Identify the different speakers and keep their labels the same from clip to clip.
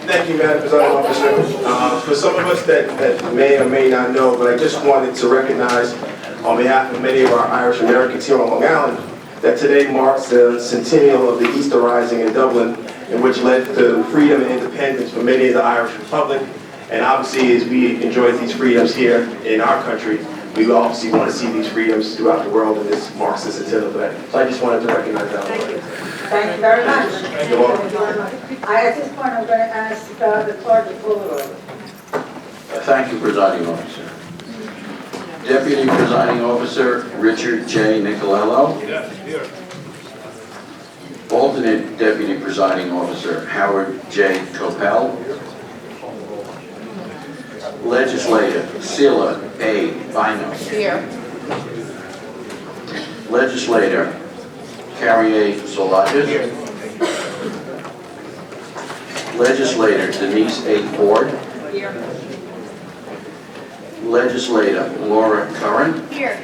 Speaker 1: Thank you, Madam Presiding Officer. For some of us that may or may not know, but I just wanted to recognize on behalf of many of our Irish Americans here on Long Island that today marks the centennial of the Easter Rising in Dublin, in which led to freedom and independence for many of the Irish Republic. And obviously, as we enjoy these freedoms here in our country, we obviously want to see these freedoms throughout the world, and this marks the centennial for that. So I just wanted to recognize that.
Speaker 2: Thank you. Thank you very much.
Speaker 1: You're welcome.
Speaker 2: At this point, I'm going to ask the clerk to pull the roll.
Speaker 3: Thank you, Presiding Officer. Deputy Presiding Officer Richard J. Nicolello. Here. Alternate Deputy Presiding Officer Howard J. Copel. Legislator Sila A. Bino.
Speaker 4: Here.
Speaker 3: Legislator Carrie A. Solages. Here. Legislator Denise A. Ford.
Speaker 4: Here.
Speaker 3: Legislator Laura Curran.
Speaker 4: Here.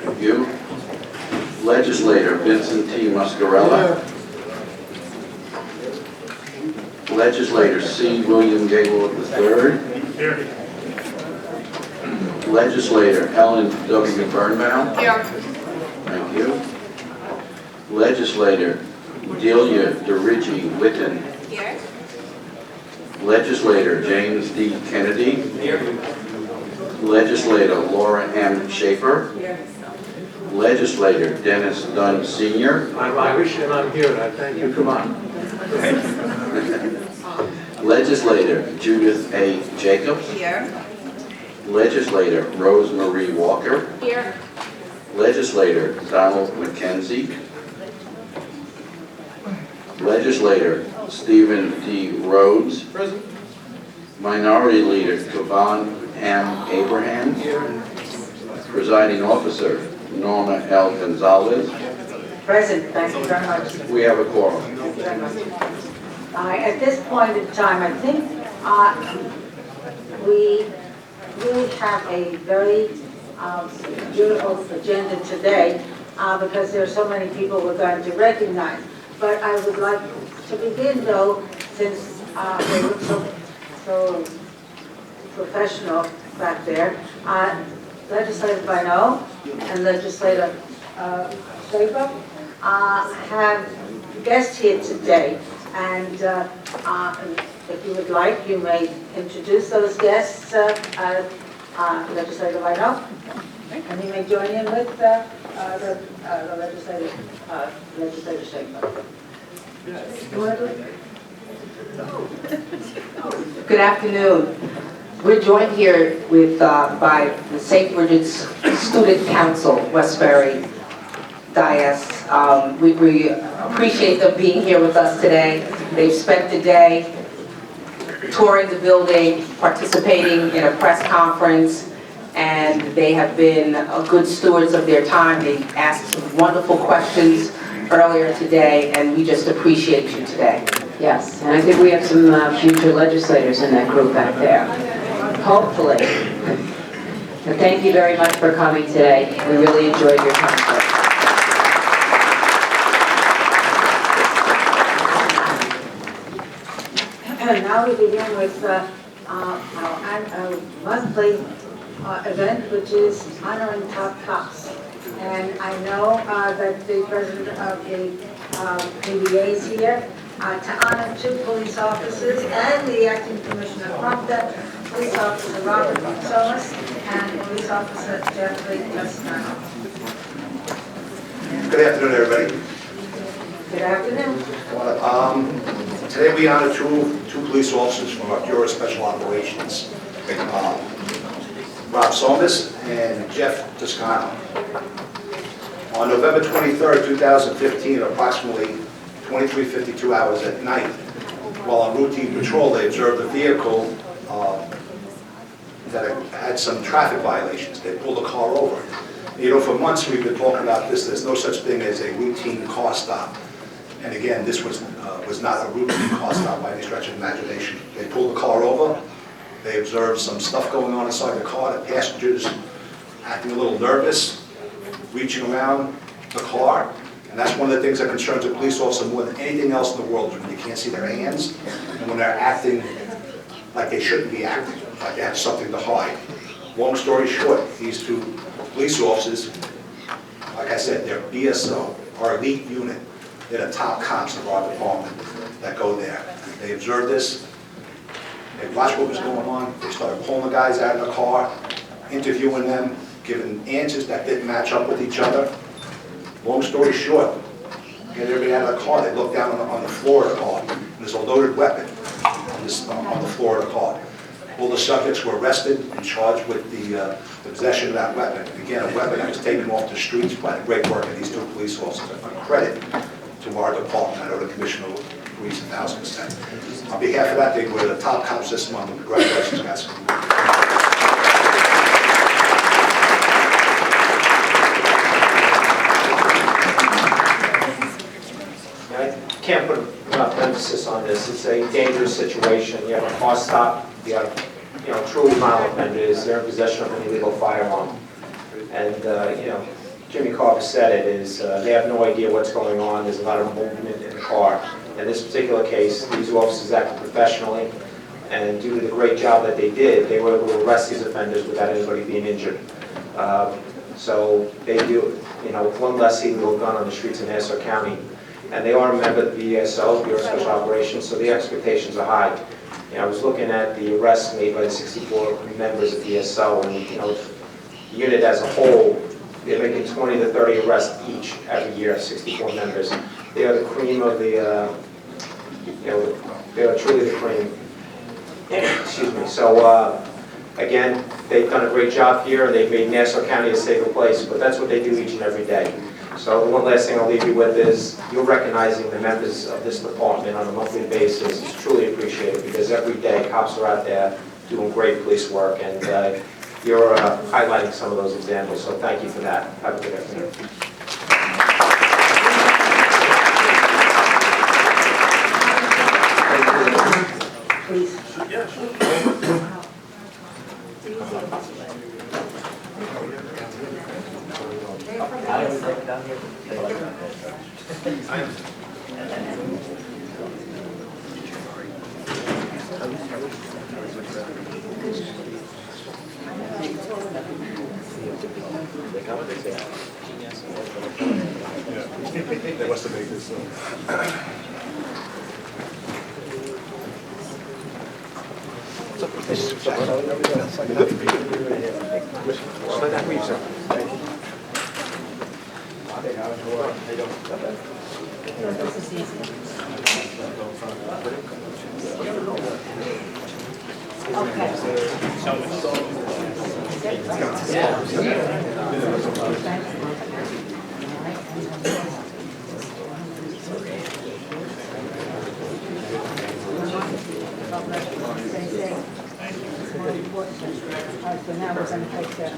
Speaker 3: Thank you. Legislator Vincent T. Muscarella. Legislator C. William Gaylord III.
Speaker 1: Here.
Speaker 3: Legislator Ellen W. Birnbaum.
Speaker 4: Here.
Speaker 3: Thank you. Legislator Delia DeRiggi Witten.
Speaker 4: Here.
Speaker 3: Legislator James D. Kennedy.
Speaker 1: Here.
Speaker 3: Legislator Laura M. Schaefer.
Speaker 2: Here.
Speaker 3: Legislator Dennis Dunn Sr.
Speaker 5: I'm Irish and I'm here, and I thank you.
Speaker 3: Come on. Legislator Judith A. Jacobs.
Speaker 4: Here.
Speaker 3: Legislator Rose Marie Walker.
Speaker 4: Here.
Speaker 3: Legislator Donald McKenzie. Legislator Stephen D. Rhodes.
Speaker 5: Present.
Speaker 3: Minority Leader Kavan M. Abraham. Presiding Officer Norma L. Gonzalez.
Speaker 2: Present, thank you very much.
Speaker 3: We have a quorum.
Speaker 2: Thank you very much. At this point in time, I think we really have a very beautiful agenda today because there are so many people we're going to recognize. But I would like to begin, though, since they look so professional back there. Legislator Bino and Legislator Schaefer have guests here today. And if you would like, you may introduce those guests, Legislator Bino, and you may join in with the Legislator Schaefer. You want to do it?
Speaker 6: Good afternoon. We're joined here with by the St. Bridget's Student Council, Westbury Dias. We appreciate them being here with us today. They've spent the day touring the building, participating in a press conference, and they have been good stewards of their time. They asked some wonderful questions earlier today, and we just appreciate you today.
Speaker 7: Yes, and I think we have some future legislators in that group back there. Hopefully. But thank you very much for coming today. We really enjoyed your time.
Speaker 2: Now we begin with our monthly event, which is honoring top cops. And I know that the president of the PBA is here to honor 2 police officers and the acting commissioner from that, Police Officer Robert Solis and Police Officer Jeffrey Toscano.
Speaker 8: Good afternoon, everybody.
Speaker 2: Good afternoon.
Speaker 8: Today we honor two police officers from our Bureau of Special Operations, Rob Solis and Jeff Toscano. On November 23rd, 2015, approximately 23:52 hours at night, while on routine patrol, they observed a vehicle that had some traffic violations. They pulled the car over. You know, for months we've been talking about this. There's no such thing as a routine car stop. And again, this was not a routine car stop by any stretch of imagination. They pulled the car over. They observed some stuff going on inside the car. The passengers acting a little nervous, reaching around the car, And that's one of the things that concerns a police officer more than anything else in the world, is when you can't see their hands, and when they're acting like they shouldn't be acting, like they have something to hide. Long story short, these two police officers, like I said, they're BSO, our elite unit. They're the top cops of our department that go there. They observed this, they watched what was going on, they started pulling the guys out of the car, interviewing them, giving answers that didn't match up with each other. Long story short, get everybody out of the car, they looked down on the floor of the car, and there's a loaded weapon on the floor of the car. All the subjects were arrested and charged with the possession of that weapon. Again, a weapon that was taken off the streets by the great work of these two police officers. A credit to our department. I know the Commissioner agrees 1,000%. On behalf of that, they were the top cops this month. Congratulations, guys.
Speaker 5: I can't put enough emphasis on this. It's a dangerous situation. You have a car stop, you have, truly violent offenders, they're in possession of an illegal firearm. And, Jimmy Carver said it, is they have no idea what's going on. There's a lot of movement in the car. In this particular case, these officers acted professionally, and due to the great job that they did, they were able to arrest these offenders without anybody being injured. So they do, with one less illegal gun on the streets of Nassau County. And they are a member of the BSO, Bureau of Special Operations, so the expectations are high. I was looking at the arrests made by the 64 members of BSO, and the unit as a whole, they're making 20 to 30 arrests each every year, 64 members. They are the cream of the, they are truly the cream. Excuse me. So, again, they've done a great job here, and they've made Nassau County a safer place, but that's what they do each and every day. So the one last thing I'll leave you with is you're recognizing the members of this department on a monthly basis. It's truly appreciated because every day cops are out there doing great police work, and you're highlighting some of those examples. So thank you for that. Have a good afternoon.
Speaker 8: They must have made this.
Speaker 2: So now we're going to take care.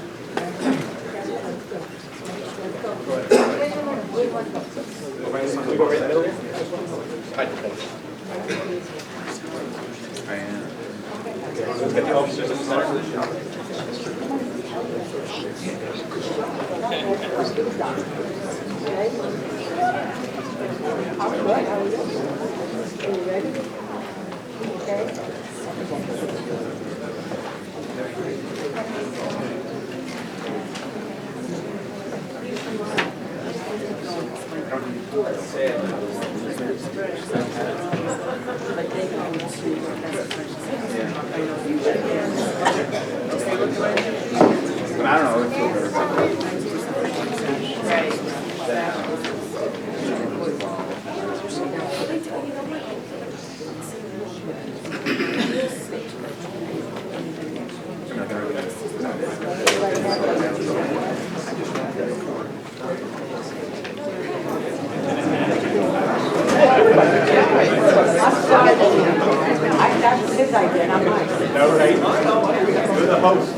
Speaker 2: That's his idea, not mine.
Speaker 8: All right. You're the host.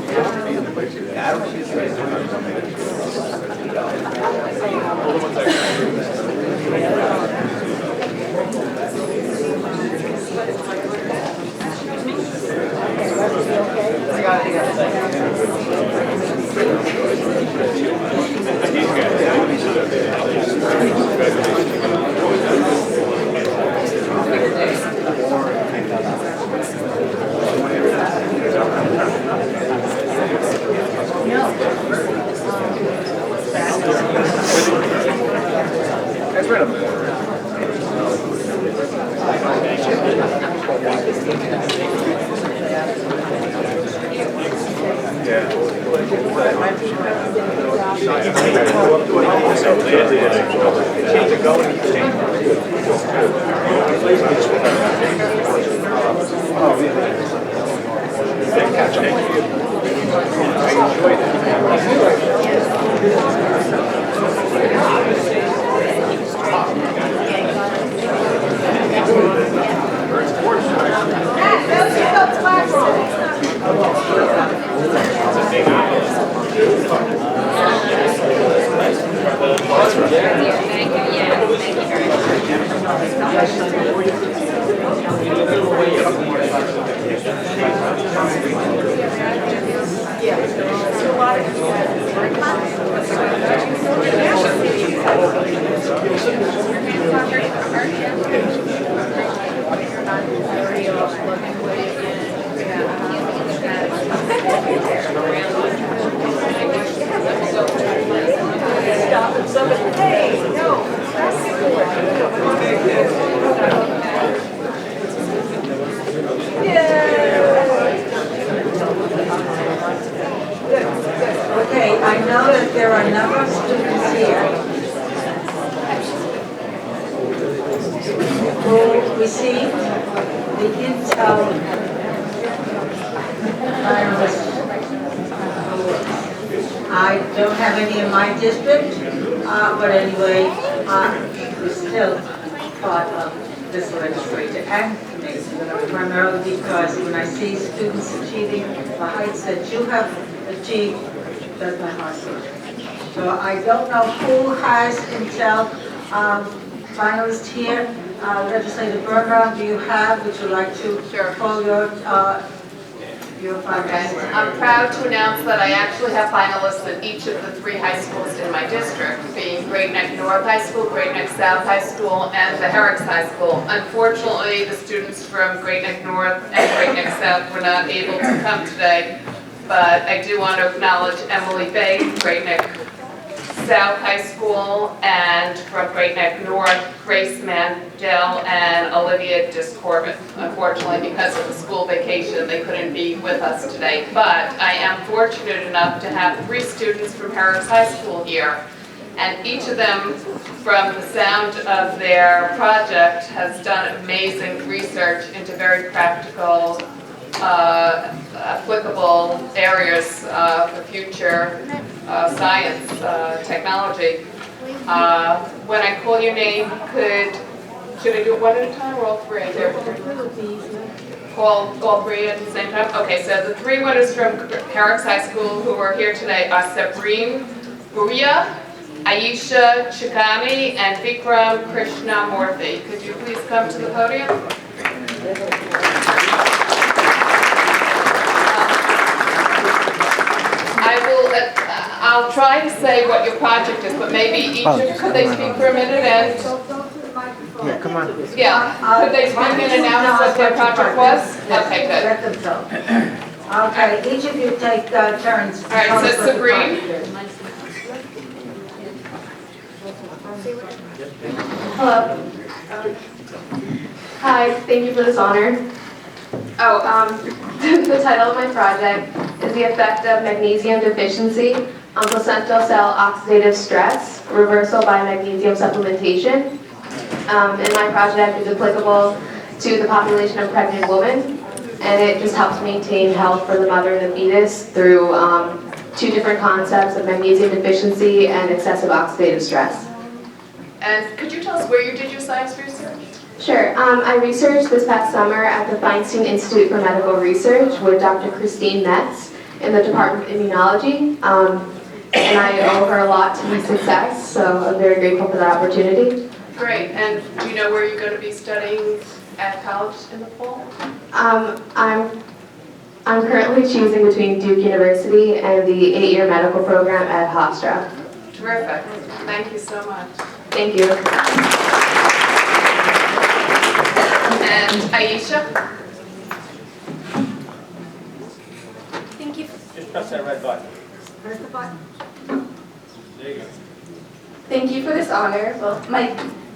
Speaker 2: Okay. Okay, I know that there are a number of students here who received the Intel finalist awards. I don't have any in my district, but anyway, we're still part of this legislature and committee, primarily because when I see students achieving the heights that you have achieved, does my heart good. So I don't know who has Intel finalists here. Legislator Berger, do you have, would you like to call your finalists?
Speaker 4: I'm proud to announce that I actually have finalists at each of the 3 high schools in my district, being Great Neck North High School, Great Neck South High School, and the Herricks High School. Unfortunately, the students from Great Neck North and Great Neck South were not able to come today, but I do want to acknowledge Emily Bay, Great Neck South High School, and from Great Neck North, Grace Mandel and Olivia Discorbett. Unfortunately, because of the school vacation, they couldn't be with us today. But I am fortunate enough to have 3 students from Herricks High School here. And each of them, from the sound of their project, has done amazing research into very practical, applicable areas for future science, technology. When I call your name, should I do it one at a time or all 3? Call all 3 at the same time? Okay, so the 3 winners from Herricks High School who are here today are Sabreen Guria, Aisha Chikani, and Vikram Krishnamurthy. Could you please come to the podium? I'll try to say what your project is, but maybe each of you, could they speak for a minute and...
Speaker 5: Yeah, come on.
Speaker 4: Yeah, could they speak and announce what their project was? Okay, good.
Speaker 2: Let them go. Okay, each of you take turns.
Speaker 4: All right, so Sabreen.
Speaker 9: Hello. Hi, thank you for this honor. The title of my project is The Effect of Magnesium Deficiency on Placental Cell Oxidative Stress, Reversal by Magnesium Supplementation. And my project is applicable to the population of pregnant women, and it just helps maintain health for the mother and the fetus through 2 different concepts of magnesium deficiency and excessive oxidative stress.
Speaker 4: And could you tell us where you did your science research?
Speaker 9: Sure. I researched this past summer at the Feinstein Institute for Medical Research with Dr. Christine Metz in the Department of Immunology. And I owe her a lot to my success, so I'm very grateful for that opportunity.
Speaker 4: Great. And do you know where you're going to be studying at college in the fall?
Speaker 9: I'm currently choosing between Duke University and the 8-year medical program at Hofstra.
Speaker 4: Terrific. Thank you so much.
Speaker 9: Thank you.
Speaker 4: And Aisha?
Speaker 9: Thank you.
Speaker 5: Just press that red button.
Speaker 9: Thank you for this honor. Well, my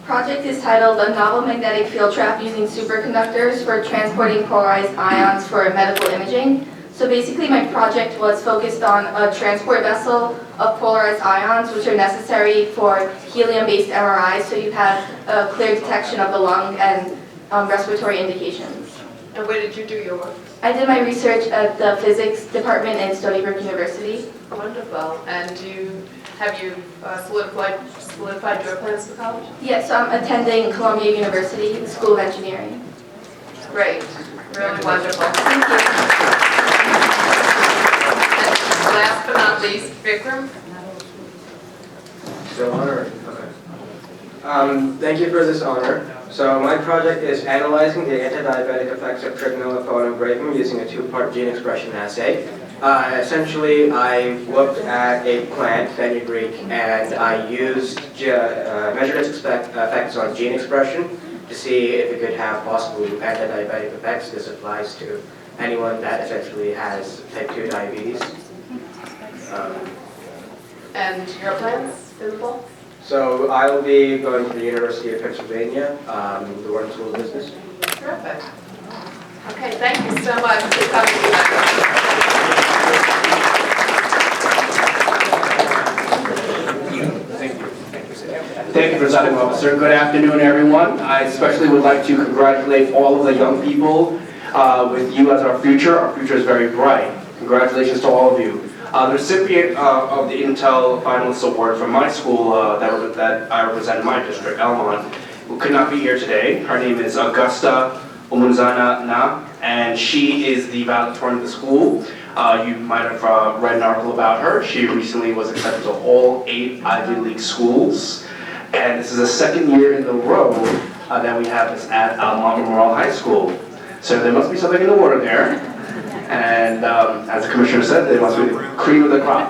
Speaker 9: project is titled A Novel Magnetic Field Trap Using Superconductors for Transporting Polarized Ions for Medical Imaging. So basically my project was focused on a transport vessel of polarized ions which are necessary for helium-based MRIs, so you have a clear detection of the lung and respiratory indications.
Speaker 4: And where did you do your work?
Speaker 9: I did my research at the physics department in Stony Brook University.
Speaker 4: Wonderful. And have you solidified your plans for college?
Speaker 9: Yes, so I'm attending Columbia University, the School of Engineering.
Speaker 4: Great. Really wonderful.
Speaker 9: Thank you.
Speaker 4: And last but not least, Vikram.
Speaker 10: So honor. Thank you for this honor. So my project is analyzing the anti-diabetic effects of trigonella photoengraving using a two-part gene expression assay. Essentially, I looked at a plant, fenugreek, and I used measured its effects on gene expression to see if it could have possible anti-diabetic effects. This applies to anyone that essentially has type 2 diabetes.
Speaker 4: And your plans in the fall?
Speaker 10: So I will be going to the University of Pennsylvania, the Wharton School of Business.
Speaker 4: Terrific. Okay, thank you so much for coming.
Speaker 11: Thank you, Presiding Officer. Good afternoon, everyone. I especially would like to congratulate all of the young people with you as our future. Our future is very bright. Congratulations to all of you. The recipient of the Intel Finalist Award from my school that I represent in my district, Elmont, who could not be here today. Her name is Augusta Omunzana Na, and she is the valedictorian of the school. You might have read an article about her. She recently was accepted to all 8 Ivy League schools. And this is the second year in a row that we have this at Almont Memorial High School. So there must be something in the water there. And as the commissioner said, they must be the cream of the crop.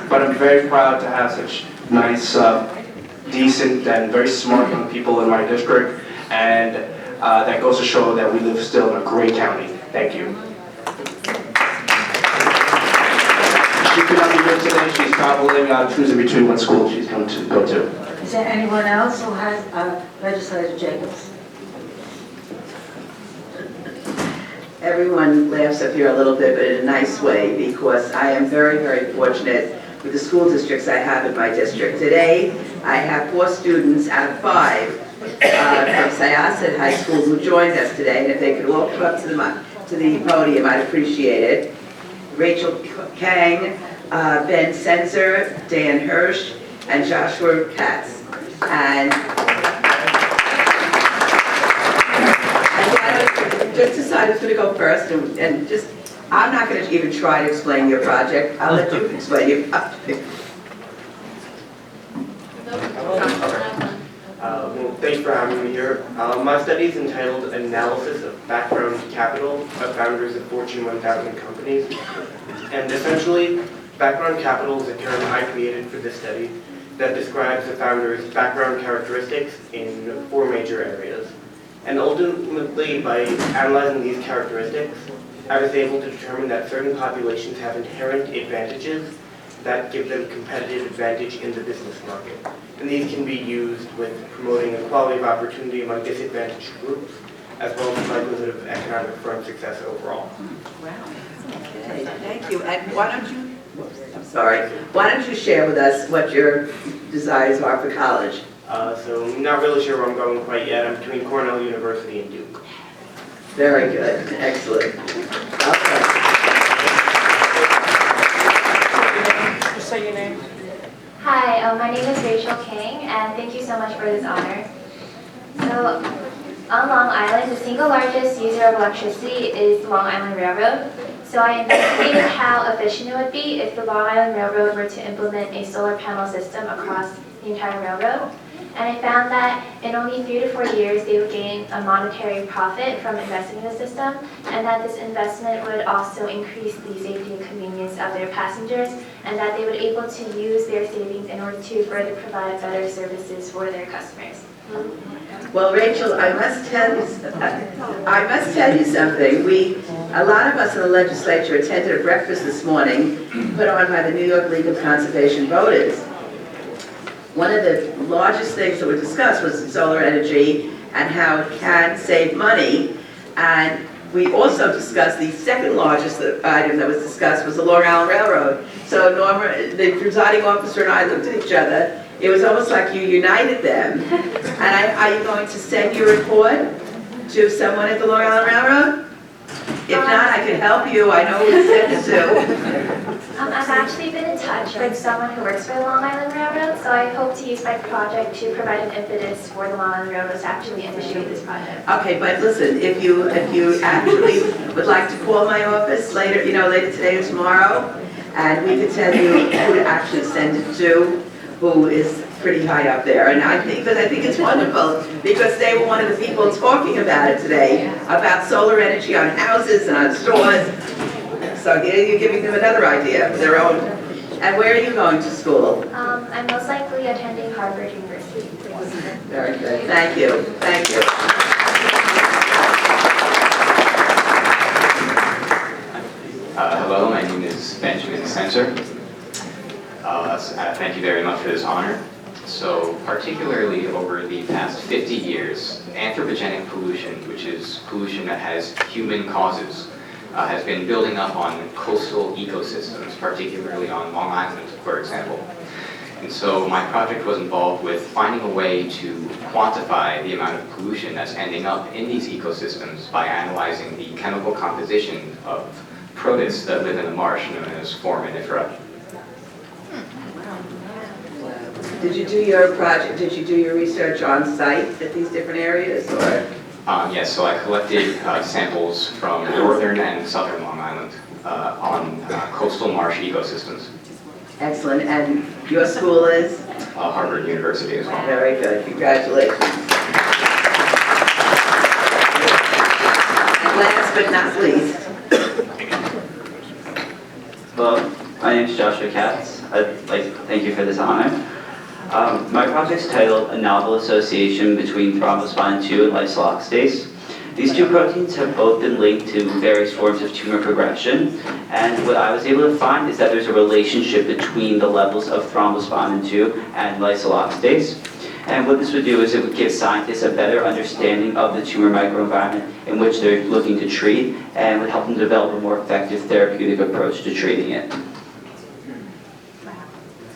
Speaker 11: But I'm very proud to have such nice, decent, and very smart young people in my district. And that goes to show that we live still in a great county. Thank you. She could not be here today. She's traveling, choosing between what school she's going to go to.
Speaker 2: Is there anyone else who has Legislator Jacobs?
Speaker 12: Everyone laughs up here a little bit, but in a nice way, because I am very, very fortunate with the school districts I have in my district. Today, I have 4 students out of 5 from Syosset High School who joined us today, and if they could all come up to the podium, I'd appreciate it. Rachel Kang, Ben Senzer, Dan Hirsch, and Joshua Katz. And just decided who's going to go first, and just, I'm not going to even try to explain your project. I'll let you explain your project.
Speaker 10: Well, thanks for having me here. My study is entitled Analysis of Background Capital of Founders of Fortune 1000 Companies. And essentially, background capital is a term I created for this study that describes the founder's background characteristics in 4 major areas. And ultimately, by analyzing these characteristics, I was able to determine that certain populations have inherent advantages that give them competitive advantage in the business market. And these can be used with promoting equality of opportunity among disadvantaged groups, as well as the likelihood of economic firm success overall.
Speaker 12: Wow. Okay, thank you. And why don't you share with us what your desires are for college?
Speaker 10: So I'm not really sure where I'm going quite yet. I'm between Cornell University and Duke.
Speaker 12: Very good. Excellent. Okay.
Speaker 13: Just say your name.
Speaker 14: Hi, my name is Rachel King, and thank you so much for this honor. So, on Long Island, the single largest user of electricity is the Long Island Railroad. So I investigated how efficient it would be if the Long Island Railroad were to implement a solar panel system across the entire railroad. And I found that in only 3 to 4 years, they would gain a monetary profit from investing in the system, and that this investment would also increase the safety and convenience of their passengers, and that they would be able to use their savings in order to further provide better services for their customers.
Speaker 12: Well, Rachel, I must tell you something. A lot of us in the legislature attended a breakfast this morning put on by the New York League of Conservation Voters. one of the largest things that were discussed was solar energy and how it can save money. And we also discussed the second largest item that was discussed was the Long Island Railroad. So Norma, the presiding officer and I looked at each other. It was almost like you united them. And are you going to send your report to someone at the Long Island Railroad? If not, I can help you. I know who to send it to.
Speaker 14: I've actually been in touch with someone who works for the Long Island Railroad, so I hope to use my project to provide an impetus for the Long Island Railroad to actually initiate this project.
Speaker 12: Okay, but listen, if you actually would like to call my office later, later today or tomorrow, and we could tell you who to actually send it to, who is pretty high up there. And I think it's wonderful, because they were one of the people talking about it today, about solar energy on houses and on stores. So you're giving them another idea of their own. And where are you going to school?
Speaker 14: I'm most likely attending Harvard University.
Speaker 12: Very good. Thank you. Thank you.
Speaker 15: Hello, my name is Benjamin Spencer. Thank you very much for this honor. So, particularly over the past 50 years, anthropogenic pollution, which is pollution that has human causes, has been building up on coastal ecosystems, particularly on Long Island, for example. And so my project was involved with finding a way to quantify the amount of pollution that's ending up in these ecosystems by analyzing the chemical composition of protists that live in the marsh, known as foraminifera.
Speaker 12: Did you do your project, did you do your research on site at these different areas, or?
Speaker 15: Yes, so I collected samples from northern and southern Long Island on coastal marsh ecosystems.
Speaker 12: Excellent. And your school is?
Speaker 15: Harvard University as well.
Speaker 12: Very good. Congratulations. And last but not least.
Speaker 16: Hello, my name is Joshua Katz. I'd like to thank you for this honor. My project's titled A Novel Association Between Thrombospine 2 and lysyl oxidase. These two proteins have both been linked to various forms of tumor progression, and what I was able to find is that there's a relationship between the levels of thrombospinin 2 and lysyl oxidase. And what this would do is it would give scientists a better understanding of the tumor microenvironment in which they're looking to treat, and would help them develop a more effective therapeutic approach to treating it.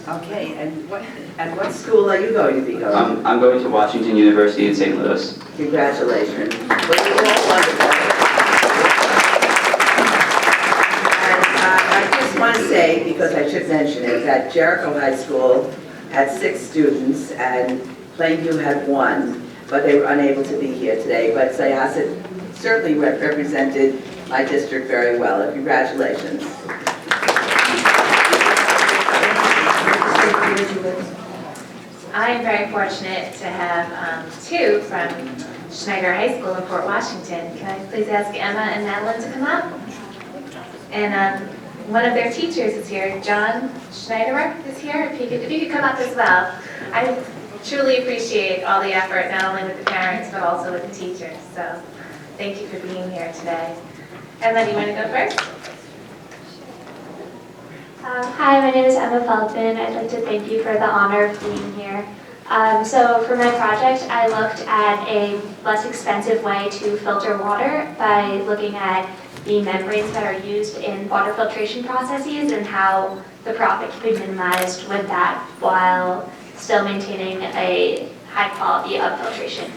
Speaker 12: Okay, and what school are you going to be going to?
Speaker 16: I'm going to Washington University in St. Louis.
Speaker 12: Congratulations. Well, you're all wonderful. And I just want to say, because I should mention it, that Jericho High School had 6 students and Plainview had 1, but they were unable to be here today. But Syosset certainly represented my district very well. Congratulations.
Speaker 17: I am very fortunate to have 2 from Schneider High School in Fort Washington. Can I please ask Emma and Madeline to come up? And one of their teachers is here, John Schneider is here. If you could come up as well. I truly appreciate all the effort, not only with the parents, but also with the teachers. So thank you for being here today. Emma, do you want to go first?
Speaker 14: Hi, my name is Emma Feldman. I'd like to thank you for the honor of being here. So for my project, I looked at a less expensive way to filter water by looking at the membranes that are used in water filtration processes and how the profit can be minimized with that while still maintaining a high quality of filtration.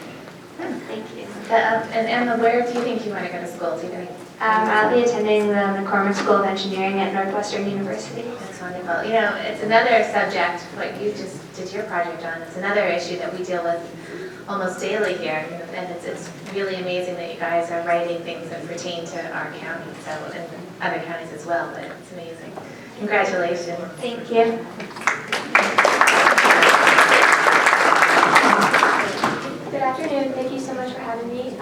Speaker 14: Thank you.
Speaker 17: And Emma, where do you think you want to go to school? Do you think?
Speaker 14: I'll be attending the McCormick School of Engineering at Northwestern University.
Speaker 17: That's wonderful. You know, it's another subject, what you just did your project on, it's another issue that we deal with almost daily here, and it's really amazing that you guys are writing things that pertain to our county, so, and other counties as well, but it's amazing. Congratulations.
Speaker 14: Thank you. Good afternoon. Thank you so much for having me.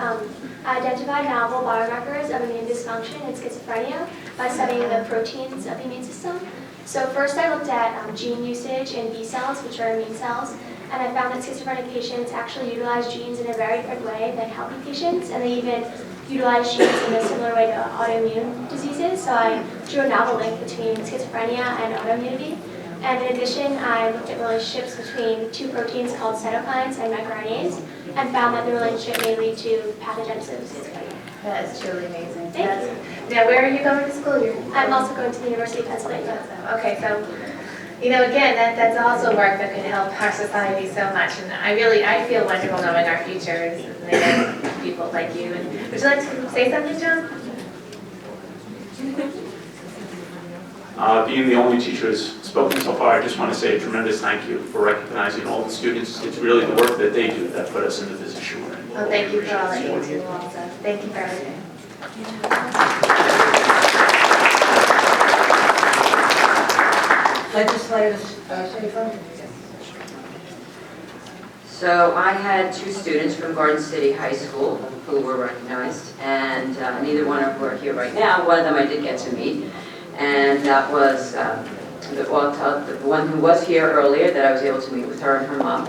Speaker 14: I identified novel biomarkers of immune dysfunction and schizophrenia by studying the proteins of the immune system. So first I looked at gene usage in B cells, which are immune cells, and I found that schizophrenic patients actually utilize genes in a very different way than healthy patients, and they even utilize genes in a similar way to autoimmune diseases. So I drew a novel link between schizophrenia and autoimmunity. And in addition, I looked at relationships between two proteins called cytokines and microRNAs, and found that the relationship may lead to pathogenesis of schizophrenia.
Speaker 17: That is truly amazing.
Speaker 14: Thank you.
Speaker 17: Now, where are you going to school?
Speaker 14: I'm also going to the University of Pennsylvania.
Speaker 17: Okay, so, you know, again, that's also work that could help our society so much. And I feel wonderful knowing our future is made of people like you. And would you like to say something, John?
Speaker 18: Being the only teacher who's spoken so far, I just want to say a tremendous thank you for recognizing all the students. It's really the work that they do that put us in the position we're in.
Speaker 17: Well, thank you for all that you do also. Thank you for everything.
Speaker 2: Legislator Schaefer?
Speaker 7: So I had two students from Garden City High School who were recognized, and neither one of them are here right now. One of them I did get to meet, and that was the one who was here earlier that I was able to meet with her and her mom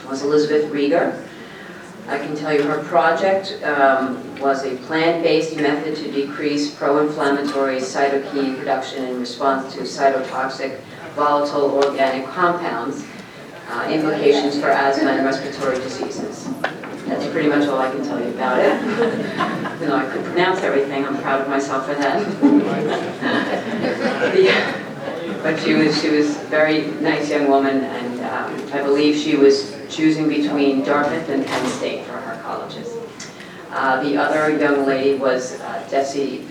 Speaker 7: was Elizabeth Rieger. I can tell you her project was a plant-based method to decrease pro-inflammatory cytokine production in response to cytotoxic volatile organic compounds, implications for asthma and respiratory diseases. That's pretty much all I can tell you about it. Even though I could pronounce everything, I'm proud of myself for that. But she was a very nice young woman, and I believe she was choosing between Dartmouth and Penn State for her colleges. The other young lady was Desi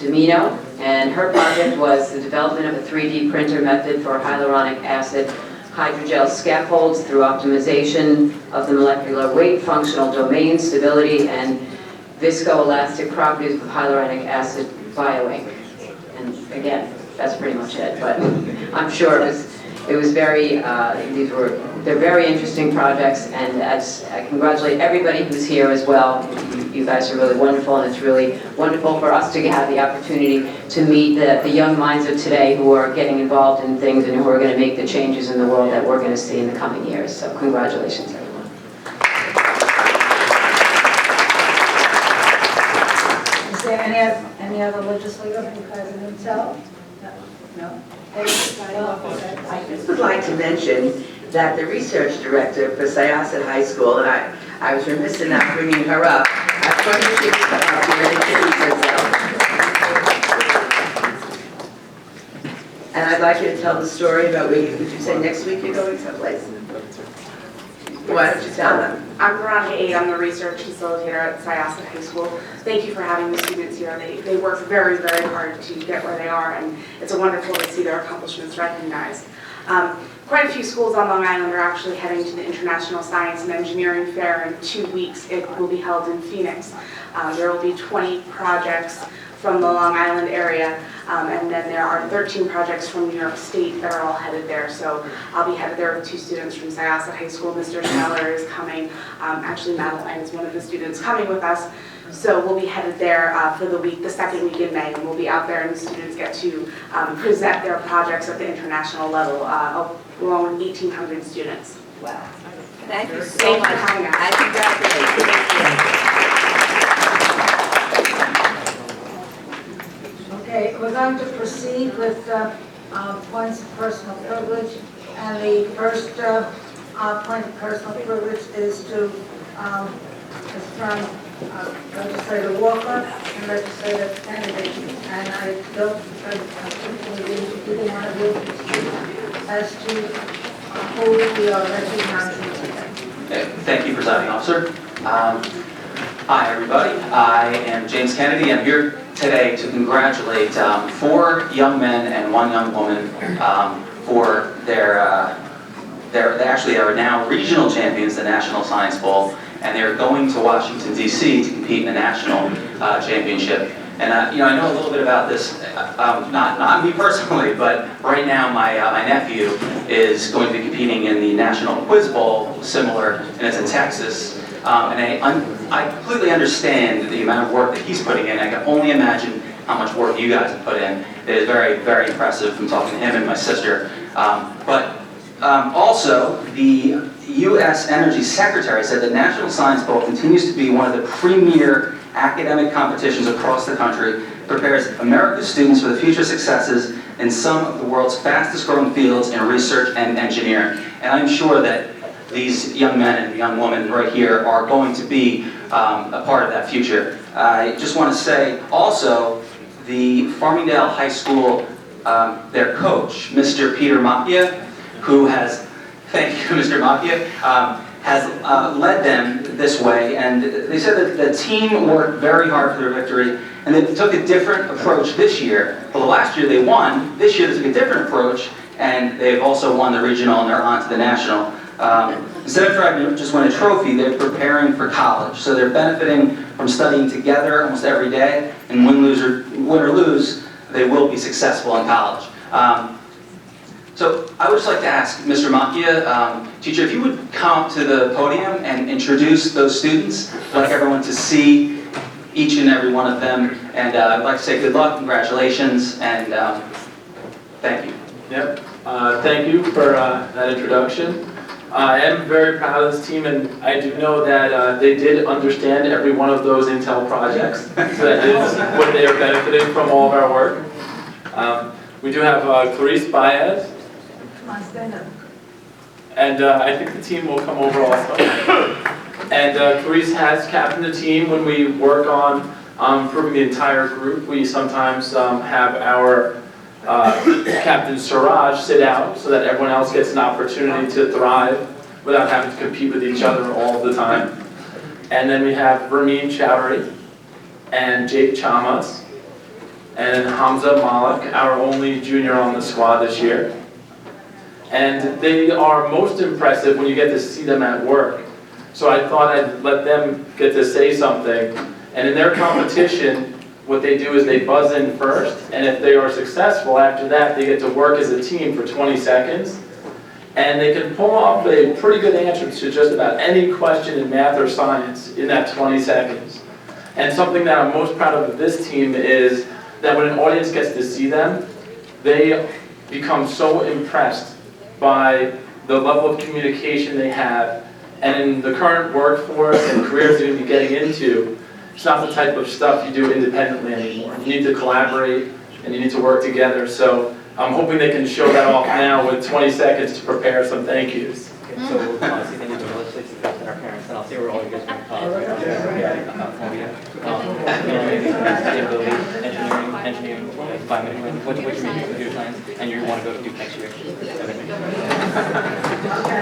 Speaker 7: Domino, and her project was the development of a 3D printer method for hyaluronic acid hydrogel scaffolds through optimization of the molecular weight, functional domain, stability, and viscoelastic properties of hyaluronic acid bioink. And again, that's pretty much it, but I'm sure it was very, they're very interesting projects, and I congratulate everybody who's here as well. You guys are really wonderful, and it's really wonderful for us to have the opportunity to meet the young minds of today who are getting involved in things and who are going to make the changes in the world that we're going to see in the coming years. So congratulations, everyone.
Speaker 2: Is there any other legislator who has an intel? No?
Speaker 12: I just would like to mention that the research director for Syosset High School, and I was remiss in not bringing her up. I wonder if she could come up here and introduce herself. And I'd like you to tell the story about where would you say next week you're going someplace? Why don't you tell them?
Speaker 19: I'm Veronica Aid. I'm the research facilitator at Syosset High School. Thank you for having the students here. They work very, very hard to get where they are, and it's wonderful to see their accomplishments recognized. Quite a few schools on Long Island are actually heading to the International Science and Engineering Fair in 2 weeks. It will be held in Phoenix. There will be 20 projects from the Long Island area, and then there are 13 projects from New York State that are all headed there. So I'll be headed there with 2 students from Syosset High School. Mr. Schneller is coming. Actually, Madeline is one of the students coming with us. So we'll be headed there for the second week in May, and we'll be out there, and the students get to present their projects at the international level, along with 1,800 students.
Speaker 12: Wow. Thank you so
Speaker 19: Thank you
Speaker 12: much.
Speaker 19: for having us.
Speaker 12: I congratulate you.
Speaker 2: Okay, we're going to proceed with points of personal privilege, and the first point of personal privilege is from Legislator Walker and Legislator Kennedy, and I don't think we didn't want to do as to who we are recognizing today.
Speaker 20: Thank you, Presiding Officer. Hi, everybody. I am James Kennedy. I'm here today to congratulate 4 young men and 1 young woman for they actually are now regional champions, the National Science Bowl, and they're going to Washington, D.C. to compete in the national championship. And I know a little bit about this, not me personally, but right now my nephew is going to be competing in the National Quiz Bowl, similar, and it's in Texas. And I completely understand the amount of work that he's putting in. I can only imagine how much work you guys have put in. It is very, very impressive from talking to him and my sister. Also, the U.S. Energy Secretary said that National Science Bowl continues to be one of the premier academic competitions across the country, prepares America's students for the future successes in some of the world's fastest growing fields in research and engineering. And I'm sure that these young men and young women right here are going to be a part of that future. I just want to say also, the Farmingdale High School, their coach, Mr. Peter Macchia, who has, thank you, Mr. Macchia, has led them this way, and they said that the team worked very hard for their victory, and they took a different approach this year. Well, last year they won, this year they took a different approach, and they've also won the regional and they're on to the national. Instead of trying to just win a trophy, they're preparing for college. So they're benefiting from studying together almost every day, and win or lose, they will be successful in college. So I would just like to ask Mr. Macchia, teacher, if you would come up to the podium and introduce those students. I'd like everyone to see each and every one of them, and I'd like to say good luck, congratulations, and thank you.
Speaker 21: Yep. Thank you for that introduction. I am very proud of this team, and I do know that they did understand every one of those Intel projects. So that is what they are benefiting from all of our work. We do have Clarice Baez.
Speaker 2: Come on, stand up.
Speaker 21: And I think the team will come over also. And Clarice has captained the team when we work on improving the entire group. We sometimes have our Captain Siraj sit out so that everyone else gets an opportunity to thrive without having to compete with each other all the time. And then we have Ramin Chowdhury and Jake Chamas and Hamza Malik, our only junior on the squad this year. And they are most impressive when you get to see them at work. So I thought I'd let them get to say something. And in their competition, what they do is they buzz in first, and if they are successful after that, they get to work as a team for 20 seconds. And they can pull off a pretty good answer to just about any question in math or science in that 20 seconds. And something that I'm most proud of this team is that when an audience gets to see them, they become so impressed by the level of communication they have. And in the current workforce and careers they're going to be getting into, it's not the type of stuff you do independently anymore. You need to collaborate and you need to work together. So I'm hoping they can show that off now with 20 seconds to prepare some thank yous.
Speaker 22: Okay, so honestly, thank you to the legislative staff and our parents, and I'll say where all you guys went to college. Columbia. Sustainability, engineering, environment, what you're reading, computer science, and you want to go to Duke next year.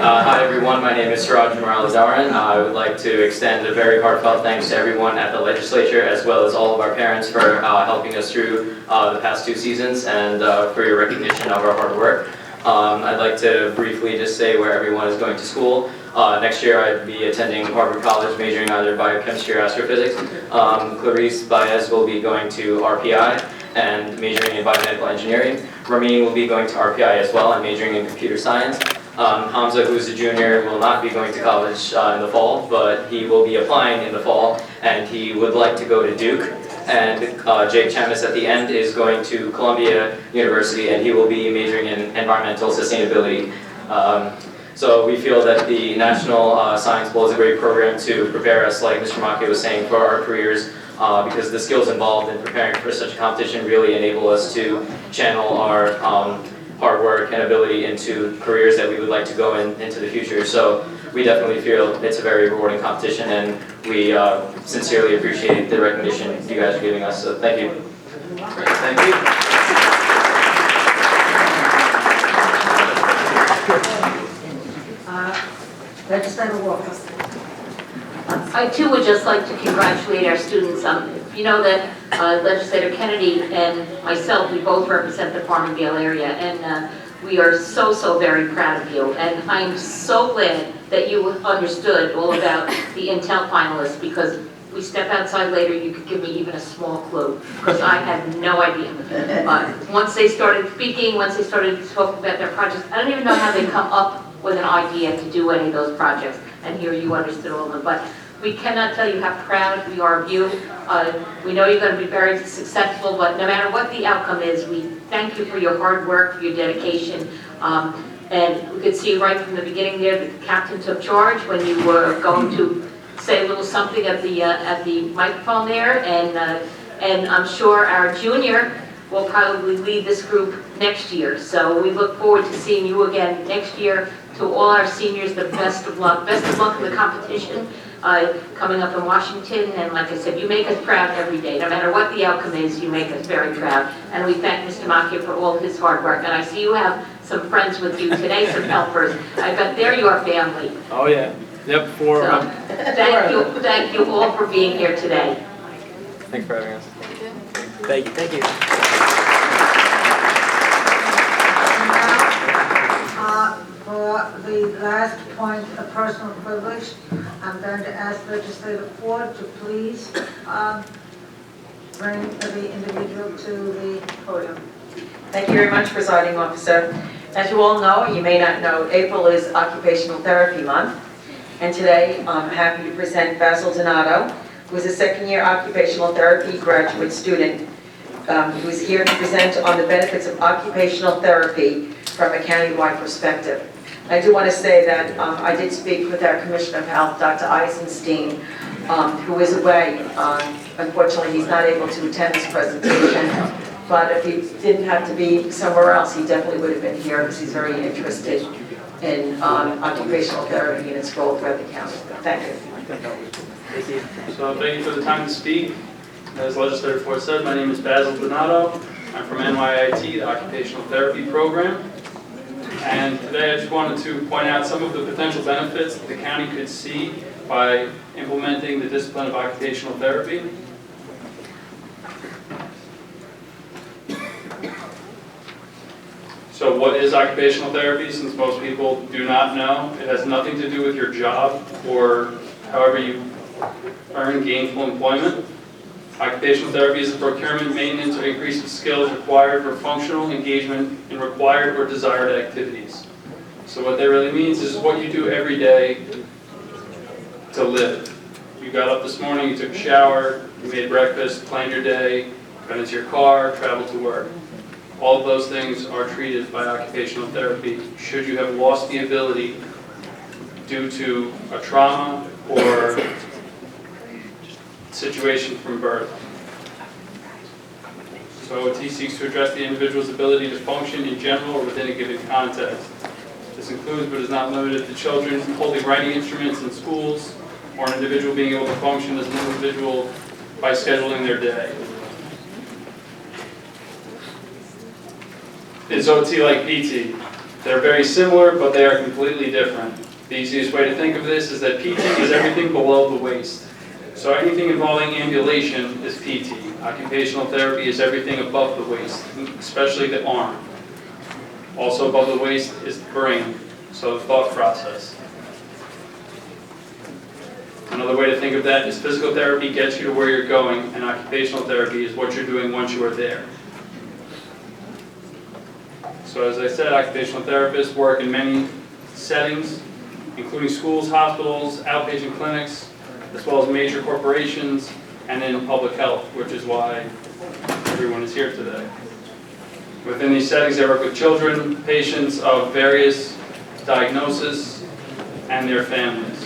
Speaker 23: Hi everyone, my name is Siraj Morales-Dauran. I would like to extend a very heartfelt thanks to everyone at the legislature as well as all of our parents for helping us through the past 2 seasons and for your recognition of our hard work. I'd like to briefly just say where everyone is going to school. Next year I'd be attending Harvard College majoring either biochemistry or astrophysics. Clarice Baez will be going to RPI and majoring in biomedical engineering. Ramin will be going to RPI as well and majoring in computer science. Hamza, who's a junior, will not be going to college in the fall, but he will be applying in the fall, and he would like to go to Duke. And Jake Chamas at the end is going to Columbia University, and he will be majoring in environmental sustainability. So we feel that the National Science Bowl is a great program to prepare us, like Mr. Macchia was saying, for our careers, because the skills involved in preparing for such a competition really enable us to channel our hard work and ability into careers that we would like to go into the future. So we definitely feel it's a very rewarding competition, and we sincerely appreciate the recognition you guys are giving us. So thank you.
Speaker 21: Great, thank you.
Speaker 2: Legislator Walker.
Speaker 24: I too would just like to congratulate our students. You know that Legislator Kennedy and myself, we both represent the Farmingdale area, and we are so, so very proud of you. And I'm so glad that you understood all about the Intel finalists, because we step outside later, you could give me even a small clue, because I had no idea. Once they started speaking, once they started talking about their projects, I don't even know how they come up with an idea to do any of those projects, and here you understood all of them. But we cannot tell you how proud we are of you. We know you're going to be very successful, but no matter what the outcome is, we thank you for your hard work, for your dedication. And we could see right from the beginning there that the captain took charge when you were going to say a little something at the microphone there, and I'm sure our junior will probably lead this group next year. So we look forward to seeing you again next year. To all our seniors, the best of luck. Best of luck in the competition coming up in Washington. And like I said, you make us proud every day. No matter what the outcome is, you make us very proud. And we thank Mr. Macchia for all his hard work. And I see you have some friends with you today, some helpers. I bet they're your family.
Speaker 21: Oh, yeah. Yep, for...
Speaker 24: So, thank you all for being here today.
Speaker 22: Thanks for having us.
Speaker 21: Thank you.
Speaker 2: For the last point of personal privilege, I'm going to ask Legislator Ford to please bring the individual to the podium.
Speaker 1: Thank you very much, Presiding Officer. As you all know, or you may not know, April is Occupational Therapy Month. And today, I'm happy to present Basil Donato, who is a second-year occupational therapy graduate student who is here to present on the benefits of occupational therapy from a county-wide perspective. I do want to say that I did speak with our Commissioner of Health, Dr. Eisenstein, who is away. Unfortunately, he's not able to attend this presentation, but if he didn't have to be somewhere else, he definitely would have been here because he's very interested in occupational therapy and its role throughout the county. Thank you.
Speaker 21: So thank you for the time to speak. As Legislator Ford said, my name is Basil Donato. I'm from NYIT, the Occupational Therapy Program. And today I just wanted to point out some of the potential benefits that the county could see by implementing the discipline of occupational therapy. So what is occupational therapy? Since most people do not know, it has nothing to do with your job or however you earn gainful employment. Occupational therapy is the procurement, maintenance, or increase of skills required for functional engagement in required or desired activities. So what that really means is what you do every day to live. You got up this morning, you took a shower, you made breakfast, planned your day, got into your car, traveled to work. All of those things are treated by occupational therapy should you have lost the ability due to a trauma or situation from birth. So OT seeks to address the individual's ability to function in general or within a given context. This includes but is not limited to children holding writing instruments in schools or an individual being able to function as an individual by scheduling their day. Is OT like PT? They're very similar, but they are completely different. The easiest way to think of this is that PT is everything below the waist. So anything involving ambulation is PT. Occupational therapy is everything above the waist, especially the arm. Also above the waist is the brain, so the thought process. Another way to think of that is physical therapy gets you to where you're going, and occupational therapy is what you're doing once you are there. So as I said, occupational therapists work in many settings, including schools, hospitals, outpatient clinics, as well as major corporations, and in public health, which is why everyone is here today. Within these settings, they work with children, patients of various diagnoses, and their families.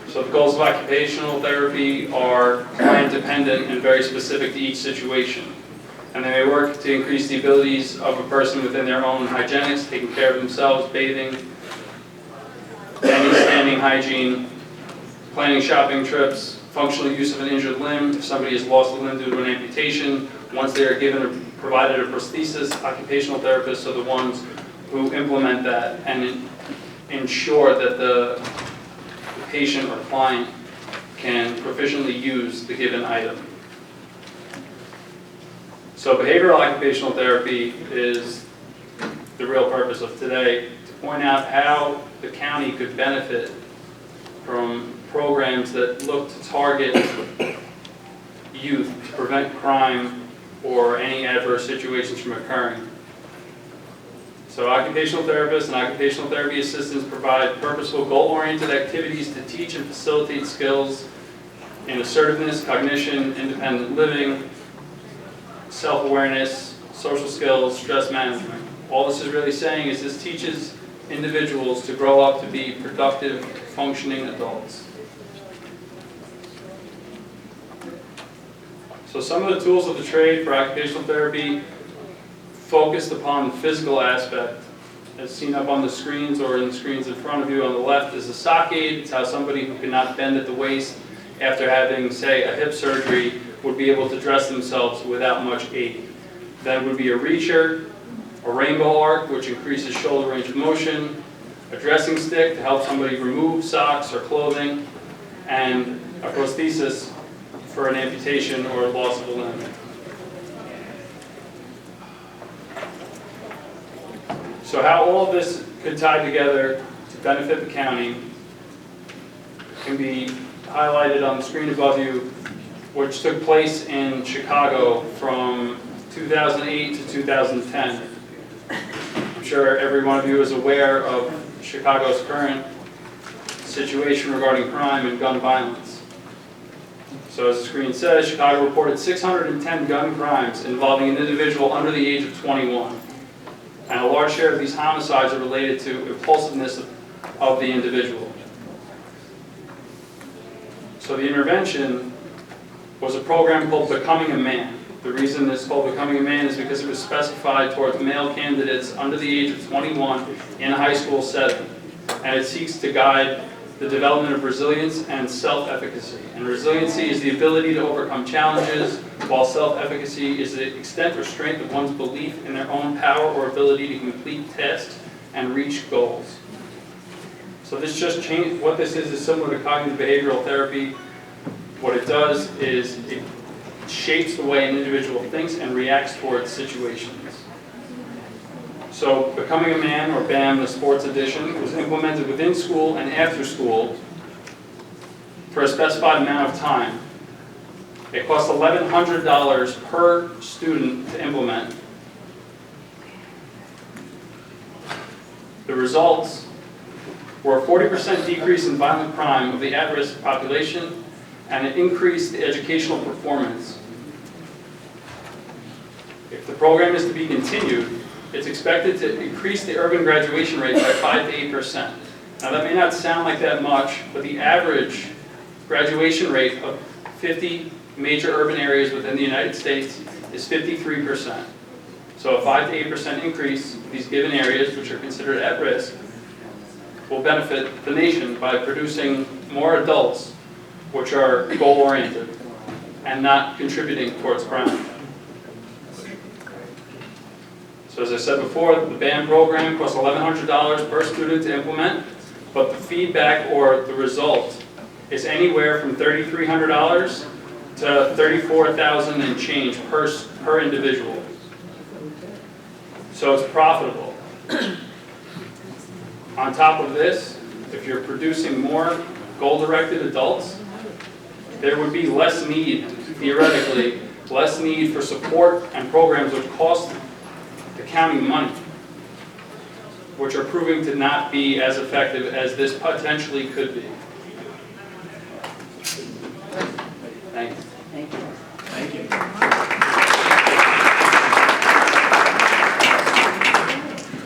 Speaker 21: So the goals of occupational therapy are client-dependent and very specific to each situation. And they may work to increase the abilities of a person within their own hygienics, taking care of themselves, bathing, any standing hygiene, planning shopping trips, functional use of an injured limb. If somebody has lost a limb due to an amputation, once they are given or provided a prosthesis, occupational therapists are the ones who implement that and ensure that the patient or client can proficiently use the given item. So behavioral occupational therapy is the real purpose of today, to point out how the county could benefit from programs that look to target youth to prevent crime or any adverse situations from occurring. So occupational therapists and occupational therapy assistants provide purposeful, goal-oriented activities to teach and facilitate skills in assertiveness, cognition, independent living, self-awareness, social skills, stress management. All this is really saying is this teaches individuals to grow up to be productive, functioning adults. So some of the tools of the trade for occupational therapy focused upon the physical aspect. As seen up on the screens or in the screens in front of you on the left is a sock aid. It's how somebody who cannot bend at the waist after having, say, a hip surgery would be able to dress themselves without much aid. That would be a reacher, a rainbow arc, which increases shoulder range of motion, a dressing stick to help somebody remove socks or clothing, and a prosthesis for an amputation or loss of a limb. So how all of this could tie together to benefit the county can be highlighted on the screen above you, which took place in Chicago from 2008 to 2010. I'm sure every one of you is aware of Chicago's current situation regarding crime and gun violence. So as the screen says, Chicago reported 610 gun crimes involving an individual under the age of 21. And a large share of these homicides are related to impulsiveness of the individual. So the intervention was a program called Becoming a Man. The reason it's called Becoming a Man is because it was specified towards male candidates under the age of 21 in a high school setting. And it seeks to guide the development of resilience and self-efficacy. And resiliency is the ability to overcome challenges, while self-efficacy is the extent or strength of one's belief in their own power or ability to complete tasks and reach goals. So this just changed, what this is similar to cognitive behavioral therapy. What it does is it shapes the way an individual thinks and reacts towards situations. So Becoming a Man, or BAM, the sports edition, was implemented within school and after school for a specified amount of time. It cost $1,100 per student to implement. The results were a 40% decrease in violent crime of the at-risk population, and it increased the educational performance. If the program is to be continued, it's expected to increase the urban graduation rate by 5 to 8%. Now that may not sound like that much, but the average graduation rate of 50 major urban areas within the United States is 53%. So a 5 to 8% increase in these given areas, which are considered at risk, will benefit the nation by producing more adults which are goal-oriented and not contributing towards crime. So as I said before, the BAM program costs $1,100 per student to implement, but the feedback or the result is anywhere from $3,300 to $34,000 and change per individual. So it's profitable. On top of this, if you're producing more goal-directed adults, there would be less need, theoretically, less need for support and programs which cost the county money, which are proving to not be as effective as this potentially could be. Thank you.
Speaker 2: Thank you.
Speaker 21: Thank you.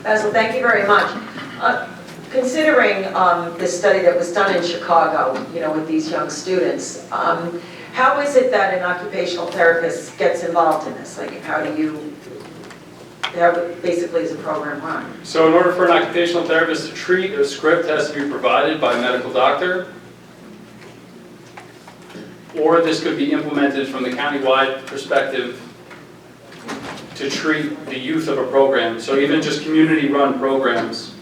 Speaker 1: Basil, thank you very much. Considering the study that was done in Chicago, with these young students, how is it that an occupational therapist gets involved in this? Like, how basically is a program run?
Speaker 21: So in order for an occupational therapist to treat, a script has to be provided by a medical doctor, or this could be implemented from the countywide perspective to treat the youth of a program. So even just community-run programs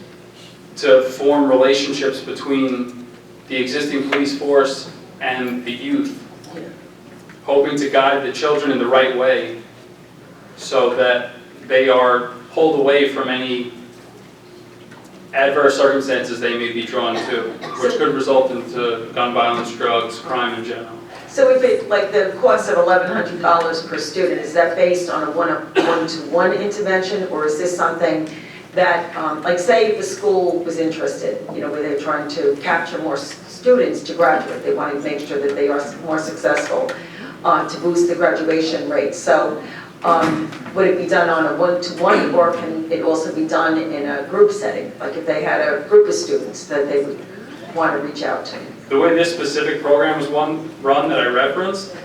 Speaker 21: to form relationships between the existing police force and the youth, hoping to guide the children in the right way so that they are pulled away from any adverse circumstances they may be drawn to, which could result into gun violence, drugs, crime in general.
Speaker 1: So if it, like the cost of $1,100 per student, is that based on a one-to-one intervention, or is this something that, like say if the school was interested, where they're trying to capture more students to graduate, they want to make sure that they are more successful to boost the graduation rate. So would it be done on a one-to-one, or can it also be done in a group setting? Like if they had a group of students that they would want to reach out to?
Speaker 21: The way this specific program was run that I referenced,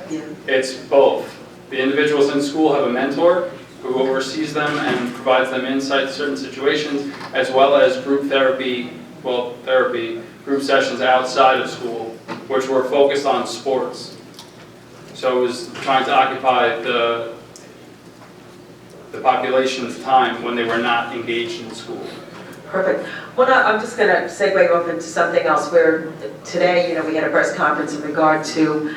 Speaker 21: it's both. The individuals in school have a mentor who oversees them and provides them insight to certain situations, as well as group therapy, group sessions outside of school, which were focused on sports. So it was trying to occupy the population's time when they were not engaged in school.
Speaker 1: Perfect. Well, now, I'm just going to segue off into something else where today, we had a press conference in regard to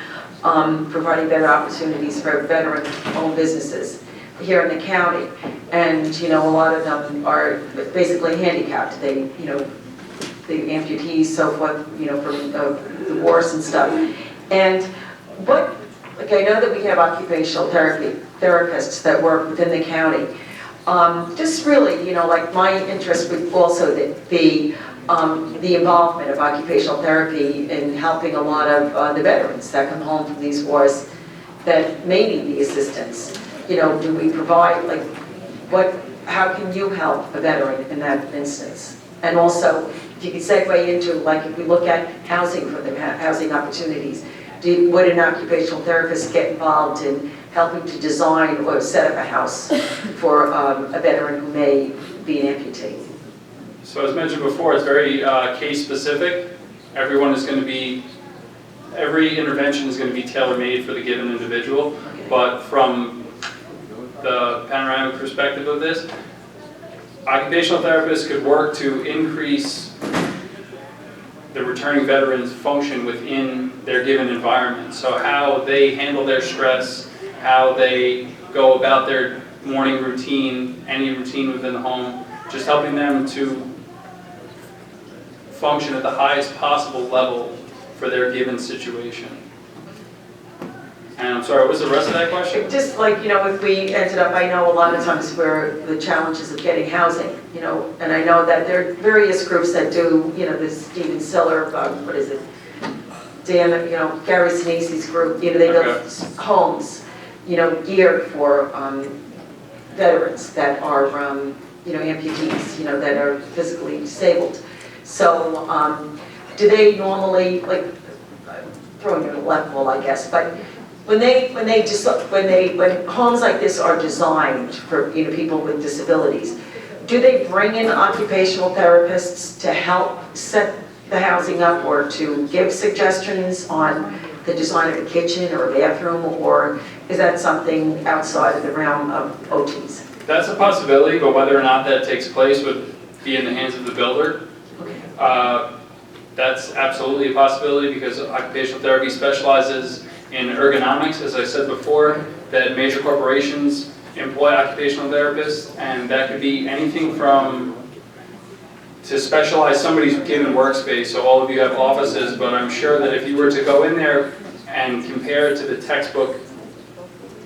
Speaker 1: providing better opportunities for veteran-owned businesses here in the county. And, a lot of them are basically handicapped. They, the amputees, so forth, from the wars and stuff. And I know that we have occupational therapists that work within the county. Just really, like my interest would also be the involvement of occupational therapy in helping a lot of the veterans that come home from these wars that may need the assistance. Do we provide, how can you help a veteran in that instance? And also, if you could segue into, if we look at housing for them, housing opportunities, would an occupational therapist get involved in helping to design or set up a house for a veteran who may be an amputee?
Speaker 21: So as mentioned before, it's very case specific. Every intervention is going to be tailor-made for the given individual. But from the panoramic perspective of this, occupational therapists could work to increase the returning veterans' function within their given environment. So how they handle their stress, how they go about their morning routine, any routine within the home, just helping them to function at the highest possible level for their given situation. And I'm sorry, what was the rest of that question?
Speaker 1: Just if we ended up, I know a lot of times where the challenges of getting housing, and I know that there are various groups that do, the Stephen Siller, what is it? Dan, Gary Sinise's group, they build homes, geared for veterans that are, amputees, that are physically disabled. So, do they normally, throwing you a level, I guess, but when homes like this are designed for people with disabilities, do they bring in occupational therapists to help set the housing up or to give suggestions on the design of a kitchen or a bathroom, or is that something outside of the realm of OTs?
Speaker 21: That's a possibility, but whether or not that takes place would be in the hands of the builder. That's absolutely a possibility because occupational therapy specializes in ergonomics, as I said before, that major corporations employ occupational therapists, and that could be anything from to specialize somebody's given workspace. So all of you have offices, but I'm sure that if you were to go in there and compare it to the textbook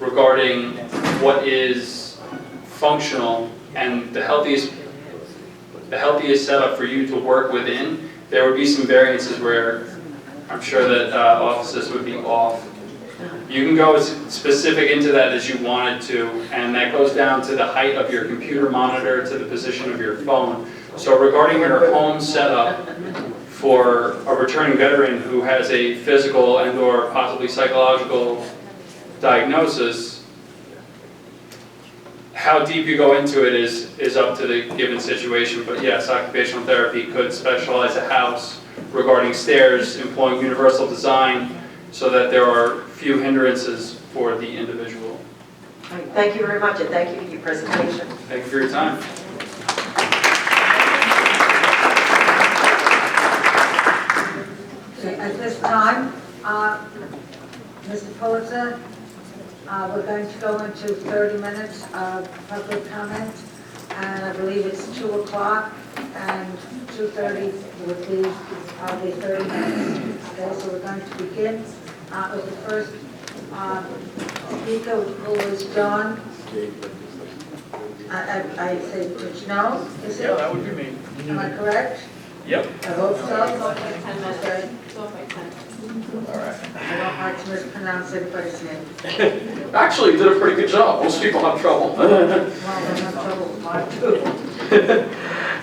Speaker 21: regarding what is functional and the healthiest setup for you to work within, there would be some variances where I'm sure that offices would be off. You can go as specific into that as you wanted to, and that goes down to the height of your computer monitor, to the position of your phone. So regarding your home setup for a returning veteran who has a physical and or possibly psychological diagnosis, how deep you go into it is up to the given situation. But yes, occupational therapy could specialize a house regarding stairs, employing universal design so that there are few hindrances for the individual.
Speaker 1: Thank you very much, and thank you for your presentation.
Speaker 21: Thank you for your time.
Speaker 2: Okay, at this time, Mr. Pulitzer, we're going to go into 30 minutes of public comment, and I believe it's 2 o'clock, and 2:30 would be the 30 minutes. Okay, so we're going to begin with the first speaker, who is John. I say, no? Is it?
Speaker 21: Yeah, that would be me.
Speaker 2: Am I correct?
Speaker 21: Yep.
Speaker 2: I hope so. Okay.
Speaker 21: All right.
Speaker 2: I don't like to mispronounce anybody's name.
Speaker 21: Actually, you did a pretty good job. Most people have trouble.
Speaker 2: Well, I have trouble with mine too.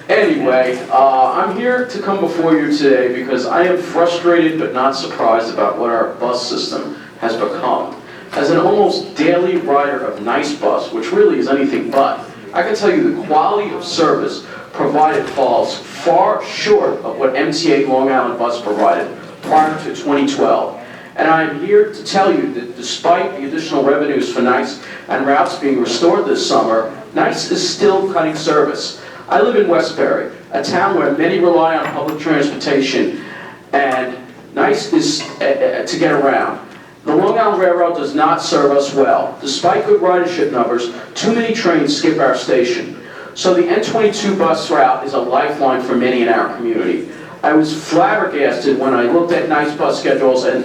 Speaker 3: Anyway, I'm here to come before you today because I am frustrated but not surprised about what our bus system has become. as an almost daily rider of Nice Bus, which really is anything but, I can tell you the quality of service provided falls far short of what MTA Long Island Bus provided prior to 2012. And I'm here to tell you that despite the additional revenues for Nice and routes being restored this summer, Nice is still cutting service. I live in Westbury, a town where many rely on public transportation, and Nice is to get around. The Long Island Railroad does not serve us well. Despite good ridership numbers, too many trains skip our station. So the N22 bus route is a lifeline for many in our community. I was flabbergasted when I looked at Nice bus schedules and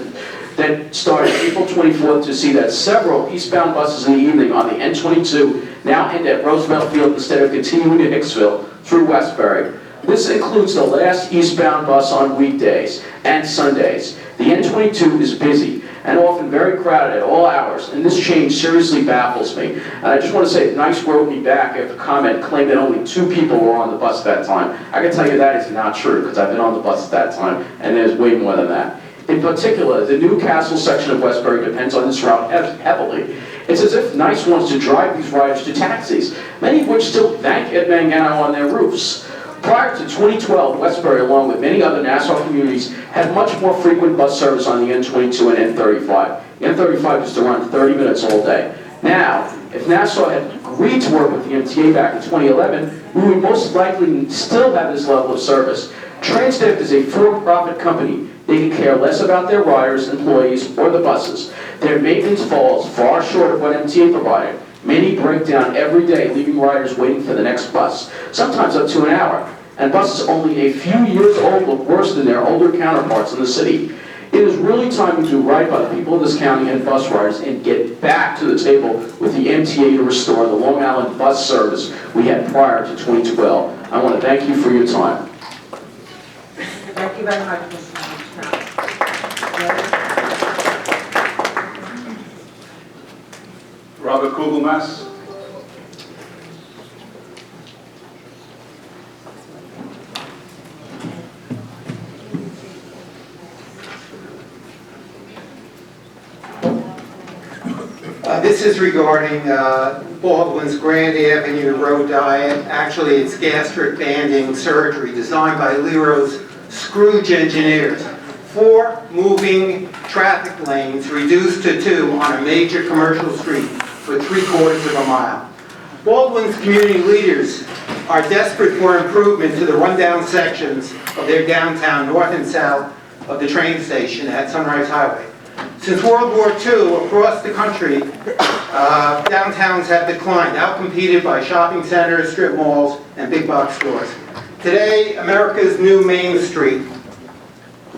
Speaker 3: that started April 24th to see that several eastbound buses in the evening on the N22 now end at Roosevelt Field instead of continuing to Hicksville through Westbury. This includes the last eastbound bus on weekdays and Sundays. The N22 is busy and often very crowded at all hours, and this change seriously baffles me. And I just want to say that Nice wrote me back after a comment claimed that only 2 people were on the bus at that time. I can tell you that is not true, because I've been on the bus at that time, and there's way more than that. In particular, the Newcastle section of Westbury depends on this route heavily. It's as if Nice wants to drive these riders to taxis, many of which still bank Ed Mangano on their roofs. Prior to 2012, Westbury, along with many other Nassau communities, had much more frequent bus service on the N22 and N35. The N35 used to run 30 minutes all day. Now, if Nassau had agreed to work with the MTA back in 2011, we would most likely still have this level of service. Transdev is a for-profit company. They can care less about their riders, employees, or the buses. Their maintenance falls far short of what MTA provided. Many break down every day, leaving riders waiting for the next bus, sometimes up to an hour. And buses only a few years old look worse than their older counterparts in the city. It is really time to do right by the people of this county and bus riders and get back to the table with the MTA to restore the Long Island bus service we had prior to 2012. I want to thank you for your time.
Speaker 2: Thank you very much, Mr.
Speaker 5: Robert Kugelmass.
Speaker 6: This is regarding Baldwin's Grand Avenue Road Diet. Actually, it's gastric banding surgery designed by Lero's Scrooge engineers. 4 moving traffic lanes reduced to 2 on a major commercial street for 3/4 of a mile. Baldwin's community leaders are desperate for improvement to the rundown sections of their downtown, north and south of the train station at Sunrise Highway. Since World War II, across the country, downtowns have declined, outcompeted by shopping centers, strip malls, and big box stores. Today, America's new Main Street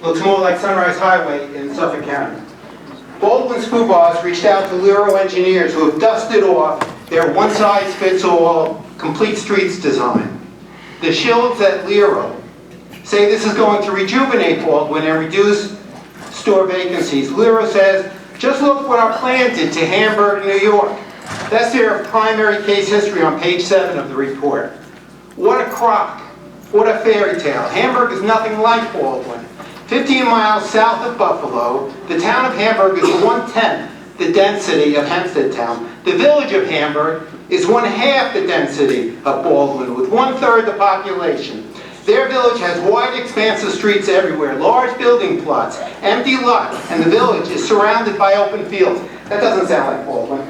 Speaker 6: looks more like Sunrise Highway in Suffolk County. Baldwin's Food Bars reached out to Lero engineers who have dusted off their one-size-fits-all complete streets design. The shills at Lero say this is going to rejuvenate Baldwin and reduce store vacancies. Lero says, just look what our plan did to Hamburg, New York. That's their primary case history on page 7 of the report. What a crock. What a fairy tale. Hamburg is nothing like Baldwin. 15 miles south of Buffalo, the town of Hamburg is 1/10 the density of Hempstead Town. The village of Hamburg is 1/2 the density of Baldwin, with 1/3 the population. Their village has wide expansive streets everywhere, large building plots, empty lots, and the village is surrounded by open fields. That doesn't sound like Baldwin.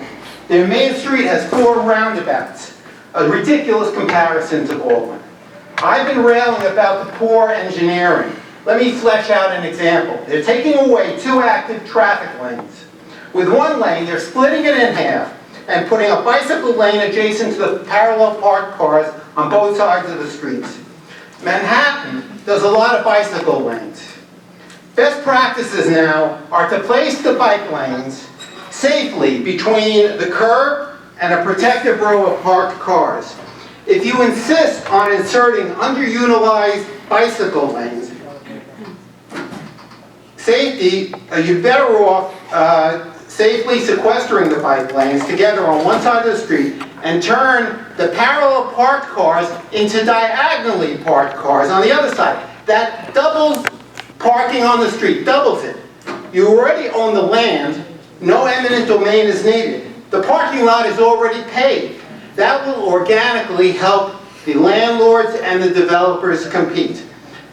Speaker 6: Their main street has 4 roundabouts, a ridiculous comparison to Baldwin. I've been railing about the poor engineering. Let me flesh out an example. They're taking away 2 active traffic lanes. With 1 lane, they're splitting it in half and putting a bicycle lane adjacent to the parallel parked cars on both sides of the streets. Manhattan does a lot of bicycle lanes. Best practices now are to place the bike lanes safely between the curb and a protective row of parked cars. If you insist on inserting underutilized bicycle lanes, you're better off safely sequestering the bike lanes together on one side of the street and turn the parallel parked cars into diagonally parked cars on the other side. That doubles parking on the street, doubles it. You already own the land, No eminent domain is needed. The parking lot is already paved. That will organically help the landlords and the developers compete.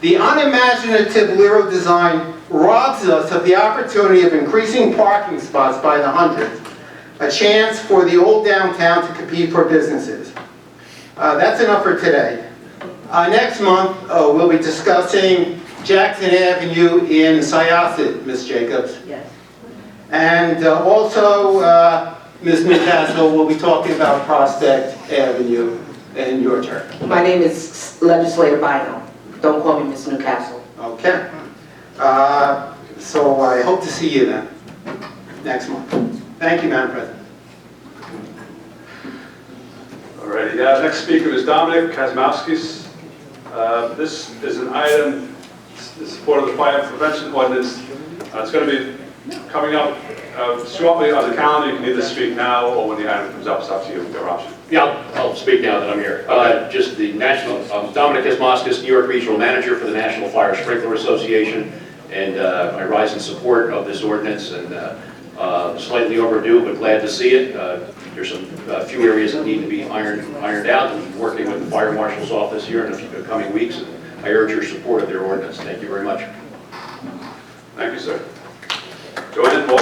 Speaker 6: The unimaginative Lero design robs us of the opportunity of increasing parking spots by the hundreds, a chance for the old downtown to compete for businesses. That's enough for today. Next month, we'll be discussing Jackson Avenue in Syosset, Ms. Jacobs.
Speaker 2: Yes.
Speaker 6: And also, Ms. Newcastle will be talking about Prospect Avenue in your turn.
Speaker 4: My name is Legislator Bynum. Don't call me Ms. Newcastle.
Speaker 6: Okay. So I hope to see you then, next month. Thank you, Madam President.
Speaker 5: Alrighty, next speaker is Dominic Kazmowskis. This is an item in support of the fire prevention ordinance. It's going to be coming up shortly on the calendar. You can either speak now or when the item comes up. It's up to you, your option.
Speaker 8: Yeah, I'll speak now that I'm here. Just the national, Dominic Kazmowskis, New York Regional Manager for the National Fire Sprinkler Association, and I rise in support of this ordinance, and slightly overdue, but glad to see it. There's a few areas that need to be ironed out, and working with the Fire Marshal's office here in the coming weeks, and I urge your support of their ordinance. Thank you very much.
Speaker 5: Thank you, sir. Go ahead, Paul.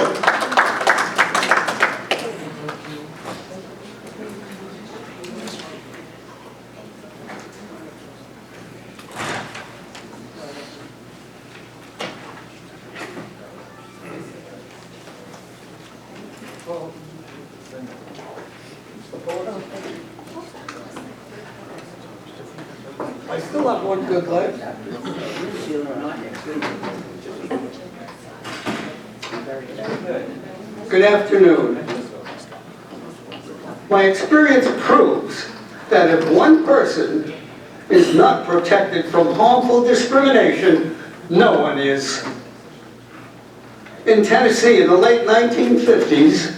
Speaker 9: I still have one good leg. Good afternoon. My experience proves that if one person is not protected from harmful discrimination, no one is. In Tennessee in the late 1950s,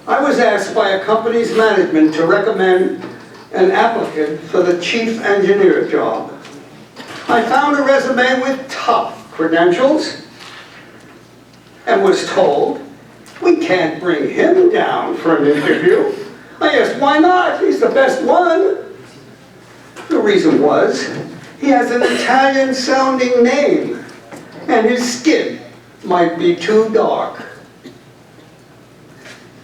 Speaker 9: I was asked by a company's management to recommend an applicant for the chief engineer job. I found a resume with top credentials and was told, we can't bring him down for an interview. I asked, why not? He's the best one. The reason was, he has an Italian-sounding name, and his skin might be too dark.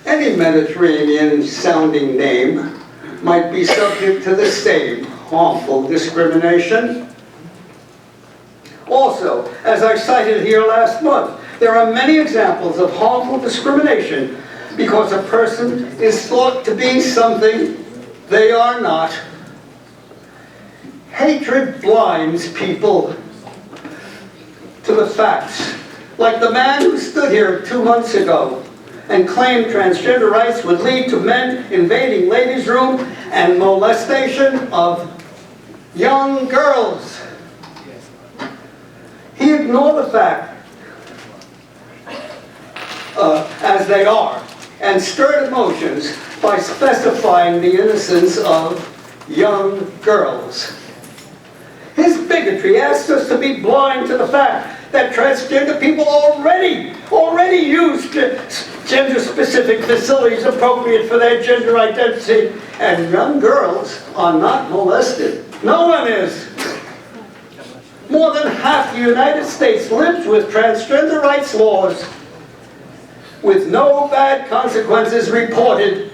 Speaker 9: Any Mediterranean-sounding name might be subject to the same harmful discrimination. Also, as I cited here last month, there are many examples of harmful discrimination because a person is thought to be something they are not. Hatred blinds people to the facts, like the man who stood here 2 months ago and claimed transgender rights would lead to men invading ladies' room and molestation of young girls. He ignored the fact as they are and stirred emotions by specifying the innocence of young girls. His bigotry asks us to be blind to the fact that transgender people already use gender-specific facilities appropriate for their gender identity, and young girls are not molested. No one is. More than half the United States lives with transgender rights laws, with no bad consequences reported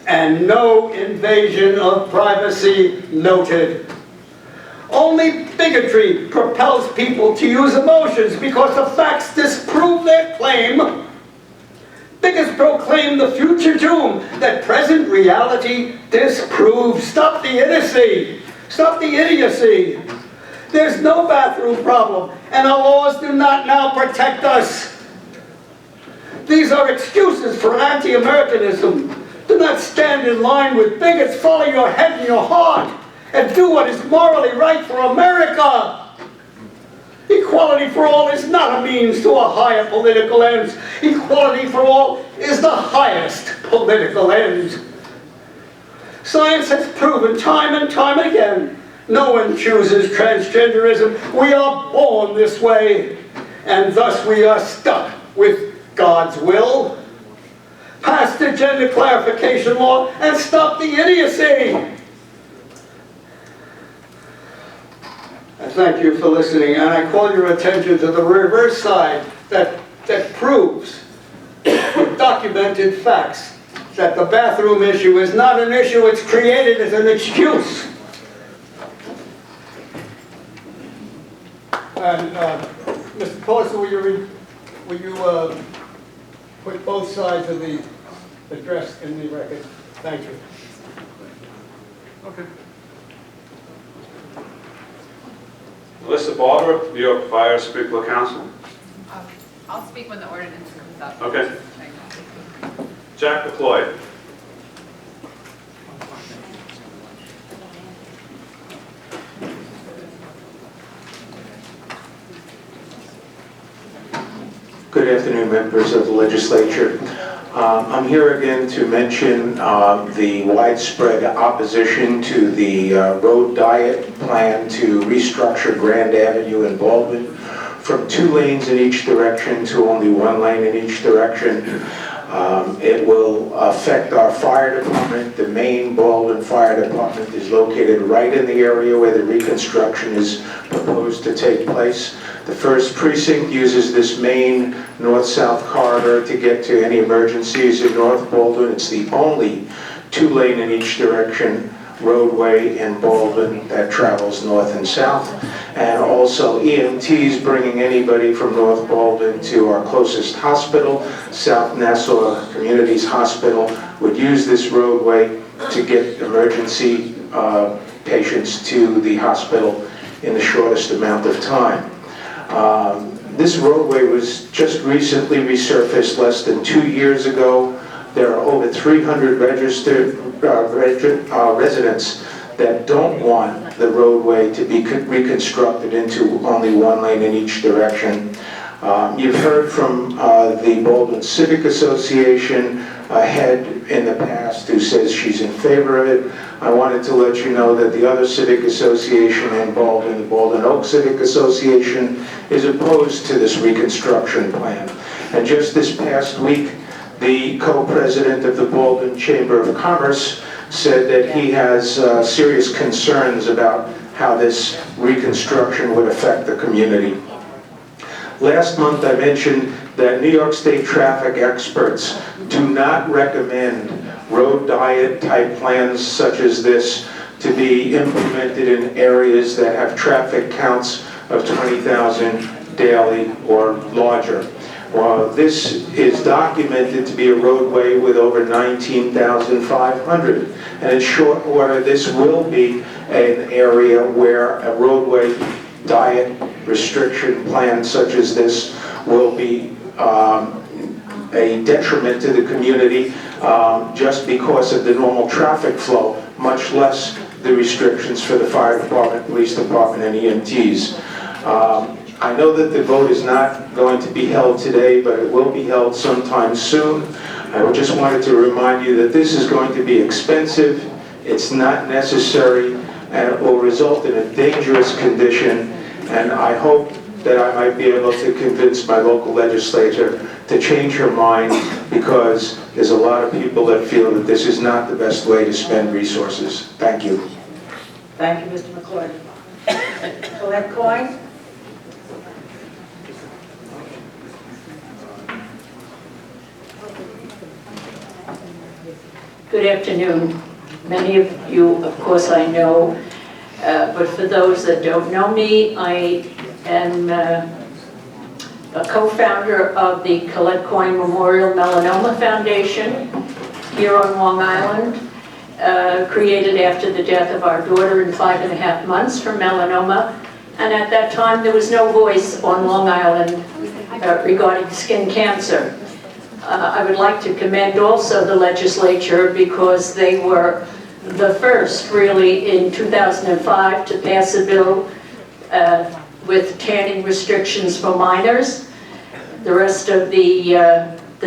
Speaker 9: and no invasion of privacy noted. Only bigotry propels people to use emotions because the facts disprove their claim. Bigots proclaim the future doom that present reality disproves. Stop the idiocy. Stop the idiocy. There's no bathroom problem, and our laws do not now protect us. These are excuses for anti-Americanism. Do not stand in line with bigots. Follow your head and your heart, and do what is morally right for America. Equality for all is not a means to a higher political end. Equality for all is the highest political end. Science has proven time and time again, no one chooses transgenderism. We are born this way, and thus we are stuck with God's will, pass the gender clarification law, and stop the idiocy. I thank you for listening, and I call your attention to the reverse side that proves with documented facts that the bathroom issue is not an issue, it's created as an excuse. And Mr. Corsa, will you put both sides of the address in the record? Thank you.
Speaker 5: Okay. Melissa Barber, New York Fire Sprinkler Council.
Speaker 10: I'll speak when the ordinance comes up.
Speaker 5: Okay. Jack McCloy.
Speaker 11: Good afternoon, members of the legislature. I'm here again to mention the widespread opposition to the road diet plan to restructure Grand Avenue in Baldwin from 2 lanes in each direction to only 1 lane in each direction. It will affect our fire department. The main Baldwin Fire Department is located right in the area where the reconstruction is proposed to take place. The 1st Precinct uses this main north-south corridor to get to any emergencies in North Baldwin. It's the only 2-lane in each direction roadway in Baldwin that travels north and south. And also EMTs bringing anybody from North Baldwin to our closest hospital, South Nassau Communities Hospital, would use this roadway to get emergency patients to the hospital in the shortest amount of time. This roadway was just recently resurfaced less than 2 years ago. There are over 300 registered residents that don't want the roadway to be reconstructed into only 1 lane in each direction. You've heard from the Baldwin Civic Association, a head in the past who says she's in favor of it. I wanted to let you know that the other civic association in Baldwin, the Baldwin Oak Civic Association, is opposed to this reconstruction plan. And just this past week, the co-president of the Baldwin Chamber of Commerce said that he has serious concerns about how this reconstruction would affect the community. Last month I mentioned that New York State traffic experts do not recommend road diet type plans such as this to be implemented in areas that have traffic counts of 20,000 daily or larger. Well, this is documented to be a roadway with over 19,500. And in short order, this will be an area where a roadway diet restriction plan such as this will be a detriment to the community just because of the normal traffic flow, much less the restrictions for the fire department, police department, and EMTs. I know that the vote is not going to be held today, but it will be held sometime soon. I just wanted to remind you that this is going to be expensive, it's not necessary, and it will result in a dangerous condition, and I hope that I might be able to convince my local legislature to change her mind, because there's a lot of people that feel that this is not the best way to spend resources. Thank you.
Speaker 2: Thank you, Mr. McCoy. Colette Coyne?
Speaker 13: Good afternoon. Many of you, of course, I know, but for those that don't know me, I am a co-founder of the Colette Coyne Memorial Melanoma Foundation here on Long Island, created after the death of our daughter in 5.5 months from melanoma. And at that time, there was no voice on Long Island regarding skin cancer. I would like to commend also the legislature, because they were the first, really, in 2005 to pass a bill with tanning restrictions for minors. The rest of the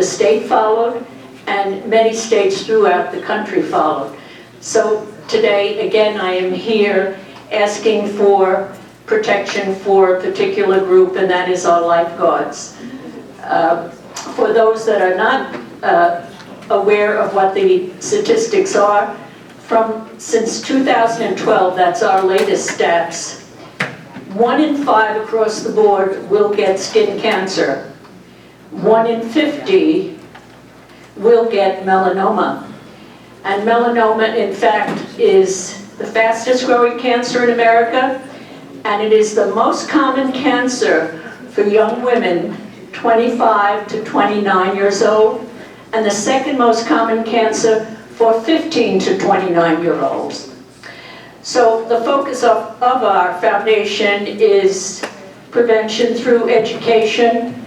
Speaker 13: state followed, and many states throughout the country followed. So today, again, I am here asking for protection for a particular group, and that is our lifeguards. for those that are not aware of what the statistics are, since 2012, that's our latest stats, 1 in 5 across the board will get skin cancer. 1 in 50 will get melanoma. And melanoma, in fact, is the fastest growing cancer in America, and it is the most common cancer for young women 25 to 29 years old, and the second most common cancer for 15 to 29-year-olds. So the focus of our foundation is prevention through education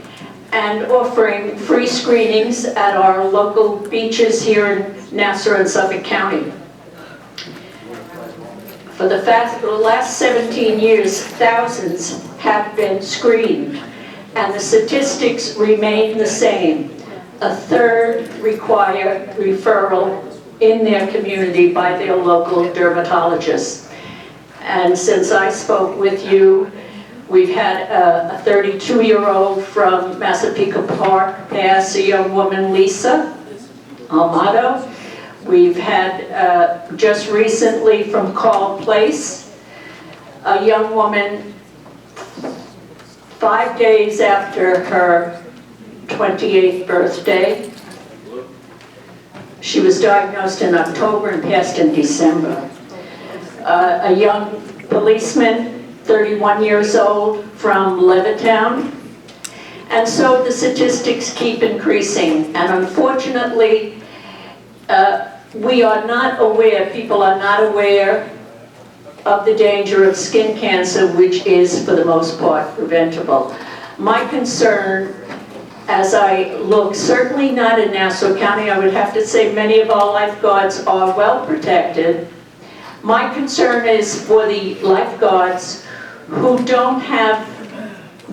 Speaker 13: and offering free screenings at our local beaches here in Nassau and Suffolk County. For the last 17 years, thousands have been screened, and the statistics remain the same. A third require referral in their community by their local dermatologist. And since I spoke with you, we've had a 32-year-old from Massapequa Park pass, a young woman, Lisa Almato. We've had just recently from Call Place, a young woman 5 days after her 28th birthday. She was diagnosed in October and passed in December. A young policeman, 31 years old, from Levittown. And so the statistics keep increasing. And unfortunately, we are not aware, people are not aware of the danger of skin cancer, which is, for the most part, preventable. My concern, as I look, certainly not in Nassau County, I would have to say many of our lifeguards are well protected. My concern is for the lifeguards who don't have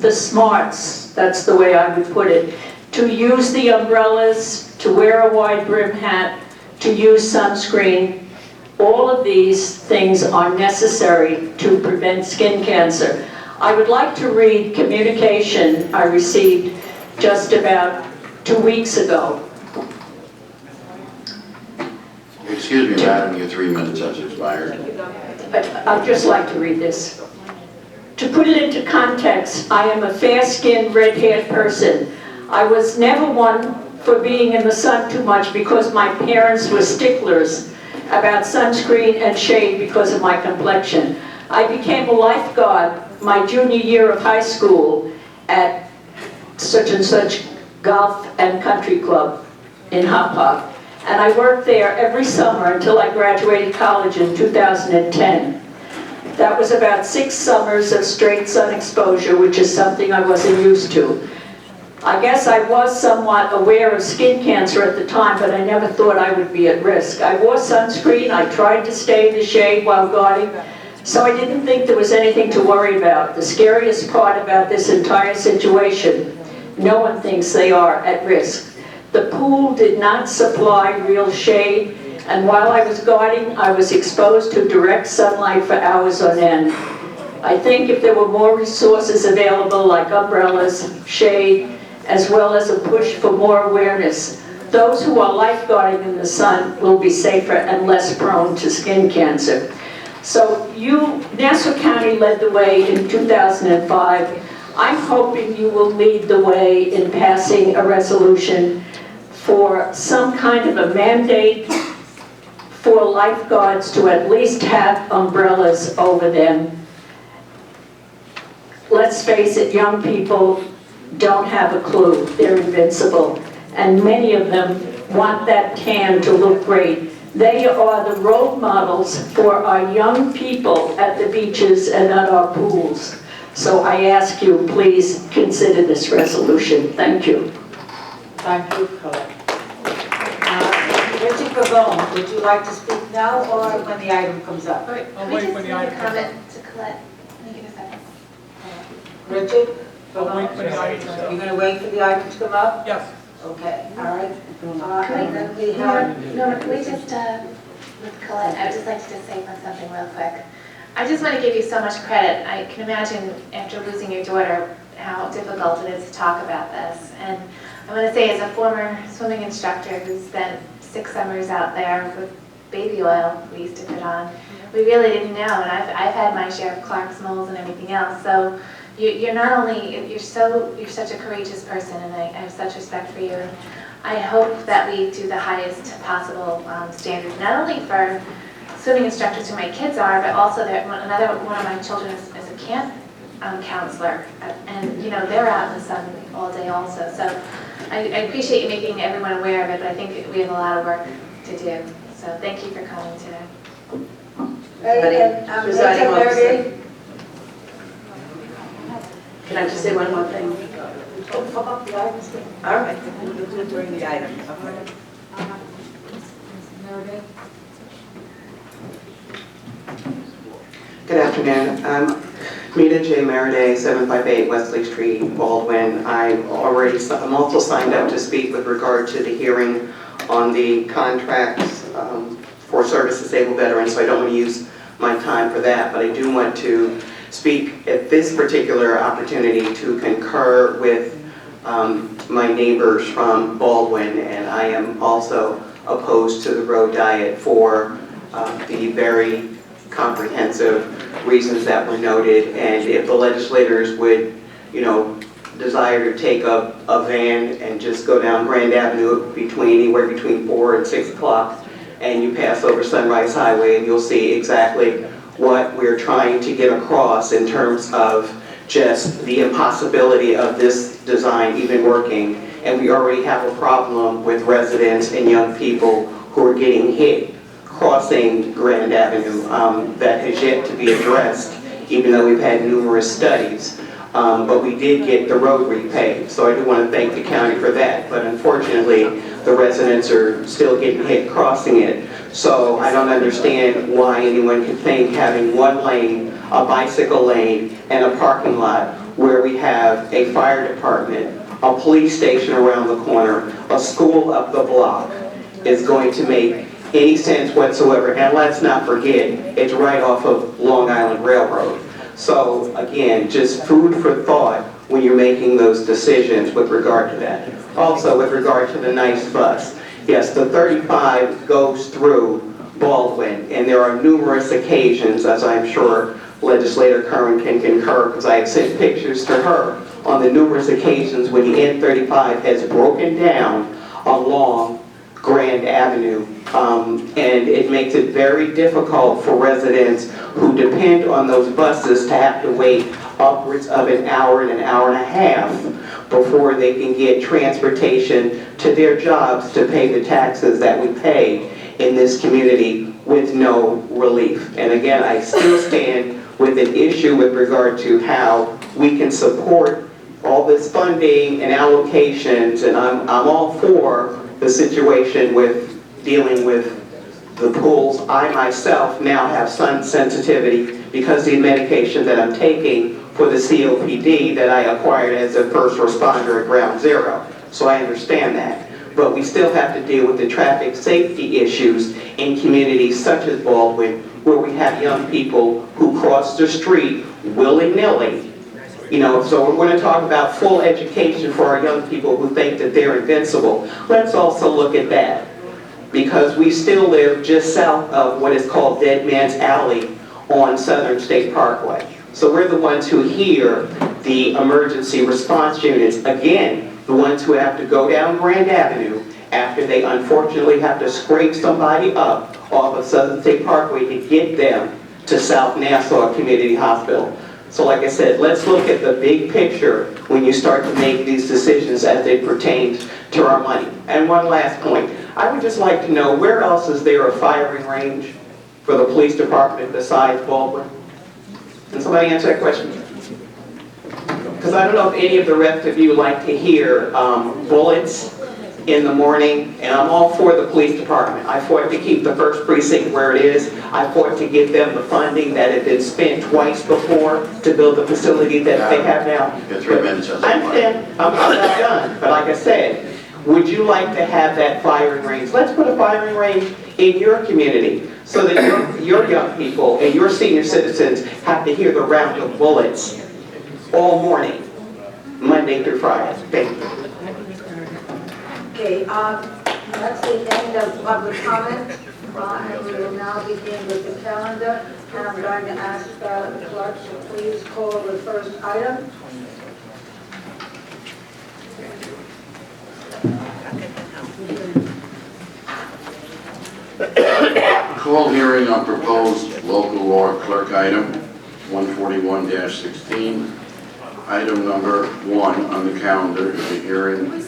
Speaker 13: the smarts, that's the way I would put it, to use the umbrellas, to wear a wide brim hat, to use sunscreen. All of these things are necessary to prevent skin cancer. I would like to read communication I received just about 2 weeks ago.
Speaker 14: Excuse me, madam, your 3 minutes has expired.
Speaker 13: I'd just like to read this. To put it into context, I am a fair-skinned, red-haired person. I was never one for being in the sun too much because my parents were sticklers about sunscreen and shade because of my complexion. I became a lifeguard my junior year of high school at such and such golf and country club in Hop. And I worked there every summer until I graduated college in 2010. That was about 6 summers of straight sun exposure, which is something I wasn't used to. I guess I was somewhat aware of skin cancer at the time, but I never thought I would be at risk. I wore sunscreen, I tried to stay in the shade while guarding, so I didn't think there was anything to worry about. The scariest part about this entire situation, no one thinks they are at risk. The pool did not supply real shade, and while I was guarding, I was exposed to direct sunlight for hours on end. I think if there were more resources available, like umbrellas, shade, as well as a push for more awareness, those who are lifeguarding in the sun will be safer and less prone to skin cancer. So Nassau County led the way in 2005. I'm hoping you will lead the way in passing a resolution for some kind of a mandate for lifeguards to at least have umbrellas over them. Let's face it, young people don't have a clue. They're invincible. And many of them want that tan to look great. They are the role models for our young people at the beaches and at our pools. So I ask you, please consider this resolution. Thank you.
Speaker 2: Thank you, Colette. Richard Pavone, would you like to speak now or when the item comes up?
Speaker 17: Wait, we just need a comment to Colette. Can you give a second?
Speaker 2: Richard? You're going to wait for the item to come up?
Speaker 15: Yes.
Speaker 2: Okay, all right. And then we have...
Speaker 17: No, can we just, with Colette, I would just like to just say something real quick. I just want to give you so much credit. I can imagine after losing your daughter how difficult it is to talk about this. And I want to say, as a former swimming instructor who spent 6 summers out there with baby oil we used to put on, we really didn't know, and I've had my share of Clark's moles and everything else. So you're not only, you're such a courageous person, and I have such respect for you. I hope that we do the highest possible standard, not only for swimming instructors who my kids are, but also another one of my children is a camp counselor, and they're out in the sun all day also. So I appreciate you making everyone aware of it, but I think we have a lot of work to do. So thank you for coming today.
Speaker 1: Presiding officer. Can I just say one more thing? All right.
Speaker 12: During the item.
Speaker 7: Good afternoon. Rita J. Maraday, 758 Wesley Street, Baldwin. I'm also signed up to speak with regard to the hearing on the contracts for service-disabled veterans, so I don't want to use my time for that, but I do want to speak at this particular opportunity to concur with my neighbors from Baldwin, and I am also opposed to the road diet for the very comprehensive reasons that were noted. And if the legislators would, desire to take up a van and just go down Grand Avenue anywhere between 4 and 6 o'clock, and you pass over Sunrise Highway, and you'll see exactly what we're trying to get across in terms of just the impossibility of this design even working. And we already have a problem with residents and young people who are getting hit crossing Grand Avenue that has yet to be addressed, even though we've had numerous studies. But we did get the road repaved, so I do want to thank the county for that. But unfortunately, the residents are still getting hit crossing it. So I don't understand why anyone could think having one lane, a bicycle lane, and a parking lot where we have a fire department, a police station around the corner, a school up the block, is going to make any sense whatsoever. And let's not forget, it's right off of Long Island Railroad. So again, just food for thought when you're making those decisions with regard to that. Also, with regard to the nice bus, yes, the 35 goes through Baldwin, and there are numerous occasions, as I'm sure Legislator Curran can concur, because I have sent pictures to her on the numerous occasions when the N35 has broken down along Grand Avenue, and it makes it very difficult for residents who depend on those buses to have to wait upwards of an hour and a half before they can get transportation to their jobs to pay the taxes that we pay in this community with no relief. And again, I still stand with an issue with regard to how we can support all this funding and allocations, and I'm all for the situation with dealing with the pools. I myself now have sun sensitivity because of the medication that I'm taking for the COPD that I acquired as a first responder at Ground Zero. So I understand that. But we still have to deal with the traffic safety issues in communities such as Baldwin, where we have young people who cross the street willy-nilly. So we're going to talk about full education for our young people who think that they're invincible. Let's also look at that, because we still live just south of what is called Dead Man's Alley on Southern State Parkway. So we're the ones who hear the emergency response units, again, the ones who have to go down Grand Avenue after they unfortunately have to scrape somebody up off of Southern State Parkway to get them to South Nassau Community Hospital. So like I said, let's look at the big picture when you start to make these decisions as it pertains to our money. And one last point, I would just like to know, where else is there a firing range for the police department besides Baldwin? Can somebody answer that question? Because I don't know if any of the rest of you like to hear bullets in the morning, and I'm all for the police department. I fought to keep the 1st precinct where it is. I fought to give them the funding that had been spent twice before to build the facility that they have now.
Speaker 14: You got 3 minutes.
Speaker 7: I'm not done, but like I said, would you like to have that firing range? Let's put a firing range in your community so that your young people and your senior citizens have to hear the round of bullets all morning, Monday through Friday. Thank you.
Speaker 2: Okay, that's the end of public comment. And we will now begin with the calendar. And I'm going to ask the clerk to please call the first item.
Speaker 14: Call hearing on proposed local law clerk item 141-16. Item number 1 on the calendar is a hearing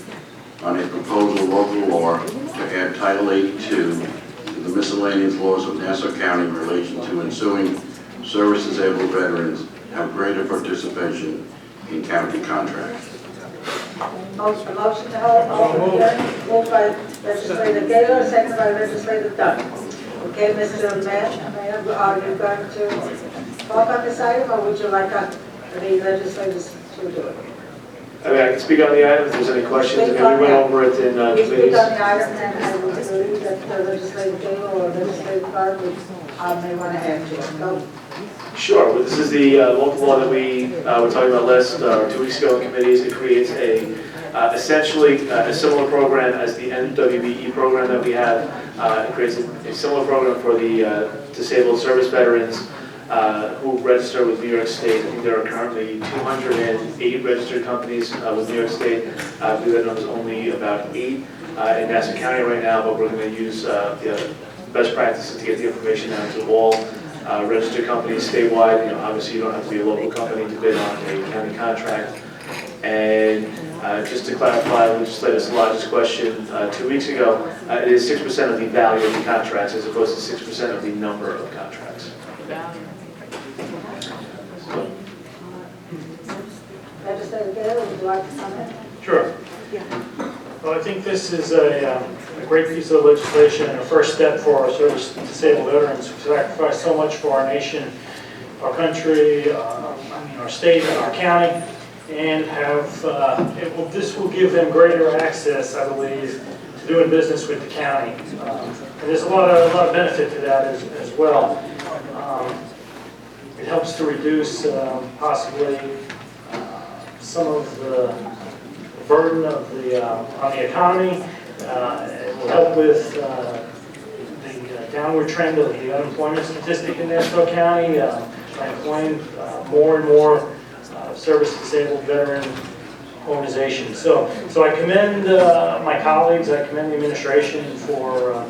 Speaker 14: on a proposal local law to add Title 82 to the miscellaneous laws of Nassau County in relation to ensuing service-disabled veterans have greater participation in county contracts.
Speaker 2: Motion to hold open hearing, moved by Legislator Gaylor, second by Legislator Dunn. Okay, Mr. Mayor, are you going to talk on this item, or would you like the legislators to do it?
Speaker 15: I mean, I can speak on the item if there's any questions. I mean, we went over it in
Speaker 2: You speak
Speaker 15: committees.
Speaker 2: on the item, and I would believe that the Legislator Gaylor or Legislator Dunn may want to add to it. Go.
Speaker 15: Sure. Well, this is the local law that we were talking about last 2 weeks ago in committees. It creates essentially a similar program as the NWBE program that we have. It creates a similar program for the disabled service veterans who register with New York State. I think there are currently 208 registered companies with New York State. I believe that there's only about 8 in Nassau County right now, but we're going to use the best practices to get the information out to all registered companies statewide. You know, obviously, you don't have to be a local company to bid on a county contract. And just to clarify Legislator Szilagyi's question 2 weeks ago, it is 6% of the value of the contracts as opposed to 6% of the number of contracts.
Speaker 2: Legislator Gaylor, would you like to comment?
Speaker 16: Sure. Well, I think this is a great piece of legislation and a first step for our service-disabled veterans who sacrifice so much for our nation, our country, our state, and our county, and this will give them greater access, I believe, to doing business with the county. And there's a lot of benefit to that as well. It helps to reduce possibly some of the burden of on the economy. It will help with the downward trend of the unemployment statistic in Nassau County by employing more and more service-disabled veteran organizations. So I commend my colleagues, I commend the administration for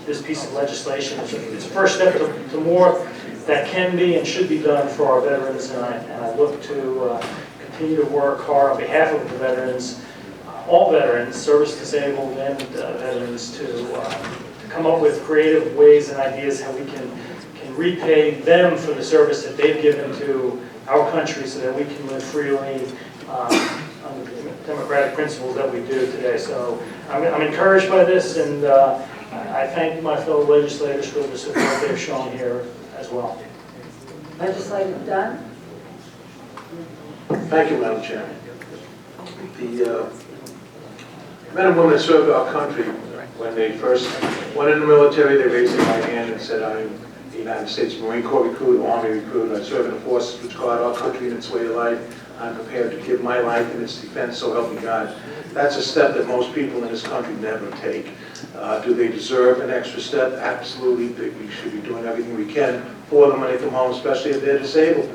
Speaker 16: this piece of legislation. It's a first step to more that can be and should be done for our veterans, and I look to continue to work hard on behalf of the veterans, all veterans, service-disabled and veterans, to come up with creative ways and ideas how we can repay them for the service that they've given to our country so that we can live freely on the democratic principles that we do today. So I'm encouraged by this, and I thank my fellow legislators for the support they've shown here as well.
Speaker 2: Legislator Dunn?
Speaker 11: Thank you, Madam Chairman. The men and women that served our country, when they first went in the military, they raised their right hand and said, I'm a United States Marine Corps recruit, Army recruit. I serve in the forces which guard our country in its way of life. I'm prepared to give my life in its defense, so help me God. That's a step that most people in this country never take. Do they deserve an extra step? Absolutely. We should be doing everything we can for them when they come home, especially if they're disabled.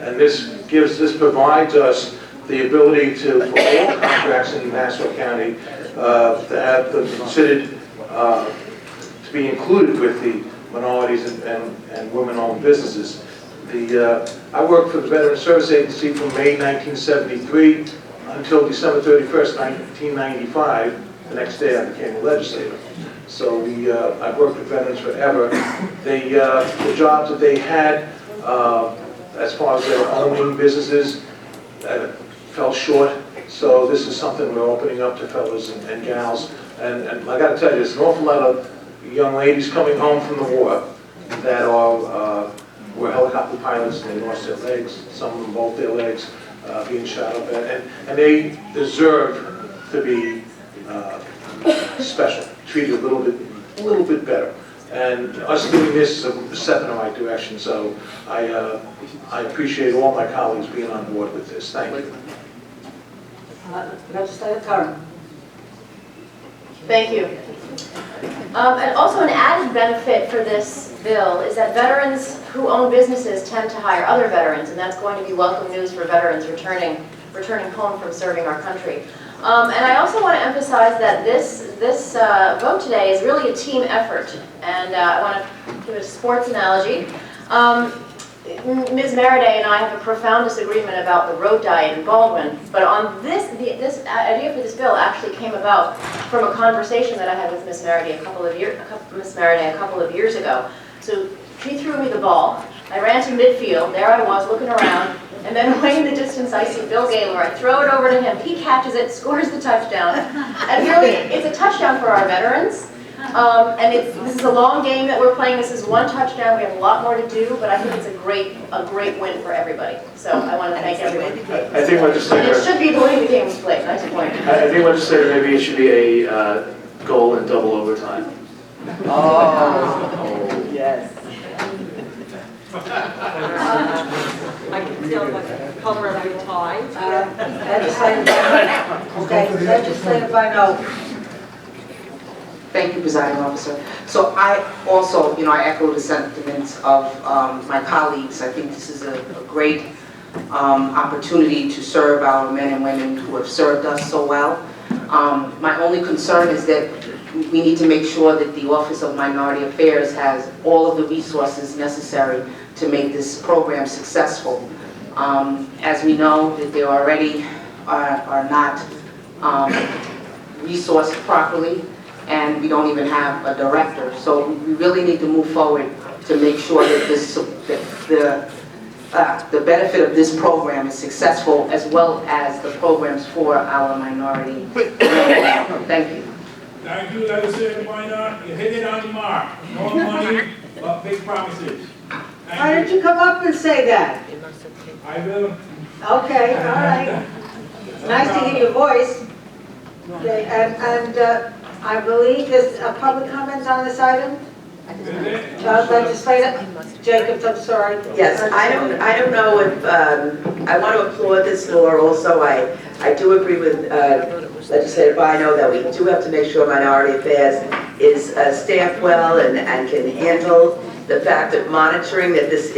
Speaker 11: And this provides us the ability to, for all contracts in Nassau County, to have them considered to be included with the minorities and women-owned businesses. I worked for the Veterans Service Agency from May 1973 until December 31st, 1995. The next day I became a legislator. So I've worked with veterans forever. The jobs that they had, as far as their owning businesses, fell short. So this is something we're opening up to fellas and gals. And I got to tell you, there's an awful lot of young ladies coming home from the war that were helicopter pilots and they lost their legs, some of them both their legs being shot up. And they deserve to be special, treated a little bit better. And us doing this is a step in the right direction. So I appreciate all my colleagues being on board with this. Thank you.
Speaker 2: Legislator Curran.
Speaker 18: Thank you. And also an added benefit for this bill is that veterans who own businesses tend to hire other veterans, and that's going to be welcome news for veterans returning home from serving our country. And I also want to emphasize that this vote today is really a team effort, and I want to give a sports analogy. Ms. Maraday and I have a profound disagreement about the road diet in Baldwin, but on this idea for this bill actually came about from a conversation that I had with Ms. Maraday a couple of years ago. So she threw me the ball. I ran to midfield. There I was looking around, and then way in the distance I see Bill Gaylor. I throw it over to him. He catches it, scores the touchdown, and really it's a touchdown for our veterans. And this is a long game that we're playing. This is one touchdown. We have a lot more to do, but I think it's a great win for everybody. So I want to thank everyone.
Speaker 15: I think legislator.
Speaker 18: It should be the way the game was played. Nice point.
Speaker 15: I think legislator, maybe it should be a goal in double overtime.
Speaker 1: Oh, yes. I can tell by the color of your tie.
Speaker 2: Legislative by no.
Speaker 4: Thank you, Presiding Officer. So I also, I echo the sentiments of my colleagues. I think this is a great opportunity to serve our men and women who have served us so well. My only concern is that we need to make sure that the Office of Minority Affairs has all of the resources necessary to make this program successful. As we know, that they already are not resourced properly, and we don't even have a director. So we really need to move forward to make sure that the benefit of this program is successful, as well as the programs for our minority. Thank you.
Speaker 19: Thank you, Legislator Minor. You hit it on the mark. No money, but big promises.
Speaker 2: Why didn't you come up and say that?
Speaker 19: I will.
Speaker 2: Okay, all right. Nice to hear your voice. Okay, and I believe there's public comments on this item? Legislator Jacobs, I'm sorry.
Speaker 12: Yes, I don't know if, I want to applaud this law also. I do agree with Legislator Bino that we do have to make sure Minority Affairs is staffed well and can handle the fact of monitoring that this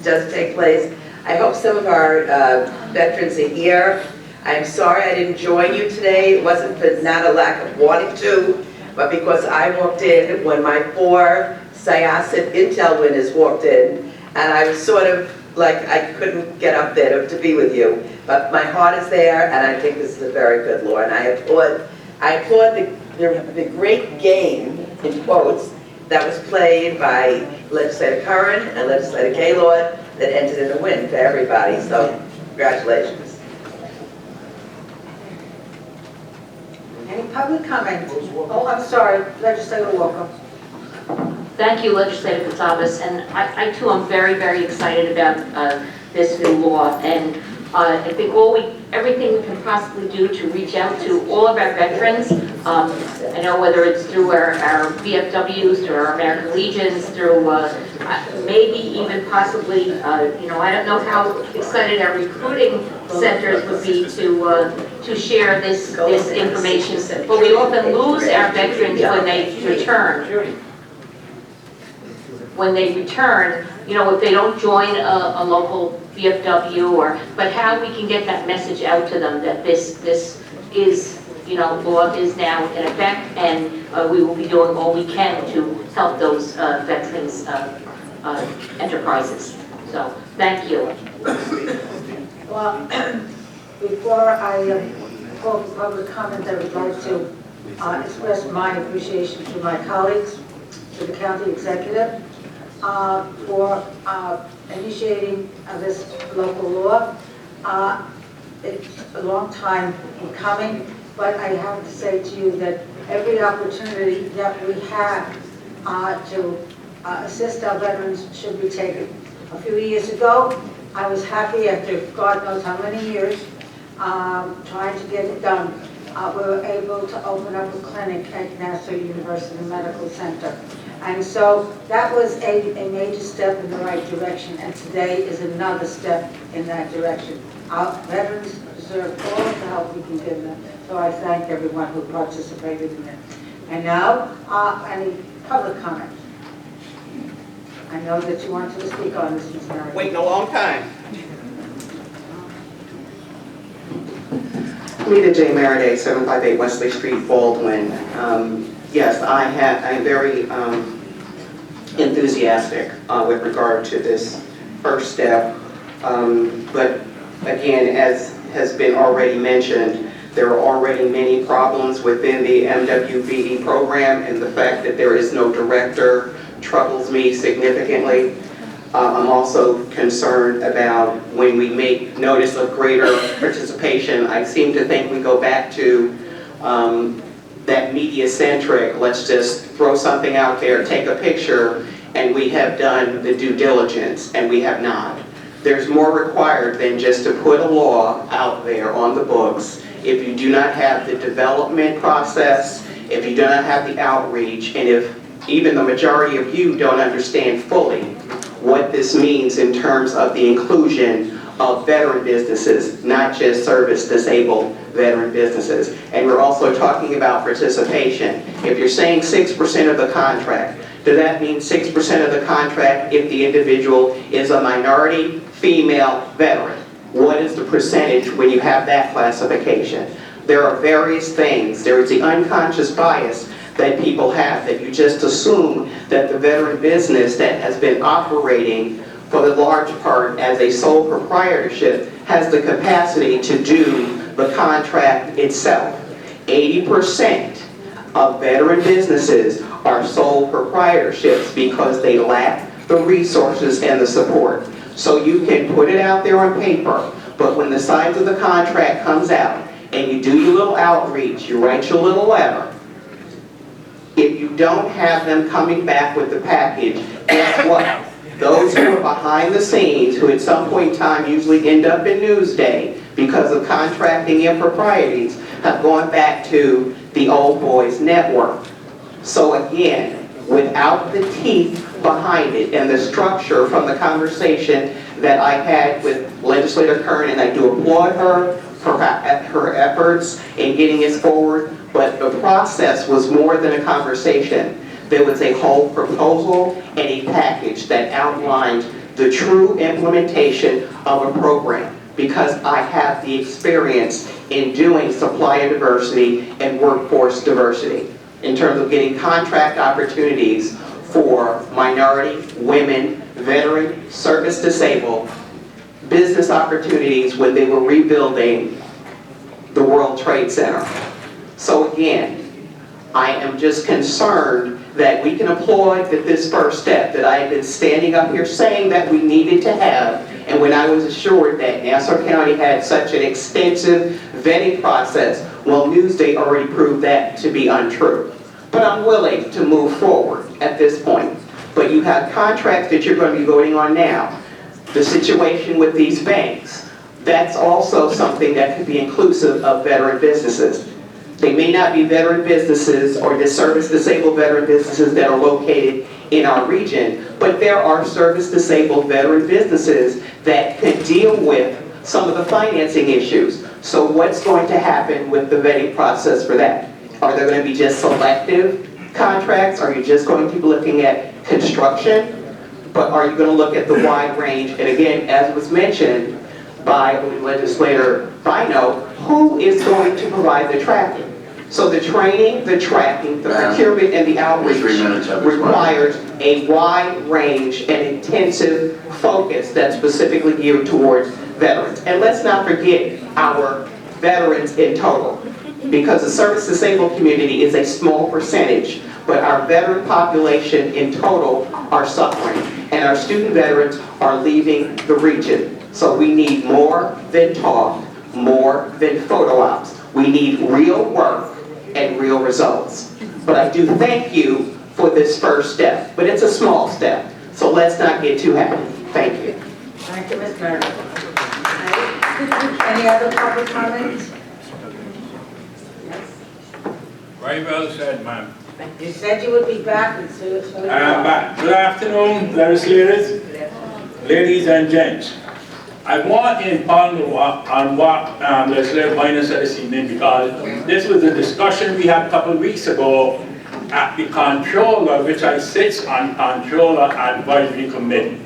Speaker 12: does take place. I hope some of our veterans are here. I'm sorry I didn't join you today. It wasn't for not a lack of wanting to, but because I walked in when my 4 Syosset Intel winners walked in, and I was sort of like I couldn't get up there to be with you. But my heart is there, and I think this is a very good law. And I applaud the great game, in quotes, that was played by Legislator Curran and Legislator Gaylord that ended in a win for everybody. So congratulations.
Speaker 2: Any public comment? Oh, I'm sorry, Legislator Walker.
Speaker 24: Thank you, Legislator Gonzalez, and I too am very, very excited about this new law, and I think everything we can possibly do to reach out to all of our veterans. I know whether it's through our VFWs, through our American Legions, through maybe even possibly, I don't know how excited our recruiting centers would be to share this information, but we often lose our veterans when they return. When they return, if they don't join a local VFW, but how we can get that message out to them that this is, law is now in effect, and we will be doing all we can to help those veterans enterprises. So, thank you.
Speaker 2: Well, before I call for public comment, I would like to express my appreciation to my colleagues, to the county executive, for initiating this local law. It's a long time in coming, but I have to say to you that every opportunity that we have to assist our veterans should be taken. A few years ago, I was happy after God knows how many years trying to get it done. We were able to open up a clinic at Nassau University Medical Center. And so that was a major step in the right direction, and today is another step in that direction. Our veterans deserve deserve all the help we can give them. So I thank everyone who participated in it. And now, any public comment? I know that you wanted to speak on this, Ms. Mary.
Speaker 7: Waiting a long time. Rita J. Maraday, 758 Wesley Street, Baldwin. Yes, I'm very enthusiastic with regard to this first step. But again, as has been already mentioned, there are already many problems within the MWBE program, and the fact that there is no director troubles me significantly. I'm also concerned about when we make notice of greater participation. I seem to think we go back to that media-centric, let's just throw something out there, take a picture, and we have done the due diligence, and we have not. There's more required than just to put a law out there on the books. If you do not have the development process, if you do not have the outreach, and if even the majority of you don't understand fully what this means in terms of the inclusion of veteran businesses, not just service-disabled veteran businesses. And we're also talking about participation. If you're saying 6% of the contract, does that mean 6% of the contract if the individual is a minority, female, veteran? What is the percentage when you have that classification? There are various things. There is the unconscious bias that people have, that you just assume that the veteran business that has been operating for the large part as a sole proprietorship has the capacity to do the contract itself. 80% of veteran businesses are sole proprietorships because they lack the resources and the support. So you can put it out there on paper, but when the size of the contract comes out and you do your little outreach, you write your little letter, if you don't have them coming back with the package, guess what? Those who are behind the scenes, who at some point in time usually end up in Newsday because of contracting improprieties, have gone back to the old boys network. So again, without the teeth behind it and the structure from the conversation that I had with Legislator Kern, and I do applaud her for her efforts in getting this forward, but the process was more than a conversation. There was a whole proposal and a package that outlined the true implementation of a program, because I have the experience in doing supplier diversity and workforce diversity in terms of getting contract opportunities for minority, women, veteran, service disabled, business opportunities when they were rebuilding the World Trade Center. So again, I am just concerned that we can applaud that this first step that I have been standing up here saying that we needed to have, and when I was assured that Nassau County had such an extensive vetting process, well, Newsday already proved that to be untrue. But I'm willing to move forward at this point. But you have contracts that you're going to be voting on now. The situation with these banks, that's also something that could be inclusive of veteran businesses. They may not be veteran businesses or the service-disabled veteran businesses that are located in our region, but there are service-disabled veteran businesses that can deal with some of the financing issues. So what's going to happen with the vetting process for that? Are there going to be just selective contracts? Are you just going to be looking at construction? But are you going to look at the wide range? And again, as was mentioned by Legislator Bino, who is going to provide the tracking? So the training, the tracking, the procurement, and the outreach requires a wide range and intensive focus that's specifically geared towards veterans. And let's not forget our veterans in total, because the service-disabled community is a small percentage, but our veteran population in total are suffering, and our student veterans are leaving the region. So we need more than talk, more than photo ops. We need real work and real results. But I do thank you for this first step, but it's a small step, so let's not get too happy. Thank you.
Speaker 2: Thank you, Ms. Meredith. Any other public comments?
Speaker 19: Very well said, ma'am.
Speaker 2: You said you would be back, and so it's
Speaker 19: I am back. Good afternoon, legislators, ladies and gents. I want in ponder on what Legislator Minor said this evening, because this was a discussion we had a couple of weeks ago at the Controller, which I sit on Controller Advisory Committee.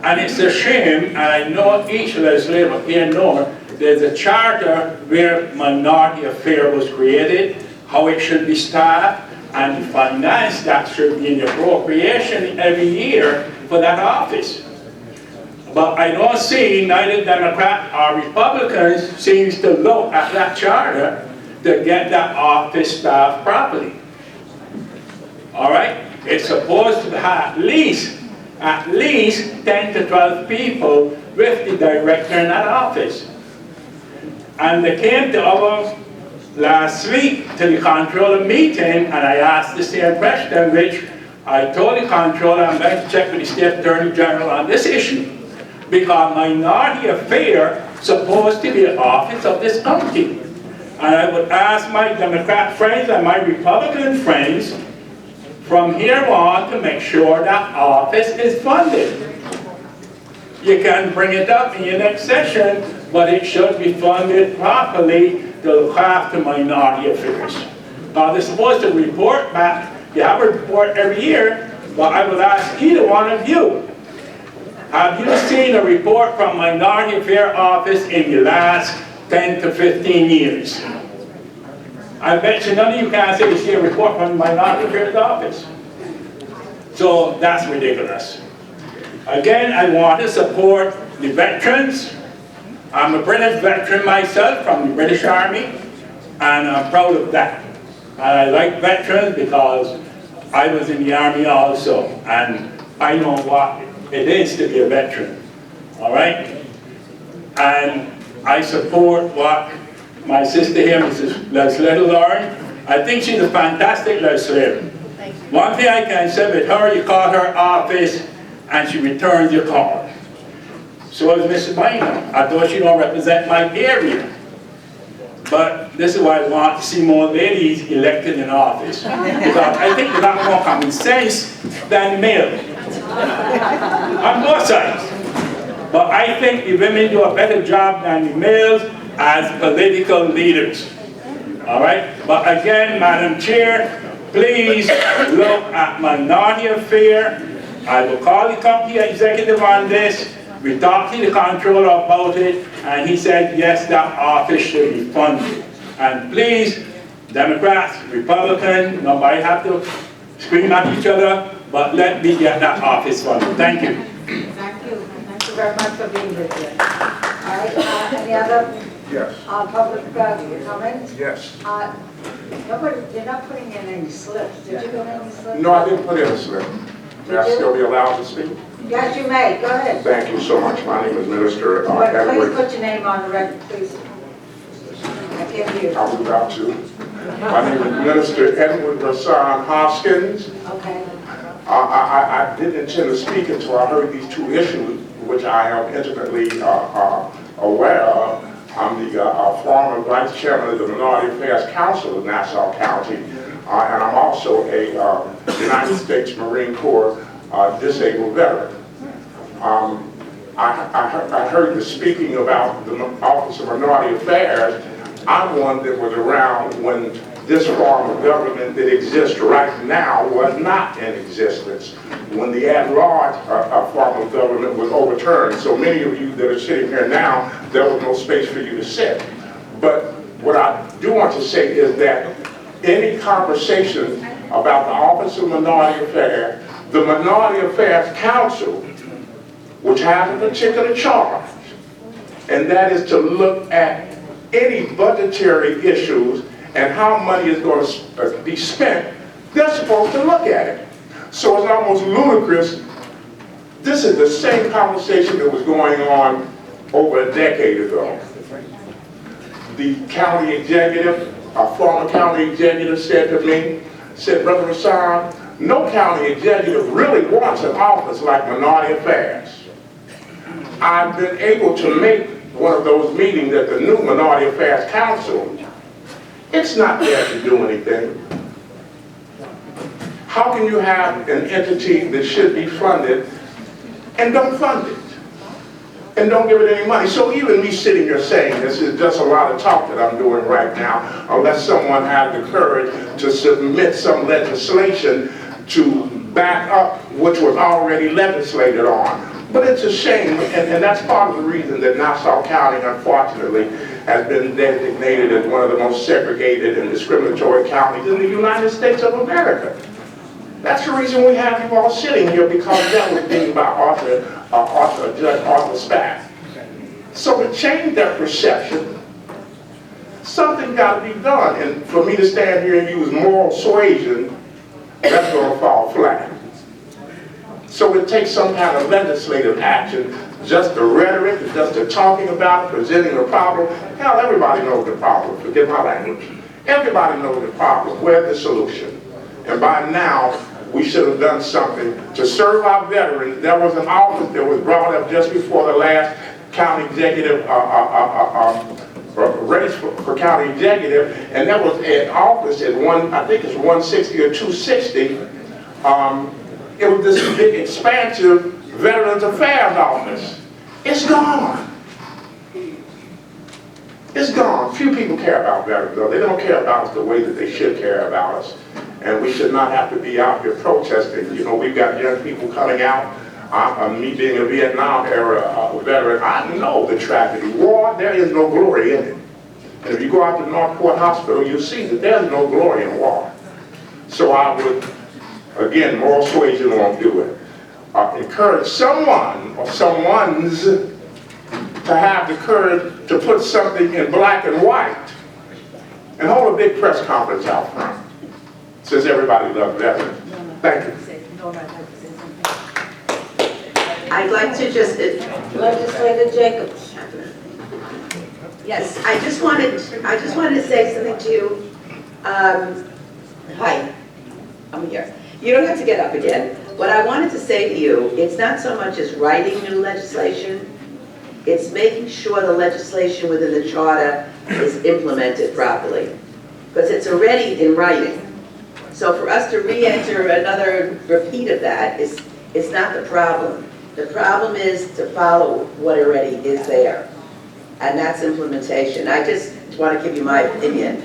Speaker 19: And it's a shame, and I know each legislator here knows, there's a charter where Minority Affairs was created, how it should be staffed, and the finance that should be in the appropriation every year for that office. But I don't see neither Democrat or Republicans seems to look at that charter to get that office staffed properly. All right? It's supposed to have at least 10 to 12 people with the director in that office. And they came to our last week to the controller meeting, and I asked the same question, which I told the controller I'm going to check with the state attorney general on this issue, because Minority Affairs is supposed to be an office of this county. And I would ask my Democrat friends and my Republican friends from here on to make sure that office is funded. You can bring it up in your next session, but it should be funded properly to look after Minority Affairs. Now they're supposed to report back. You have a report every year, but I would ask either one of you, have you seen a report from Minority Affairs Office in the last 10 to 15 years? I bet you none of you can say you see a report from the Minority Affairs Office. So that's ridiculous. Again, I want to support the veterans. I'm a British veteran myself from the British Army, and I'm proud of that. And I like veterans because I was in the Army also, and I know what it is to be a veteran, all right? And I support what my sister here, Mrs. Legislator Lauren, I think she's a fantastic legislator. One thing I can say with her, you call her office and she returns your call. So is Mrs. Minor, although she don't represent my area. But this is why I want to see more ladies elected in office. Because I think they got more common sense than males. On both sides. But I think the women do a better job than the males as political leaders. All right? But again, Madam Chair, please look at Minority Affairs. I will call the company executive on this. We talked to the controller about it, and he said, yes, that office should be funded. And please, Democrats, Republicans, nobody have to scream at each other, but let me get that office funded. Thank you.
Speaker 2: Thank you. Thank you very much for being here today. All right, any other public comments?
Speaker 11: Yes.
Speaker 2: You're not putting in any slips. Did you put in any slips?
Speaker 11: No, I didn't put in a slip. May I still be allowed to speak?
Speaker 2: Yes, you may. Go ahead.
Speaker 11: Thank you so much. My name is Minister
Speaker 2: But please
Speaker 11: Edward.
Speaker 2: put your name on the record, please. I can't hear you.
Speaker 11: I was about to. My name is Minister Edward Rasan Hoskins.
Speaker 2: Okay.
Speaker 11: I didn't intend to speak until I heard these two issues, which I am intimately aware of. I'm the former Vice Chairman of the Minority Affairs Council of Nassau County, and I'm also a United States Marine Corps disabled veteran. I heard the speaking about the Office of Minority Affairs. I'm one that was around when this form of government that exists right now was not in existence, when the at-large form of government was overturned. So many of you that are sitting here now, there was no space for you to sit. But what I do want to say is that any conversation about the Office of Minority Affairs, the Minority Affairs Council, which has a particular charge, and that is to look at any budgetary issues and how money is going to be spent, they're supposed to look at it. So it's almost ludicrous. This is the same conversation that was going on over a decade ago. The county executive, a former county executive said to me, said, Brother Rasan, no county executive really wants an office like Minority Affairs. I've been able to make one of those meetings at the new Minority Affairs Council. It's not there to do anything. How can you have an entity that should be funded and don't fund it? and don't give it any money. So even me sitting here saying this is just a lot of talk that I'm doing right now, unless someone had the courage to submit some legislation to back up which was already legislated on. But it's a shame, and that's part of the reason that Nassau County, unfortunately, has been designated as one of the most segregated and discriminatory counties in the United States of America. That's the reason we have you all sitting here, because that was deemed by Judge Arthur Spath. So to change that perception, something got to be done. And for me to stand here and use moral suasion, that's going to fall flat. So it takes some kind of legislative action, just the rhetoric, just the talking about it, presenting the problem. Hell, everybody knows the problem, forget my language. Everybody knows the problem. Where's the solution? And by now, we should have done something to serve our veterans. There was an office that was brought up just before the last county executive race for county executive, and that was an office at I think it's 160 or 260. It was this big, expansive Veterans Affairs office. It's gone. It's gone. Few people care about veterans, though. They don't care about us the way that they should care about us. And we should not have to be out here protesting. You know, we've got young people coming out. Me being a Vietnam era veteran, I know the tragedy. War, there is no glory in it. And if you go out to Northport Hospital, you'll see that there's no glory in war. So I would, again, moral suasion won't do it. Encourage someone or someone's to have the courage to put something in black and white and hold a big press conference out front, since everybody loves veterans. Thank you.
Speaker 12: I'd like to just...
Speaker 2: Legislator Jacobs.
Speaker 12: Yes, I just wanted to say something to you. Hi, I'm here. You don't have to get up again. What I wanted to say to you, it's not so much as writing new legislation, it's making sure the legislation within the charter is implemented properly. Because it's already in writing. So for us to re-enter another repeat of that is not the problem. The problem is to follow what already is there. And that's implementation. I just want to give you my opinion.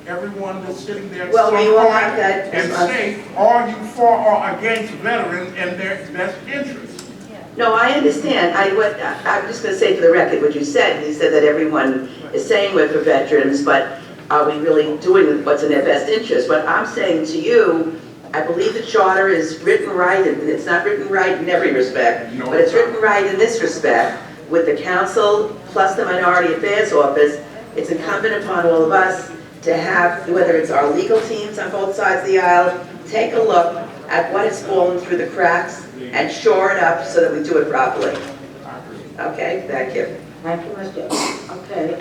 Speaker 11: Everyone that's sitting there at
Speaker 12: Well,
Speaker 11: some
Speaker 12: you all
Speaker 11: point
Speaker 12: have that
Speaker 11: and say, are you for or against veterans and their best interests?
Speaker 12: No, I understand. I'm just going to say for the record what you said. You said that everyone is saying we're for veterans, but are we really doing what's in their best interest? What I'm saying to you, I believe the charter is written right, and it's not written right in every respect, but it's written right in this respect. With the council plus the Minority Affairs Office, it's incumbent upon all of us to have, whether it's our legal teams on both sides of the aisle, take a look at what has fallen through the cracks and shore it up so that we do it properly. Okay, thank you.
Speaker 2: Thank you, Ms. Jones. Okay,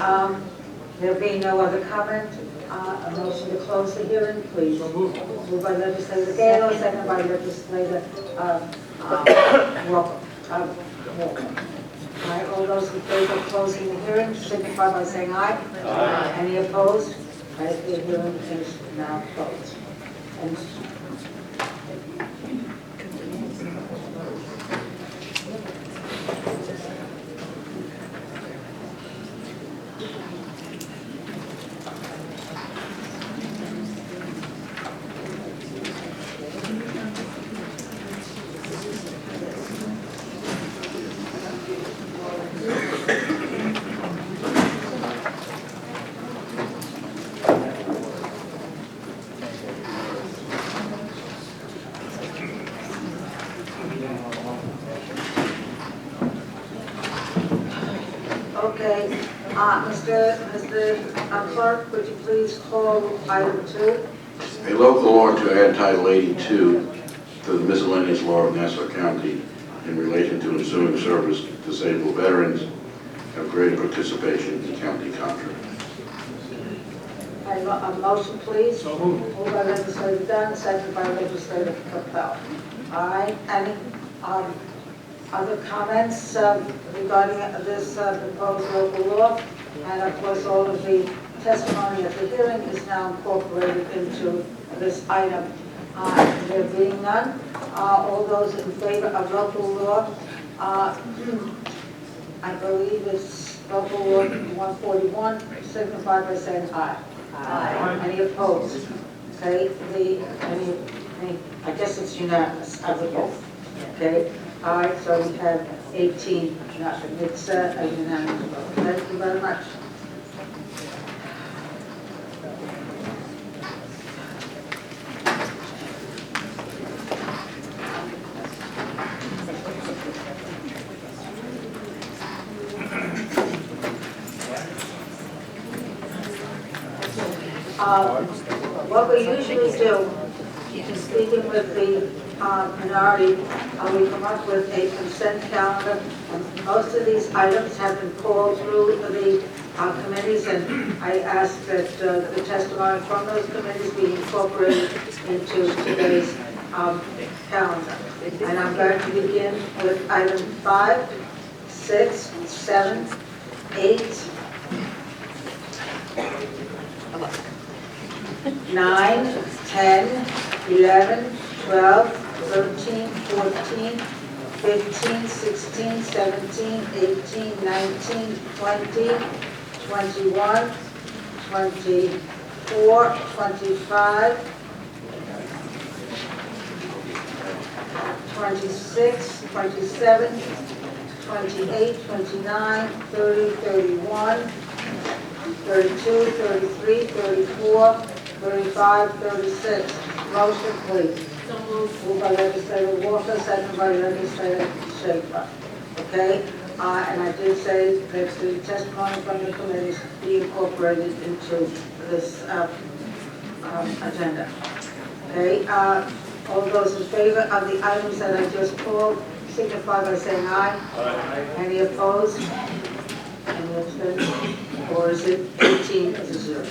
Speaker 2: there being no other comment, a motion to close the hearing, please. Moved by Legislator Gale, second by Legislator Walker. All right, all those in favor of closing the hearing, signify by saying aye. Aye. Any opposed? All right, the hearing is now closed. And okay, Mr. Clerk, would you please call item 2?
Speaker 14: A local law to add Title 82 to the miscellaneous law of Nassau County in relation to ensuing service to disabled veterans have greater participation in county contracts.
Speaker 2: A motion, please. So moved. Moved by Legislator Dunn, seconded by Legislator Capel. All right, any other comments regarding this proposed local law? And of course, all of the testimony at the hearing is now incorporated into this item. There being none, all those in favor of local law I believe it's local law 141, signify by saying aye.
Speaker 18: Aye.
Speaker 2: Any opposed? Okay, I guess it's unanimous, I would hope. Okay, all right, so we have 18, nothing. It's a unanimous vote. Thank you very much. What we usually do, in speaking with the minority, we come up with a consent calendar. And most of these items have been called through the committees, and I ask that the testimony from those committees be incorporated into today's calendar. And I'm going to begin with item 5, 6, 7, 8, 9, 10, 11, 12, 13, 14, 15, 16, 17, 18, 19, 20, 21, 24, 25, 26, 27, 28, 29, 30, 31, 32, 33, 34, 35, 36. Motion, please. Moved by legislator Walker, second by legislator Schaefer. Okay? And I did say that the testimony from the committees be incorporated into this agenda. Okay? All those in favor of the items that I just called signify by saying aye. Aye. Any opposed? Any abstentions? Or is it 18 to 0?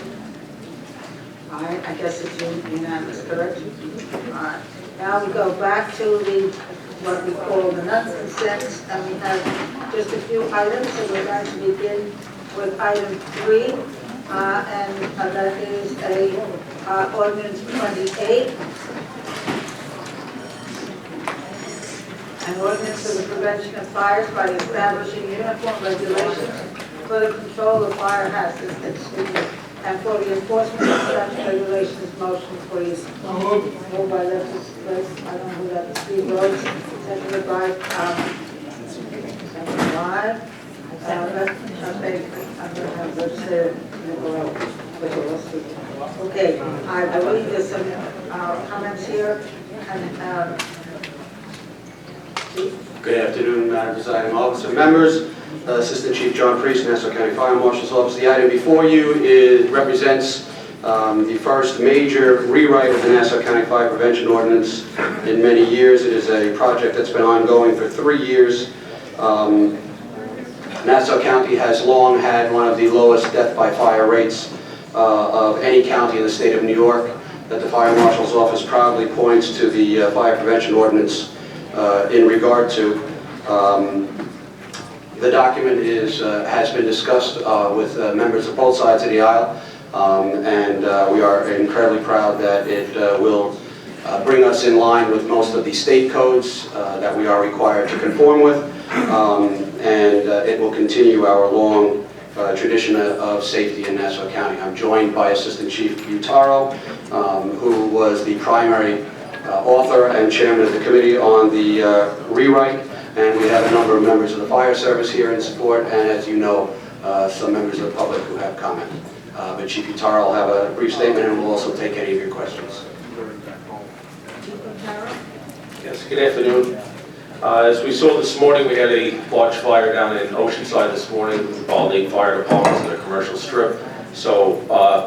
Speaker 2: All right, I guess it's unanimous, correct? All right. Now we go back to what we call the non-consents, and we have just a few items, so we're going to begin with item 3, and that is a ordinance 28, an ordinance for the prevention of fires by establishing uniform regulations for the control of fire hazards, and for the enforcement of such regulations. Motion, please. Moved by legislator, I don't know who that is, Steve Rhodes, seconded by I'm going to have legislator Nicolau. Okay, I believe there's some comments here, and
Speaker 20: Good afternoon, Madam Presiding Officer, members, Assistant Chief John Priest, Nassau County Fire Marshal's Office. The item before you represents the first major rewrite of the Nassau County Fire Prevention Ordinance in many years. It is a project that's been ongoing for 3 years. Nassau County has long had one of the lowest death by fire rates of any county in the state of New York, that the Fire Marshal's Office proudly points to the Fire Prevention Ordinance in regard to. The document has been discussed with members of both sides of the aisle, and we are incredibly proud that it will bring us in line with most of the state codes that we are required to conform with, and it will continue our long tradition of safety in Nassau County. I'm joined by Assistant Chief Butaro, who was the primary author and chairman of the committee on the rewrite, and we have a number of members of the fire service here in support, and as you know, some members of the public who have comment. But Chief Butaro will have a brief statement and will also take any of your questions.
Speaker 21: Yes, good afternoon. As we saw this morning, we had a large fire down in Oceanside this morning with all 8 fire departments in a commercial strip. So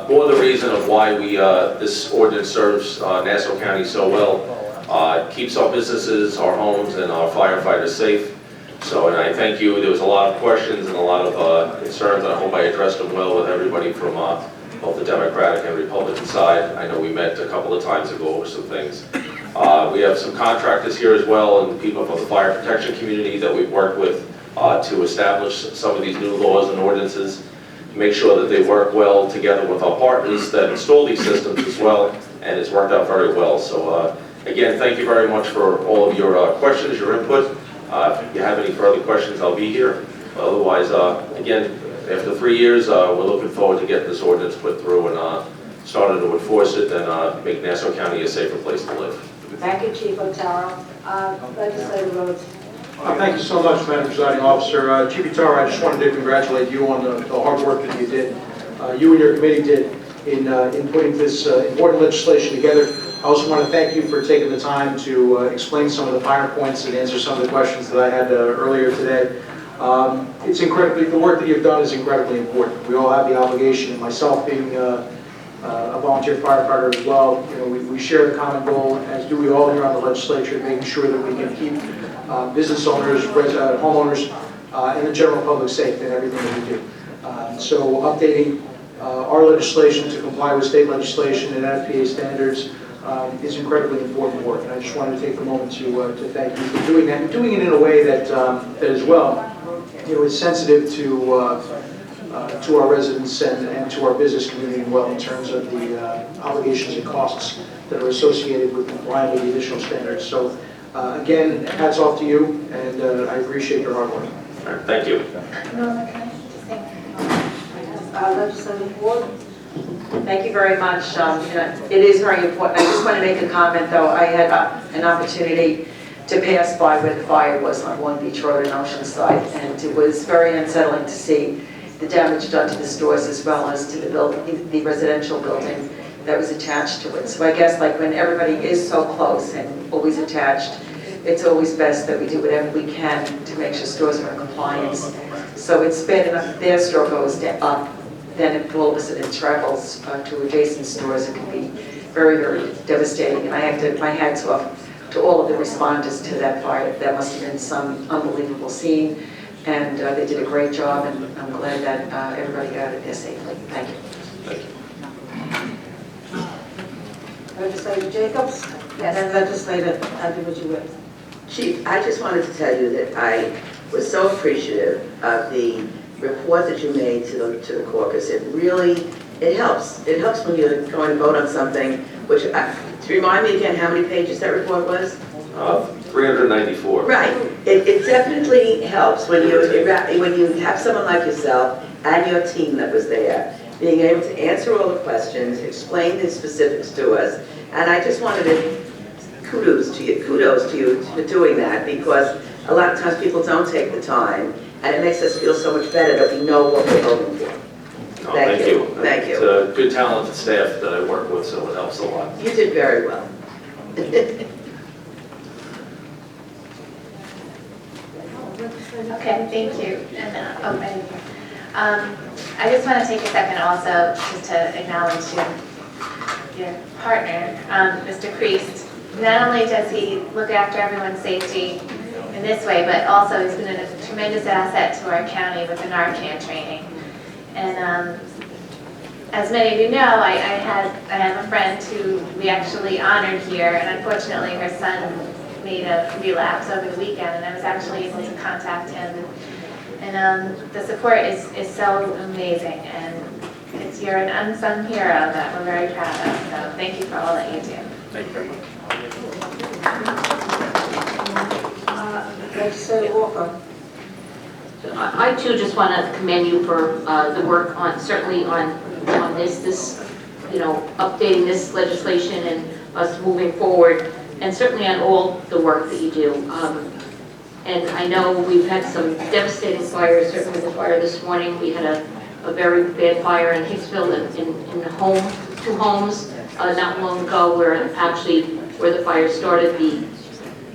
Speaker 21: more the reason of why this ordinance serves Nassau County so well. It keeps our businesses, our homes, and our firefighters safe. So, and I thank you. There was a lot of questions and a lot of concerns, and I hope I addressed them well with everybody from both the Democratic and Republican side. I know we met a couple of times to go over some things. We have some contractors here as well, and people from the fire protection community that we've worked with to establish some of these new laws and ordinances, make sure that they work well together with our partners that install these systems as well, and it's worked out very well. So again, thank you very much for all of your questions, your input. If you have any further questions, I'll be here. Otherwise, again, after 3 years, we're looking forward to getting this ordinance put through and starting to enforce it and make Nassau County a safer place to live.
Speaker 2: Thank you, Chief Otero. Legislator Rhodes.
Speaker 3: Thank you so much, Madam Presiding Officer. Chief Otero, I just wanted to congratulate you on the hard work that you did, you and your committee did in putting this important legislation together. I also want to thank you for taking the time to explain some of the finer points and answer some of the questions that I had earlier today. It's incredibly, the work that you've done is incredibly important. We all have the obligation, and myself being a volunteer firefighter as well, you know, we share the common goal, as do we all here on the legislature, making sure that we can keep business owners, homeowners, and the general public safe in everything that we do. So updating our legislation to comply with state legislation and FPA standards is incredibly important work. And I just wanted to take a moment to thank you for doing that, and doing it in a way that, that as well, you know, is sensitive to our residents and to our business community as well, in terms of the obligations and costs that are associated with complying with the additional standards. So again, hats off to you, and I appreciate your hard work.
Speaker 21: All right, thank you.
Speaker 2: Legislator Ward.
Speaker 1: Thank you very much. You know, it is very important. I just want to make a comment, though. I had an opportunity to pass by where the fire was on Long Beach Road and Oceanside, and it was very unsettling to see the damage done to the stores as well as to the residential building that was attached to it. So I guess, like, when everybody is so close and always attached, it's always best that we do whatever we can to make sure stores are in compliance. So it's bad enough if their store goes up, then if all of a sudden it travels to adjacent stores, it can be very, very devastating. And I have to, my hats off to all of the responders to that fire. That must have been some unbelievable scene, and they did a great job, and I'm glad that everybody got out of there safely. Thank you.
Speaker 2: Legislator Jacobs. Yes. And Legislator, do what you will.
Speaker 12: Chief, I just wanted to tell you that I was so appreciative of the report that you made to the caucus. It really, it helps. It helps when you're going to vote on something, which, to remind me again how many pages that report was?
Speaker 21: 394.
Speaker 12: Right. It definitely helps when you have someone like yourself and your team that was there, being able to answer all the questions, explain the specifics to us. And I just wanted to kudos to you for doing that, because a lot of times people don't take the time, and it makes us feel so much better that we know what we're voting for. Thank you. Thank you.
Speaker 21: It's a good, talented staff that I work with, so it helps a lot.
Speaker 12: You did very well.
Speaker 17: Okay, thank you. And I just want to take a second also just to acknowledge your partner, Mr. Priest. Not only does he look after everyone's safety in this way, but also he's been a tremendous asset to our county with the Narcan training. And as many of you know, I have a friend who we actually honored here, and unfortunately her son made a relapse over the weekend, and I was actually able to contact him. And the support is so amazing, and you're an unsung hero that we're very proud of. So thank you for all that you do.
Speaker 21: Thank you very much.
Speaker 2: Legislator Walker.
Speaker 24: I too just want to commend you for the work on, certainly on this, you know, updating this legislation and us moving forward, and certainly on all the work that you do. And I know we've had some devastating fires, certainly the fire this morning. We had a very bad fire in Hicksville in two homes not long ago, where the fire started,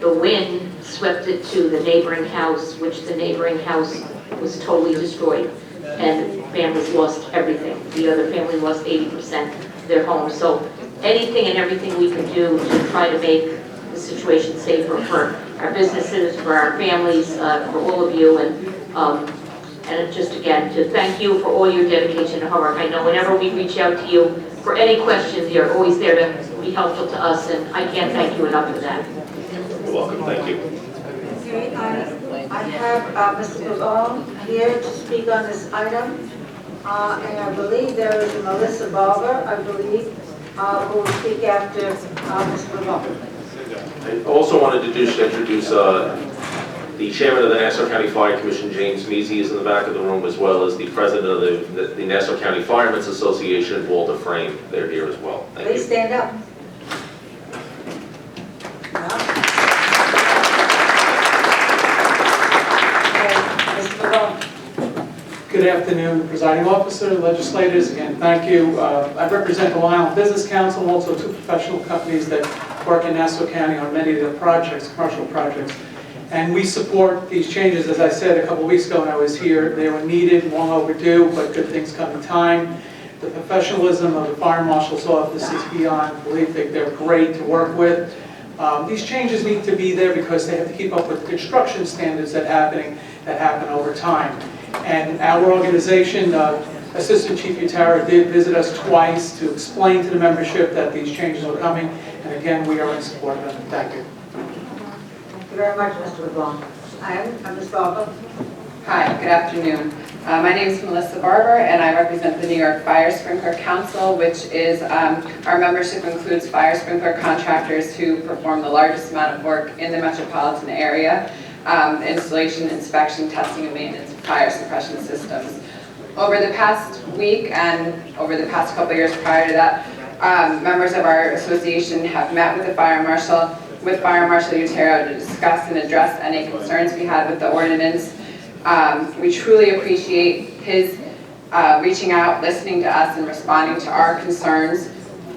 Speaker 24: the wind swept it to the neighboring house, which the neighboring house was totally destroyed, and families lost everything. The other family lost 80% of their home. So anything and everything we can do to try to make the situation safer for our businesses, for our families, for all of you, and just again to thank you for all your dedication and hard work. I know whenever we reach out to you for any questions, you're always there to be helpful to us, and I can't thank you enough for that.
Speaker 21: You're welcome. Thank you.
Speaker 2: Okay, I have Mr. Pavone here to speak on this item, and I believe there is Melissa Barber, who will speak after Mr. Pavone.
Speaker 21: I also wanted to just introduce The chairman of the Nassau County Fire Commission, James Measy, is in the back of the room, as well as the president of the Nassau County Firemen's Association, Walter Frame. They're here as well. Thank
Speaker 2: Please
Speaker 21: you.
Speaker 2: stand up.
Speaker 6: Good afternoon, presiding officer, legislators. Again, thank you. I represent the Long Island Business Council, and also two professional companies that work in Nassau County on many of the projects, commercial projects. And we support these changes. As I said a couple of weeks ago when I was here, they were needed, long overdue, but good things come in time. The professionalism of the Fire Marshal's Office is beyond belief. They're great to work with. These changes need to be there because they have to keep up with the construction standards that happen over time. And our organization, Assistant Chief Utara, did visit us twice to explain to the membership that these changes are coming. And again, we are in support of them. Thank you.
Speaker 2: Thank you very much, Mr. LeBlanc. And Ms. Barber.
Speaker 10: Hi, good afternoon. My name is Melissa Barber, and I represent the New York Fire Sprinkler Council, which is, our membership includes fire sprinkler contractors who perform the largest amount of work in the metropolitan area, installation, inspection, testing, and maintenance of fire suppression systems. Over the past week and over the past couple of years prior to that, members of our association have met with the Fire Marshal, with Fire Marshal Utero, to discuss and address any concerns we had with the ordinance. We truly appreciate his reaching out, listening to us, and responding to our concerns.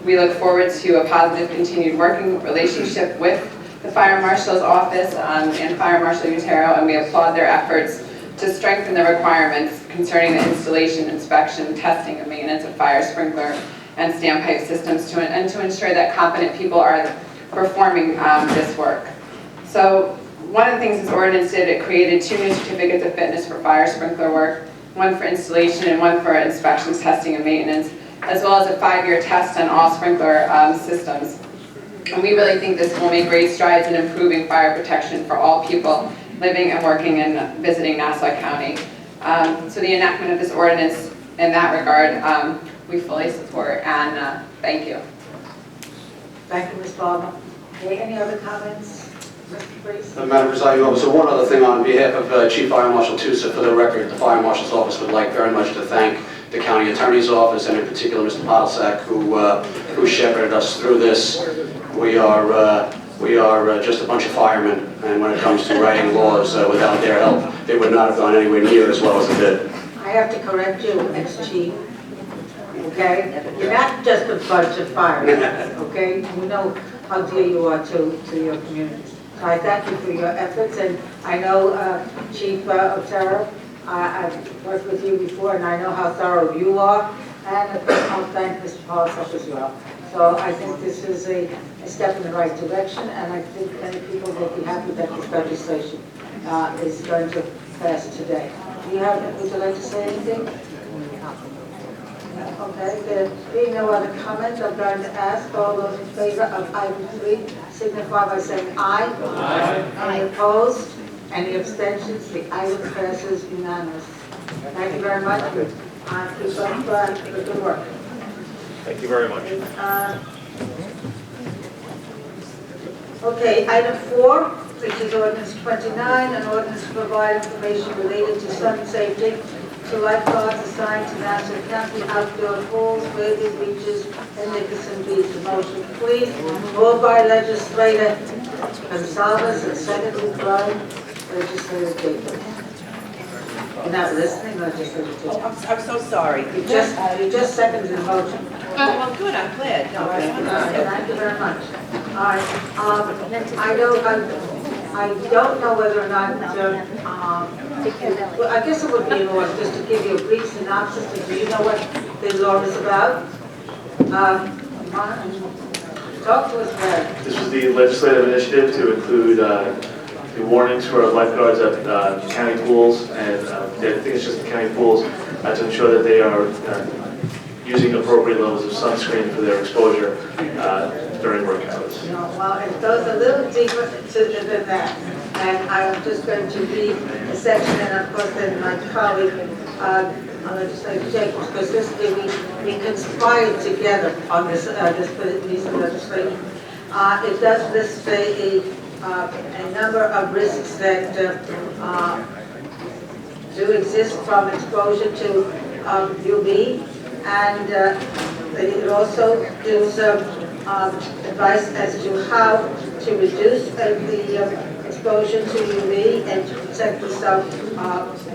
Speaker 10: We look forward to a positive continued working relationship with the Fire Marshal's office and Fire Marshal Utero, and we applaud their efforts to strengthen the requirements concerning the installation, inspection, testing, and maintenance of fire sprinkler and standpipe systems and to ensure that competent people are performing this work. So one of the things this ordinance did, it created 2 new certificates of fitness for fire sprinkler work, one for installation and one for inspections, testing, and maintenance, as well as a 5-year test on all sprinkler systems. And we really think this will make great strides in improving fire protection for all people living and working and visiting Nassau County. So the enactment of this ordinance in that regard, we fully support, and thank you.
Speaker 2: Thank you, Ms. Barber. Okay, any other comments? Mr. Priest?
Speaker 20: Madam Presiding Officer, one other thing on behalf of Chief Fire Marshal Tusa. For the record, the Fire Marshal's Office would like very much to thank the County Attorney's Office, and in particular Mr. Podolsak, who shepherded us through this. We are just a bunch of firemen, and when it comes to writing laws, without their help, they would not have gone anywhere near as well as it did.
Speaker 2: I have to correct you, ex-chief. Okay? You're not just a bunch of firemen, okay? We know how dear you are to your community. So I thank you for your efforts, and I know Chief Otero, I've worked with you before, and I know how thorough you are, and of course I'll thank Mr. Polisak as well. So I think this is a step in the right direction, and I think many people will be happy that this legislation is going to pass today. Would you like to say anything? Okay, there being no other comments, I'm going to ask all those in favor of item 3 signify by saying aye. Aye. Any opposed? Any abstentions? The item passes unanimous. Thank you very much. Keep up the good work.
Speaker 21: Thank you very much.
Speaker 2: Okay, item 4, which is ordinance 29, an ordinance to provide information related to sun safety to lifeguards assigned to Nassau County outdoor pools, bathing beaches, and Nickerson Beach. The motion, please. Moved by legislator Gonzalez and seconded by legislator Jacobs. You're not listening, legislator Jacobs?
Speaker 12: Oh, I'm so sorry.
Speaker 2: You just seconded the motion.
Speaker 12: Well, good, I'm glad. No,
Speaker 2: Thank you very much. All right, I don't know whether or not, well, I guess it would be in order just to give you a brief synopsis. Do you know what the law is about? Talk to us about it.
Speaker 15: This was the legislative initiative to include the warnings for lifeguards at county pools, and I think it's just the county pools, to ensure that they are using appropriate levels of sunscreen for their exposure during work hours.
Speaker 2: No, well, it goes a little deeper than that. And I'm just going to read a section, and of course then my colleague, Legislator Jacobs, because this we conspired together on this piece of legislation. It does list a number of risks that do exist from exposure to UV, and it also gives advice as to how to reduce the exposure to UV and to protect yourself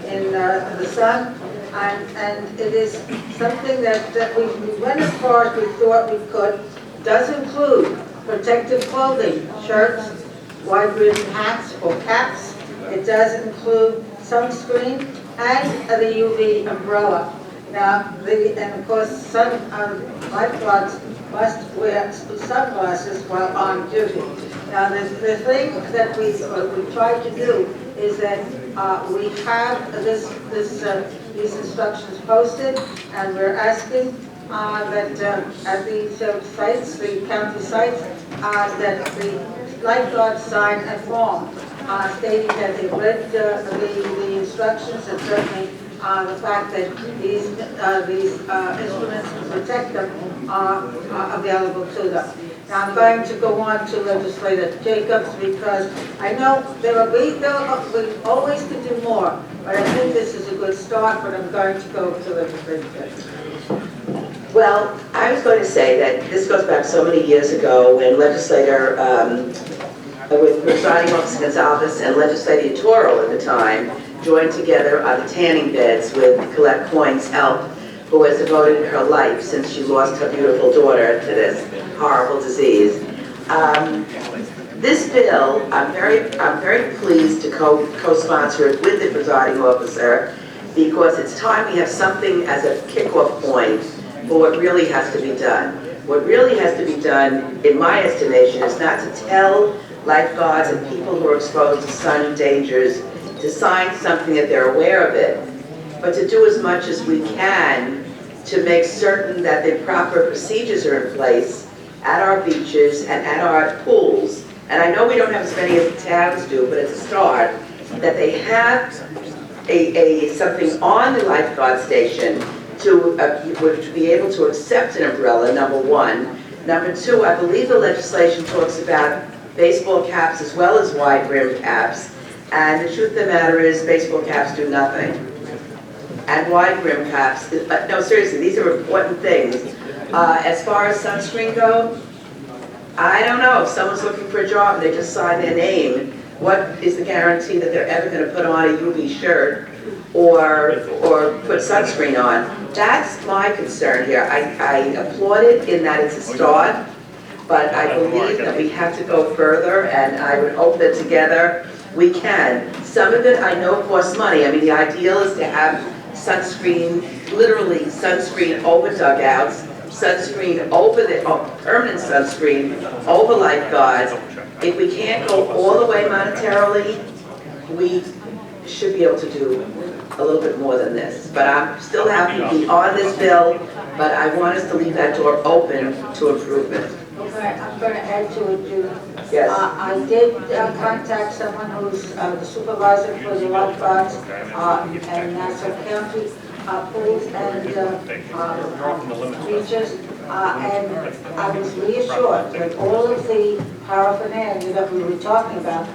Speaker 2: in the sun. And it is something that we went as far as we thought we could. Does include protective clothing, shirts, wide-brim hats or caps. It does include sunscreen and the UV umbrella. Now, and of course, lifeguards must wear sunglasses while on duty. Now, the thing that we try to do is that we have these instructions posted, and we're asking that at these sites, the county sites, that the lifeguards sign a form stating that they've read the instructions, and certainly the fact that these instruments to protect them are available to them. Now I'm going to go on to Legislator Jacobs, because I know we always could do more, but I think this is a good start, but I'm going to go to Legislator Jacobs.
Speaker 12: Well, I was going to say that this goes back so many years ago when legislator, with Presiding Officer Gonzalez and Legislator Toro at the time, joined together on the tanning beds with Colette Coyne's help, who has devoted her life since she lost her beautiful daughter to this horrible disease. This bill, I'm very pleased to co-sponsor it with the Presiding Officer, because it's time we have something as a kickoff point for what really has to be done. What really has to be done, in my estimation, is not to tell lifeguards and people who are exposed to sun dangers to sign something that they're aware of it, but to do as much as we can to make certain that the proper procedures are in place at our beaches and at our pools. And I know we don't have as many as the towns do, but it's a start, that they have something on the lifeguard station to be able to accept an umbrella, number one. Number two, I believe the legislation talks about baseball caps as well as wide brim caps. And the truth of the matter is, baseball caps do nothing. And wide brim caps, no, seriously, these are important things. As far as sunscreen go, I don't know. If someone's looking for a job and they just sign their name, what is the guarantee that they're ever going to put on a UV shirt or put sunscreen on? That's my concern here. I applaud it in that it's a start, but I believe that we have to go further, and I would hope that together we can. Some of it I know costs money. I mean, the ideal is to have sunscreen, literally sunscreen over dugouts, sunscreen over permanent sunscreen over lifeguards. If we can't go all the way monetarily, we should be able to do a little bit more than this. But I'm still happy to be on this bill, but I want us to leave that door open to improvement.
Speaker 2: Okay, I'm going to add to it, Judith.
Speaker 12: Yes.
Speaker 2: I did contact someone who's the supervisor for the lifeguards and Nassau County pools and beaches, and I was reassured that all of the paraphernalia that we were talking about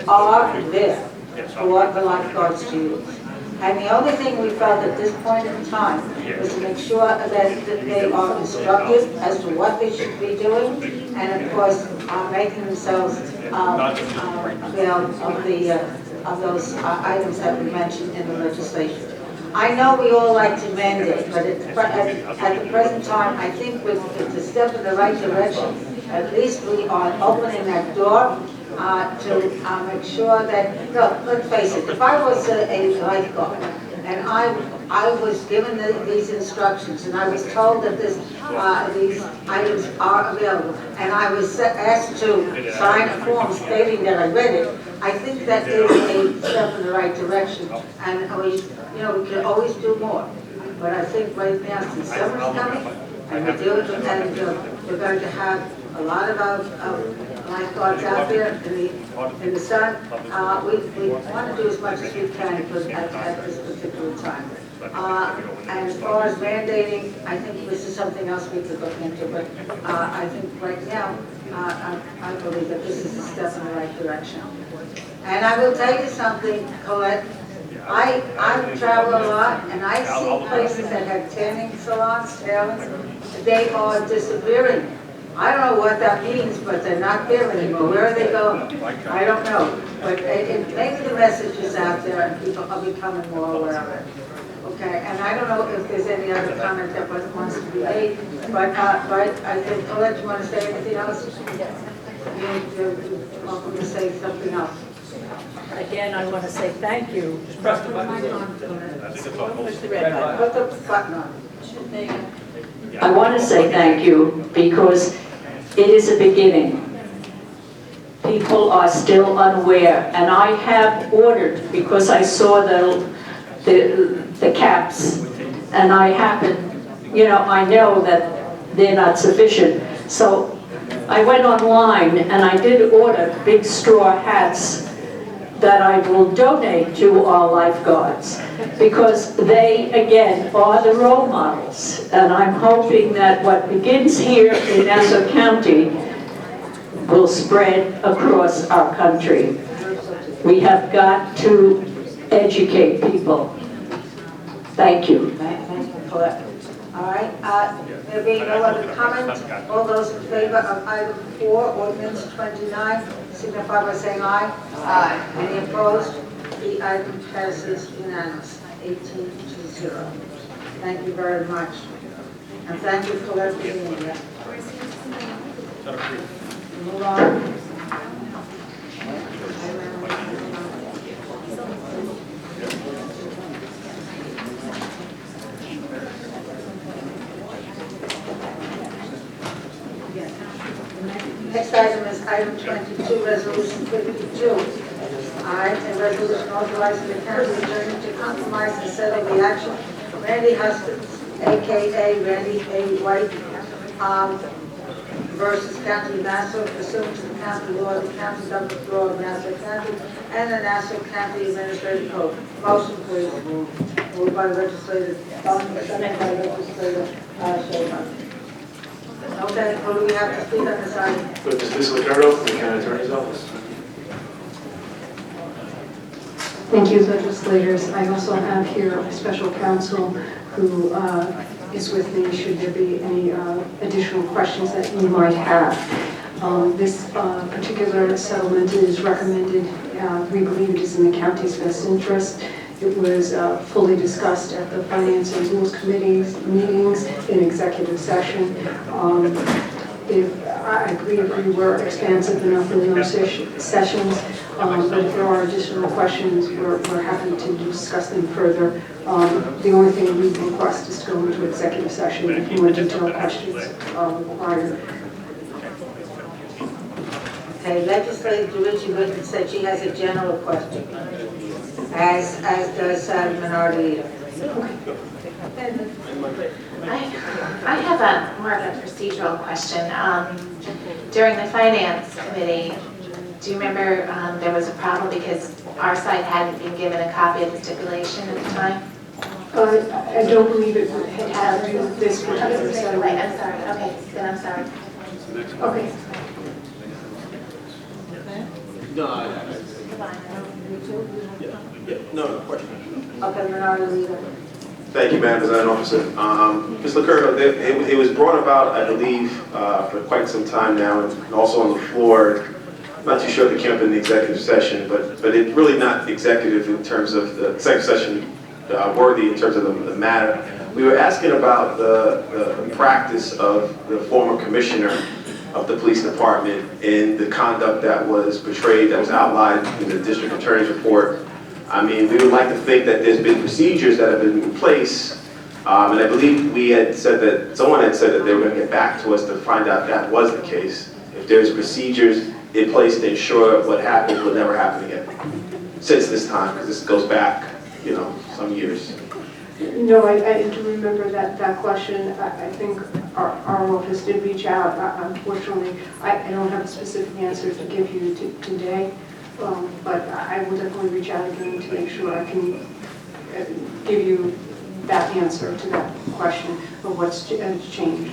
Speaker 2: are there for the lifeguards to use. And the only thing we felt at this point in time was to make sure that they are instructed as to what they should be doing, and of course, making themselves avail of those items that we mentioned in the legislation. I know we all like to mandate, but at the present time, I think with the step in the right direction, at least we are opening that door to make sure that, no, let's face it, if I was a lifeguard and I was given these instructions and I was told that these items are available and I was asked to sign a form stating that I read it, I think that is a step in the right direction, and we can always do more. But I think right now, since summer's coming, and we're going to have a lot of our lifeguards out there in the sun, we want to do as much as we can at this particular time. And as far as mandating, I think this is something else we could look into, but I think right now, I believe that this is a step in the right direction. And I will tell you something, Colette, I travel a lot, and I see places that have tanning salons, tailors, they are disappearing. I don't know what that means, but they're not there anymore. Where are they going? I don't know. But maybe the message is out there and people are becoming more aware of it. Okay, and I don't know if there's any other comment that wants to be made, but I think, Colette, you want to say anything else? You're welcome to say something else.
Speaker 13: Again, I want to say thank you.
Speaker 2: Just press the button.
Speaker 13: Push the red button.
Speaker 2: Put the button on.
Speaker 13: I want to say thank you because it is a beginning. People are still unaware, and I have ordered because I saw the caps, and I I know that they're not sufficient. So I went online and I did order big straw hats that I will donate to our lifeguards because they, again, are the role models. And I'm hoping that what begins here in Nassau County will spread across our country. We have got to educate people. Thank you.
Speaker 2: Thank you, Colette. All right, there being no other comment, all those in favor of item 4, ordinance 29, signify by saying aye. Aye. Any opposed? The item passes unanimous, 18-0. Thank you very much. And thank you, Colette, for being here. Move on. Next item is item 22, resolution 52. All right, a resolution authorizing the county attorney to compromise and settle the action. Randy Hustings, a.k.a. Randy A. White, versus County of Nassau, pursuant to the county law, the county government law of Nassau County, and the Nassau County Administrative Code. Motion, please. Moved by legislator Bowman, second by legislator Schaefer. Okay, what do we have to speak on this item?
Speaker 15: Witness Lisa Licurdo from the County Attorney's Office.
Speaker 8: Thank you, legislators. I also have here a special counsel who is with me should there be any additional questions that you might have. This particular settlement is recommended, we believe it is in the county's best interest. It was fully discussed at the Finance and Rules Committee's meetings in executive session. I agree if we were expansive enough in those sessions, but if there are additional questions, we're happy to discuss them further. The only thing we request is to go into executive session if more detailed questions are required.
Speaker 2: Okay, Legislator DeRicci Whitman said she has a general question, as does Minority Leader.
Speaker 17: I have more of a procedural question. During the Finance Committee, do you remember there was a problem because our side hadn't been given a copy of the stipulation at the time?
Speaker 8: I don't believe it had to do with this particular settlement.
Speaker 17: Right, I'm sorry. Okay, then I'm sorry.
Speaker 8: Okay.
Speaker 2: No question. Okay, Minority Leader.
Speaker 9: Thank you, Madam Presiding Officer. Ms. Licurdo, it was brought about, I believe, for quite some time now, and also on the floor. I'm not too sure if it came up in the executive session, but it's really not executive in terms of the executive session worthy in terms of the matter. We were asking about the practice of the former commissioner of the police department and the conduct that was portrayed, that was outlined in the district attorney's report. I mean, we would like to think that there's been procedures that have been in place, and I believe we had said that, someone had said that they were going to get back to us to find out if that was the case. If there's procedures in place to ensure what happened will never happen again, since this time, because this goes back, you know, some years.
Speaker 8: No, I do remember that question. I think our office did reach out. Unfortunately, I don't have a specific answer to give you today, but I will definitely reach out again to make sure I can give you that answer to that question of what's changed.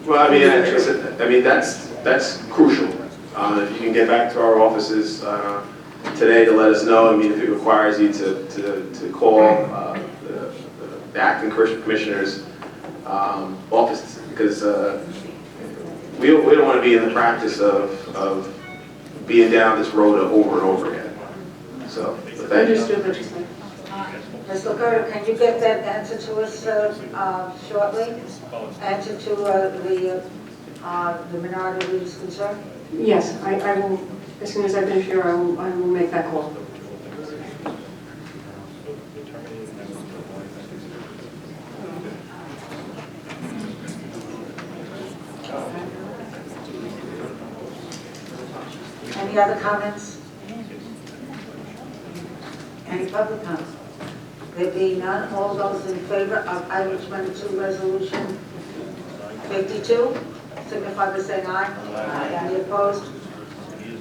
Speaker 9: Well, I mean, that's crucial. If you can get back to our offices today to let us know, I mean, if it requires you to call the acting commissioner's office, because we don't want to be in the practice of being down this road over and over again. So, thank you.
Speaker 8: Understood, legislator.
Speaker 2: Ms. LaGuerta, can you get that answer to us shortly? Answer to the minority leader's concern?
Speaker 8: Yes, I will, as soon as I finish here, I will make that call.
Speaker 2: Any other comments? Any public comments? There being none, all those in favor of item 22, resolution 52, signify by saying aye. Aye. Any opposed?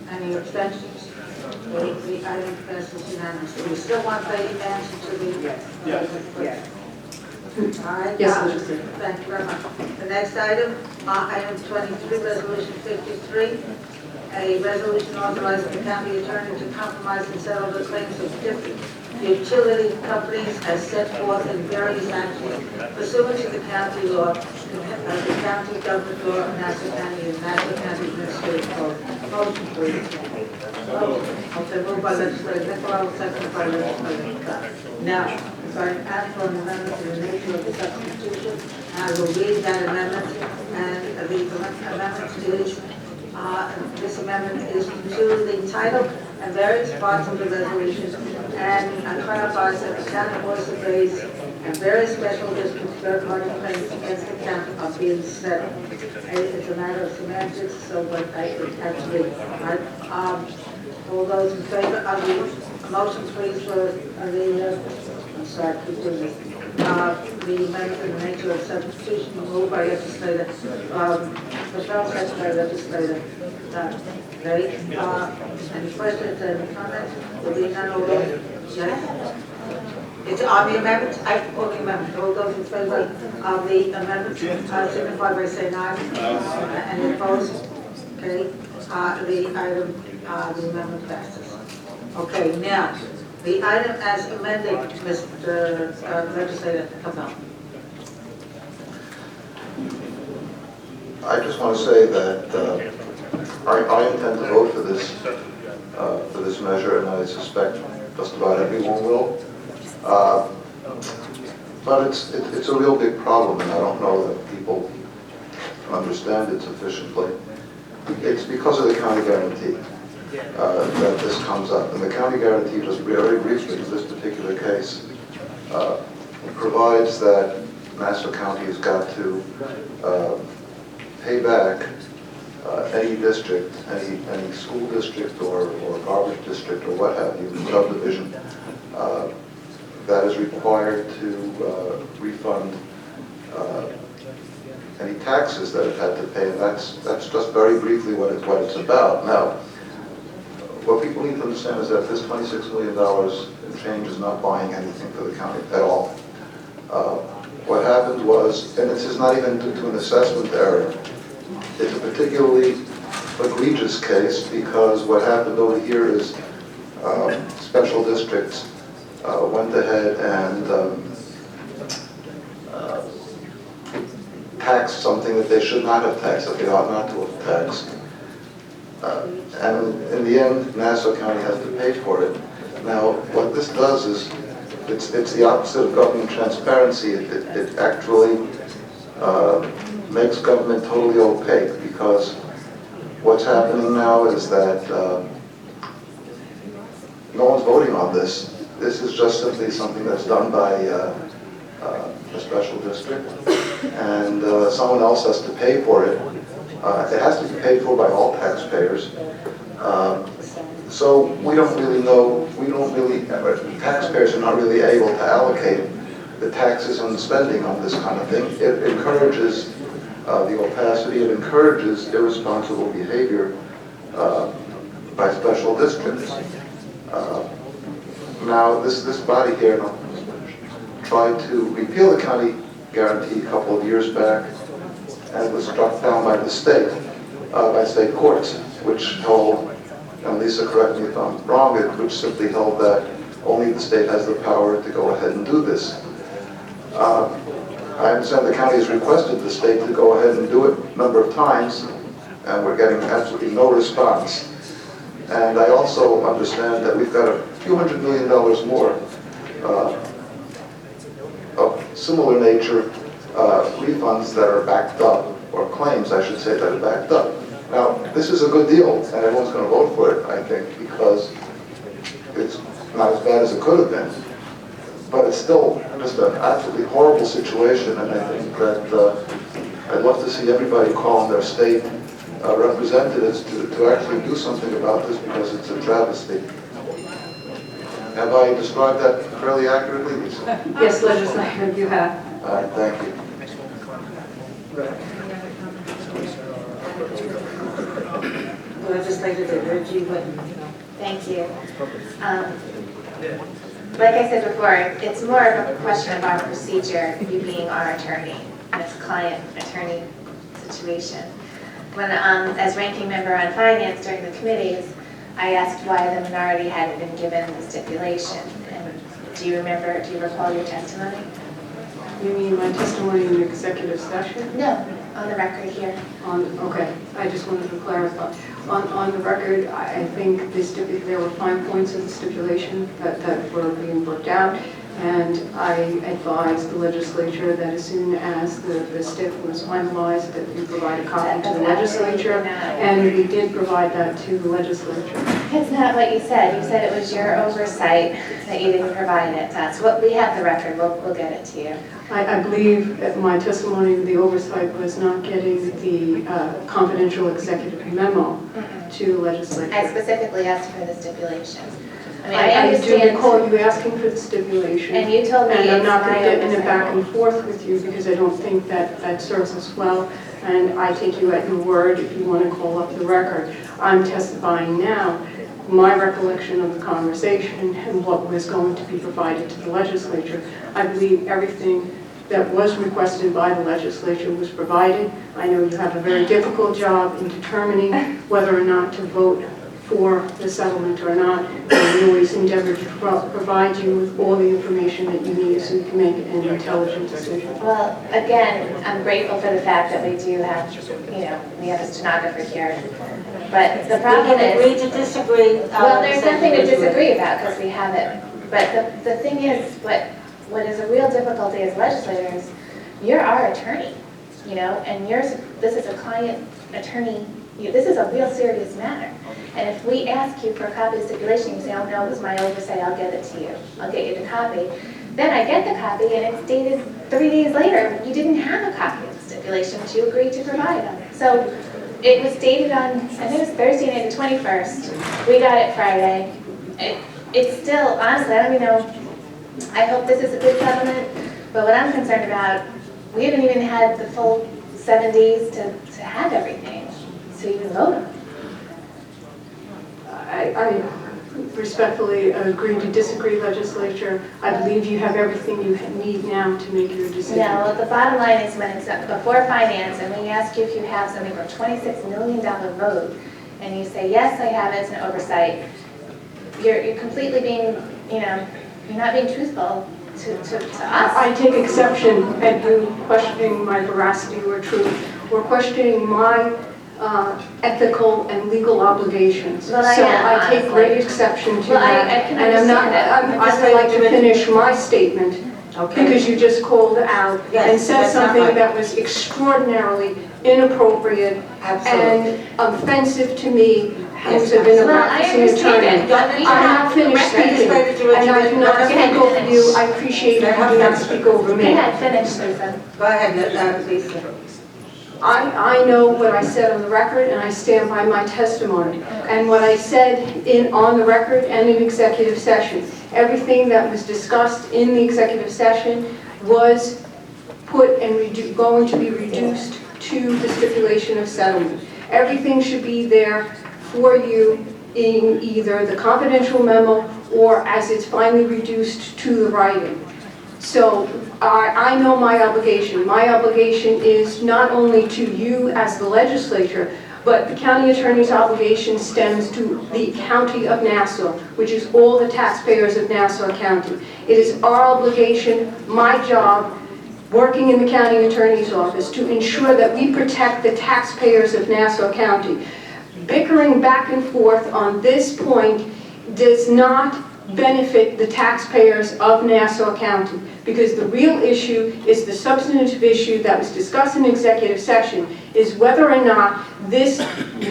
Speaker 2: Any abstentions? The item passes unanimously. We still want the answer to the... Yes. All right.
Speaker 8: Yes, legislator.
Speaker 2: Thank you very much. The next item, item 23, resolution 53. A resolution authorizing the county attorney to compromise and settle the claims of different utility companies as set forth in various actions pursuant to the county law, the county government law of Nassau County and Nassau County Administrative Code. Motion, please. Okay, moved by legislator Nicolau, seconded by legislator Scott. Now, regarding act for an amendment to the nature of the substitution, I will read that amendment, and the amendment is this amendment is to the title and various parts of the resolution and clarifies that the county voice of base and various special districts third-party claims against the county are being settled. It's a matter of semantics, so but actually, all those in favor of the motion, please, for the, I'm sorry, keep doing this. The amendment in the nature of substitution moved by legislator, Patel, seconded by legislator, Ray. Any questions, any comments? Will be none, all those, yes? It's on the amendment, I call the amendment, all those in favor of the amendment, signify by saying aye. Any opposed? Okay, the item, the amendment passes. Okay, now, the item as amended, Mr. Legislator Capel.
Speaker 5: I just want to say that I intend to vote for this measure, and I suspect just about everyone will. But it's a real big problem, and I don't know that people understand it sufficiently. It's because of the county guarantee that this comes up. And the county guarantee, just very briefly in this particular case, provides that Nassau County has got to pay back any district, any school district or garbage district or what have you, subdivision, that is required to refund any taxes that it had to pay. And that's just very briefly what it's about. Now, what people need to understand is that this $26 million in change is not buying anything for the county at all. What happened was, and this is not even due to an assessment error, it's a particularly egregious case because what happened over here is special districts went ahead and taxed something that they should not have taxed, that they ought not to have taxed. And in the end, Nassau County has to pay for it. Now, what this does is, it's the opposite of government transparency. It actually makes government totally opaque, because what's happening now is that no one's voting on this. This is just simply something that's done by a special district, and someone else has to pay for it. It has to be paid for by all taxpayers. So we don't really know, taxpayers are not really able to allocate the taxes and the spending on this kind of thing. It encourages the opacity, it encourages irresponsible behavior by special districts. Now, this body here, tried to repeal the county guarantee a couple of years back, and was struck down by the state courts, which held, and Lisa, correct me if I'm wrong, which simply held that only the state has the power to go ahead and do this. I understand the county has requested the state to go ahead and do it a number of times, and we're getting absolutely no response. And I also understand that we've got a few $100 million more of similar nature refunds that are backed up, or claims, I should say, that are backed up. Now, this is a good deal, and everyone's going to vote for it, I think, because it's not as bad as it could have been. But it's still just an absolutely horrible situation, and I think that I'd love to see everybody call on their state representatives to actually do something about this, because it's a travesty. Have I described that fairly accurately, Lisa?
Speaker 8: Yes, legislator, you have.
Speaker 5: All right, thank you.
Speaker 2: Legislator DeVergy.
Speaker 17: Thank you. Like I said before, it's more of a question of our procedure, you being our attorney, this client-attorney situation. When, as ranking member on finance during the committees, I asked why the minority hadn't been given the stipulation. And do you recall your testimony?
Speaker 8: You mean my testimony in the executive session?
Speaker 17: No, on the record here.
Speaker 8: Okay, I just wanted to clarify. On the record, I think there were 5 points of the stipulation that were being worked out, and I advised the legislature that as soon as the STIP was finalized, that we provide a copy to the legislature, and we did provide that to the legislature.
Speaker 17: It's not what you said. You said it was your oversight that you didn't provide it to us. Well, we have the record. We'll get it to you.
Speaker 8: I believe that my testimony, the oversight was not getting the confidential executive memo to the legislature.
Speaker 17: I specifically asked for the stipulation. I mean,
Speaker 8: I do
Speaker 17: understand.
Speaker 8: recall you asking for the stipulation.
Speaker 17: And you told me
Speaker 8: and I'm
Speaker 17: it's
Speaker 8: not going to
Speaker 17: my
Speaker 8: get in a
Speaker 17: oversight.
Speaker 8: back and forth with you, because I don't think that serves us well. And I take you at your word if you want to call up the record. I'm testifying now my recollection of the conversation and what was going to be provided to the legislature. I believe everything that was requested by the legislature was provided. I know you have a very difficult job in determining whether or not to vote for the settlement or not. And we always endeavor to provide you with all the information that you need so you can make an intelligent decision.
Speaker 17: Well, again, I'm grateful for the fact that we do have, we have a stenographer here. But the problem is...
Speaker 2: We can agree to disagree.
Speaker 17: Well, there's nothing to disagree about because we have it. But the thing is, what is a real difficulty as legislators, you're our attorney, and this is a client attorney, this is a real serious matter. And if we ask you for a copy of the stipulation, you say, oh no, it was my oversight, I'll get it to you. I'll get you the copy. Then I get the copy and it's dated 3 days later. You didn't have a copy of the stipulation that you agreed to provide them. So it was dated on, I think it was Thursday night, the 21st. We got it Friday. It's still, honestly, I don't even know. I hope this is a good settlement, but what I'm concerned about, we haven't even had the full 7 days to have everything, so you can vote on it.
Speaker 8: I respectfully agree to disagree, legislature. I believe you have everything you need now to make your decision.
Speaker 17: No, well, the bottom line is when it's before finance and we ask you if you have something for a $26 million vote, and you say, yes, I have it, it's an oversight, you're completely being, you're not being truthful to us.
Speaker 8: I take exception at you questioning my veracity or truth, or questioning my ethical and legal obligations.
Speaker 17: Well,
Speaker 8: so
Speaker 17: I
Speaker 8: take great exception to
Speaker 17: well,
Speaker 8: that.
Speaker 17: I can
Speaker 8: and
Speaker 17: understand
Speaker 8: I'd like to finish my statement, because you just called out and said something that was extraordinarily inappropriate and offensive to me, who's been a practicing attorney. I'm not finished speaking, and I do not speak over you. I appreciate you do not speak over me.
Speaker 17: Go ahead, finish, Lisa.
Speaker 2: Go ahead, Lisa.
Speaker 8: I know what I said on the record, and I stand by my testimony. And what I said on the record and in executive session, everything that was discussed in the executive session was put and going to be reduced to the stipulation of settlement. Everything should be there for you in either the confidential memo or as it's finally reduced to the writing. So I know my obligation. My obligation is not only to you as the legislature, but the county attorney's obligation stems to the county of Nassau, which is all the taxpayers of Nassau County. It is our obligation, my job, working in the county attorney's office, to ensure that we protect the taxpayers of Nassau County. Bickering back and forth on this point does not benefit the taxpayers of Nassau County, because the real issue is the substantive issue that was discussed in executive session, is whether or not this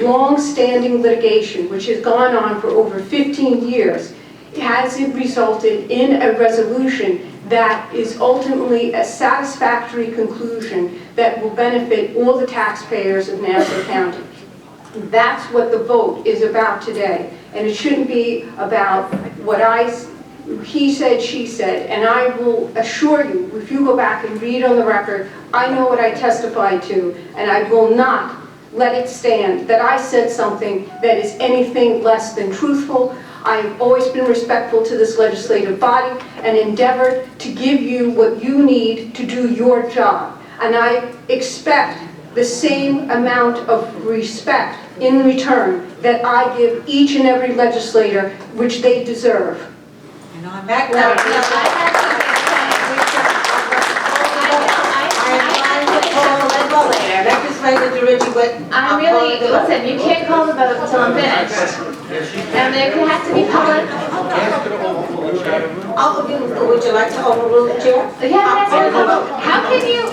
Speaker 8: long-standing litigation, which has gone on for over 15 years, has it resulted in a resolution that is ultimately a satisfactory conclusion that will benefit all the taxpayers of Nassau County. That's what the vote is about today. And it shouldn't be about what he said, she said. And I will assure you, if you go back and read on the record, I know what I testified to, and I will not let it stand that I said something that is anything less than truthful. I've always been respectful to this legislative body and endeavored to give you what you need to do your job. And I expect the same amount of respect in return that I give each and every legislator, which they deserve.
Speaker 2: And on that note, Legislator DeRicci went.
Speaker 17: Listen, you can't call the vote until I'm finished. And there has to be public.
Speaker 2: Would you like to overrule the chair?
Speaker 17: Yeah, how can you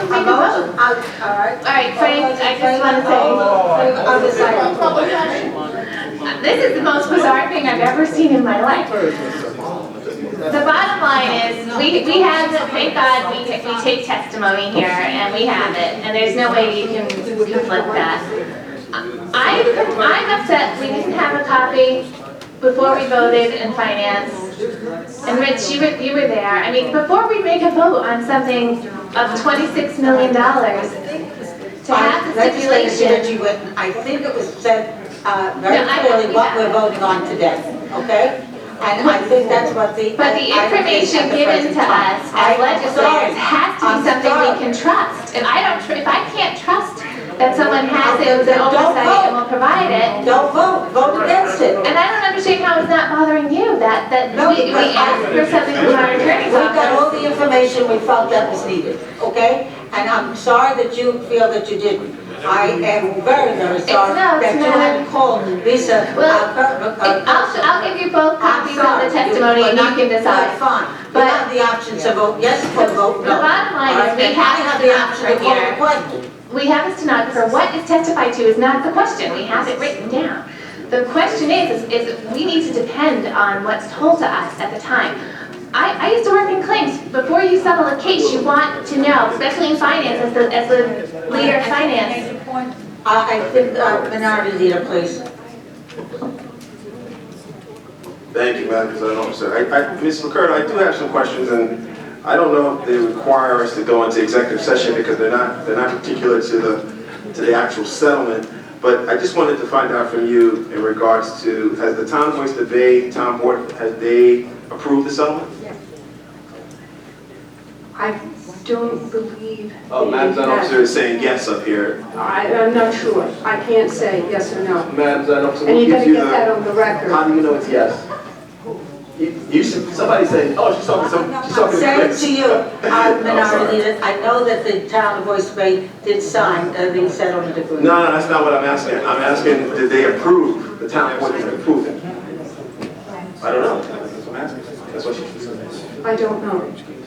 Speaker 17: make a vote?
Speaker 2: All right.
Speaker 17: All right, Frank, I just want to say, this is the most bizarre thing I've ever seen in my life. The bottom line is, we have, thank God, we take testimony here, and we have it, and there's no way you can conflict that. I'm upset we didn't have a copy before we voted in finance. And Rich, you were there. I mean, before we make a vote on something of $26 million, to have the stipulation.
Speaker 2: I think it was said very clearly what we're voting on today, okay? And I think that's what the...
Speaker 17: But the information given to us as legislators has to be something we can trust. If I can't trust that someone has it with an oversight and will provide it...
Speaker 2: Don't vote. Vote against it.
Speaker 17: And I don't understand how it's not bothering you that we asked for something from our attorney's office.
Speaker 2: We got all the information we felt that was needed, okay? And I'm sorry that you feel that you didn't. I am very, very sorry that you hadn't called Lisa.
Speaker 17: I'll give you both copies of the testimony and you can decide.
Speaker 2: Fine. But you have the option to vote yes or vote no.
Speaker 17: The bottom line is we have
Speaker 2: the option to call the question.
Speaker 17: We have a stenographer. What is testified to is not the question. We have it written down. The question is we need to depend on what's told to us at the time. I used to work in claims. Before you settle a case, you want to know, especially in finance, as the leader of finance.
Speaker 2: I think Minority Leader, please.
Speaker 9: Thank you, Madam President Officer. Ms. McCurdy, I do have some questions, and I don't know if they require us to go into executive session because they're not particular to the actual settlement. But I just wanted to find out from you in regards to, has the Town of Oyster Bay Town Board, has they approved the settlement?
Speaker 8: Yes. I don't believe.
Speaker 9: Madam President Officer is saying yes up here.
Speaker 8: I'm not sure. I can't say yes or no.
Speaker 9: Madam President Officer,
Speaker 8: And you gotta get that on the record.
Speaker 9: How do you know it's yes? Somebody saying, oh, she's talking
Speaker 2: I'm saying to you, Minority Leader, I know that the Town of Oyster Bay did sign the settlement agreement.
Speaker 9: No, that's not what I'm asking. I'm asking, did they approve, the town board approve it? I don't know. That's what I'm asking. That's what she said.
Speaker 8: I don't know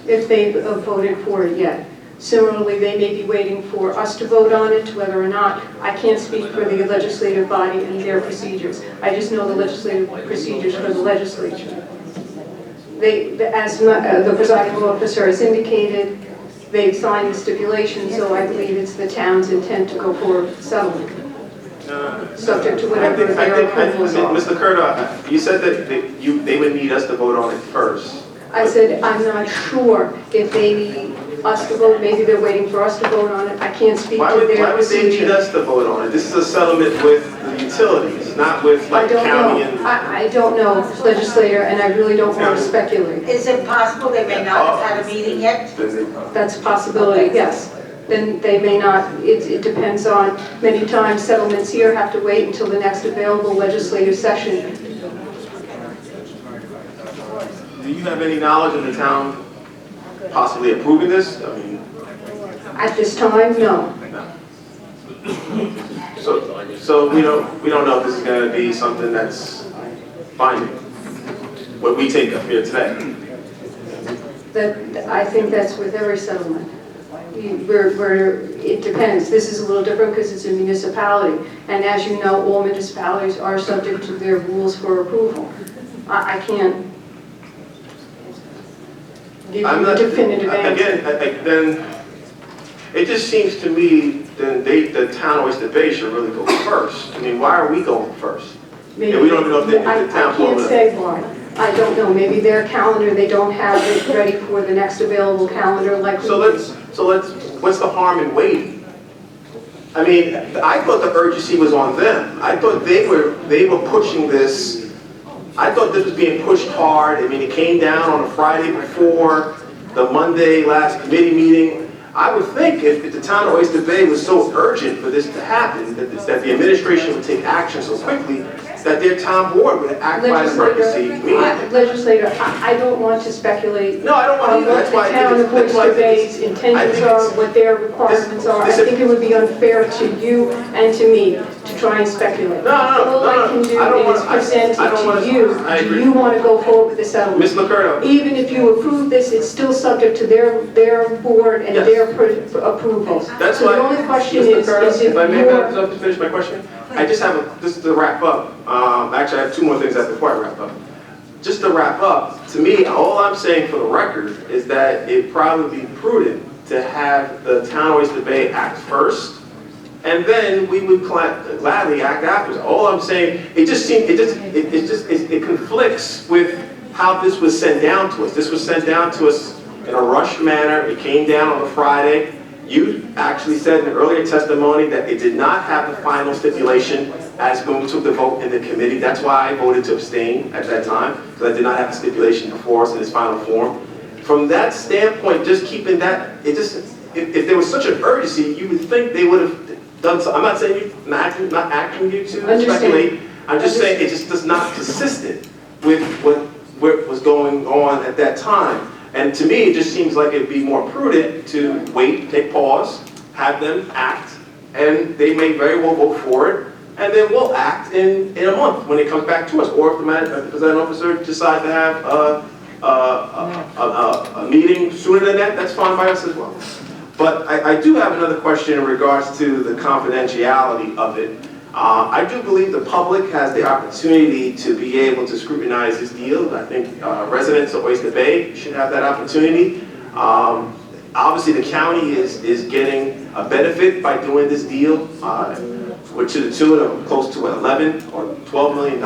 Speaker 8: if they've voted for it yet. Similarly, they may be waiting for us to vote on it, whether or not. I can't speak for the legislative body and their procedures. I just know the legislative procedures for the legislature. As the presiding officer has indicated, they've signed the stipulation, so I believe it's the town's intent to go forward with settlement. Subject to whatever their approvals are.
Speaker 9: Mr. Curda, you said that they would need us to vote on it first.
Speaker 8: I said I'm not sure if they us to vote, maybe they're waiting for us to vote on it, I can't speak
Speaker 9: Why
Speaker 8: to
Speaker 9: would
Speaker 8: their
Speaker 9: they need
Speaker 8: procedure.
Speaker 9: us to vote on it? This is a settlement with the utilities, not with
Speaker 8: I
Speaker 9: like
Speaker 8: don't
Speaker 9: county
Speaker 8: know,
Speaker 9: and...
Speaker 8: I don't know, legislator, and I really don't want to speculate.
Speaker 2: Is it possible they may not have had a meeting yet?
Speaker 8: That's a possibility, yes. Then they may not, it depends on, many times settlements here have to wait until the next available legislative session.
Speaker 9: Do you have any knowledge of the town possibly approving this? I mean...
Speaker 8: At this time, no.
Speaker 9: So we don't know if this is going to be something that's binding, what we take up here today.
Speaker 8: I think that's with every settlement. It depends. This is a little different because it's a municipality. And as you know, all municipalities are subject to their rules for approval. I can't give you a definitive answer.
Speaker 9: Again, then it just seems to me then the town of Oyster Bay should really go first. I mean, why are we going first?
Speaker 8: Maybe
Speaker 9: And we don't even know if the
Speaker 8: I
Speaker 9: town...
Speaker 8: can't say why. I don't know. Maybe their calendar, they don't have it ready for the next available calendar like we do.
Speaker 9: What's the harm in waiting? I mean, I thought the urgency was on them. I thought they were pushing this. I thought this was being pushed hard. I mean, it came down on a Friday before the Monday last committee meeting. I would think if the town of Oyster Bay was so urgent for this to happen, that the administration would take action so quickly, that their town board would act by emergency immediately.
Speaker 8: Legislator, I don't want to speculate
Speaker 9: No, I don't want
Speaker 8: on
Speaker 9: to either.
Speaker 8: what the town of Oyster Bay's intentions are, what their requirements are. I think it would be unfair to you and to me to try and speculate. All I can do is present it to you. Do you want to go forward with the settlement?
Speaker 9: Ms. Lucurdo.
Speaker 8: Even if you approve this, it's still subject to their board and their approval.
Speaker 9: That's
Speaker 8: So
Speaker 9: why,
Speaker 8: the only question
Speaker 9: Ms.
Speaker 8: is
Speaker 9: Lucurdo,
Speaker 8: if
Speaker 9: if I may
Speaker 8: you're...
Speaker 9: finish my question, I just have just to wrap up. Actually, I have two more things before I wrap up. Just to wrap up, to me, all I'm saying for the record is that it'd probably be prudent to have the town of Oyster Bay act first, and then we would gladly act afterwards. All I'm saying, it conflicts with how this was sent down to us. This was sent down to us in a rushed manner. It came down on a Friday. You actually said in an earlier testimony that it did not have the final stipulation as when we took the vote in the committee. That's why I voted to abstain at that time, because I did not have the stipulation before us in its final form. From that standpoint, just keeping that, if there was such an urgency, you would think they would have done so. I'm not saying not asking you to speculate. I'm just saying it just is not consistent with what was going on at that time. And to me, it just seems like it'd be more prudent to wait, take pause, have them act, and they may very well vote for it, and then we'll act in a month when it comes back to us. Or if the presiding officer decides to have a meeting sooner than that, that's fine by us as well. But I do have another question in regards to the confidentiality of it. I do believe the public has the opportunity to be able to scrutinize this deal. I think residents of Oyster Bay should have that opportunity. Obviously, the county is getting a benefit by doing this deal, which to the tune of close to $11 or $12 million.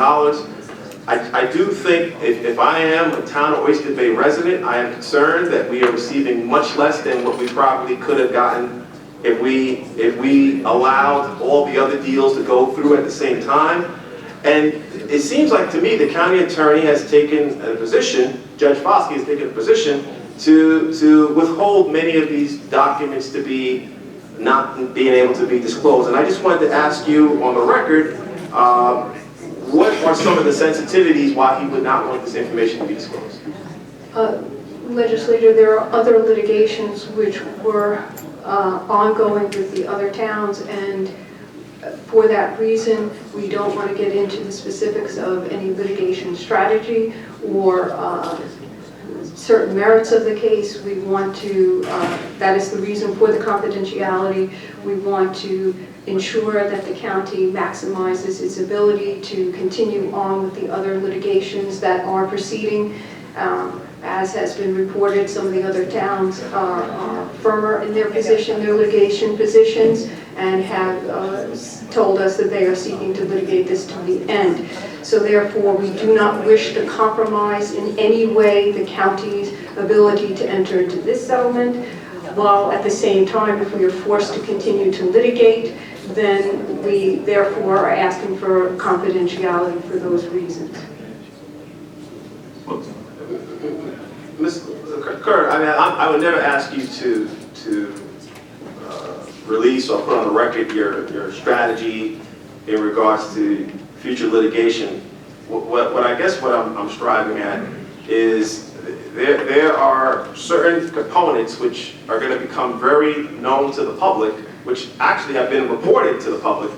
Speaker 9: I do think if I am a town of Oyster Bay resident, I am concerned that we are receiving much less than what we probably could have gotten if we allowed all the other deals to go through at the same time. And it seems like to me the county attorney has taken a position, Judge Foskey has taken a position to withhold many of these documents to be not being able to be disclosed. And I just wanted to ask you on the record, what are some of the sensitivities why he would not want this information to be disclosed?
Speaker 8: Legislator, there are other litigations which were ongoing with the other towns, and for that reason, we don't want to get into the specifics of any litigation strategy or certain merits of the case. We want to, that is the reason for the confidentiality. We want to ensure that the county maximizes its ability to continue on with the other litigations that are proceeding. As has been reported, some of the other towns are firmer in their position, their litigation positions, and have told us that they are seeking to litigate this to the end. So therefore, we do not wish to compromise in any way the county's ability to enter into this settlement. while at the same time, if we are forced to continue to litigate, then we therefore are asking for confidentiality for those reasons.
Speaker 9: Ms. Kurt, I mean, I would never ask you to release or put on the record your strategy in regards to future litigation. What I guess what I'm striving at is there are certain components which are going to become very known to the public, which actually have been reported to the public.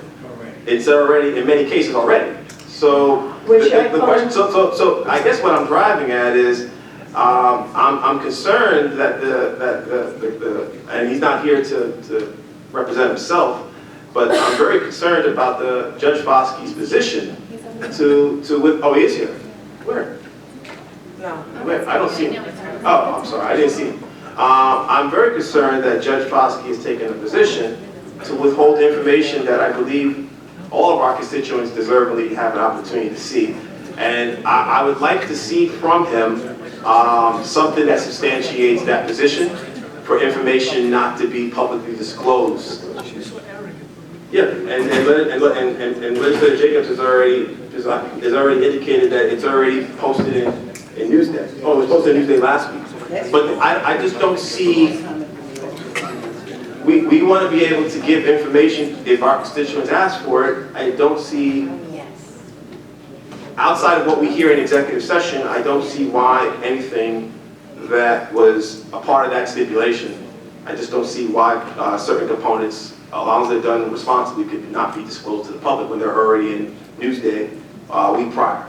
Speaker 9: It's already, in many cases already. So the question, so I guess what I'm driving at is I'm concerned that and he's not here to represent himself, but I'm very concerned about the Judge Foskey's position oh, he is here. Where?
Speaker 2: No.
Speaker 9: Where? I don't see him. Oh, I'm sorry, I didn't see him. I'm very concerned that Judge Foskey has taken a position to withhold information that I believe all of our constituents deservedly have an opportunity to see. And I would like to see from him something that substantiates that position for information not to be publicly disclosed. Yeah, and Legislator Jacobs has already indicated that it's already posted in Newsday. Oh, it was posted in Newsday last week. But I just don't see, we want to be able to give information if our constituents ask for it. I don't see, outside of what we hear in executive session, I don't see why anything that was a part of that stipulation, I just don't see why certain components, as long as they're done responsibly, could not be disclosed to the public when they're already in Newsday a week prior.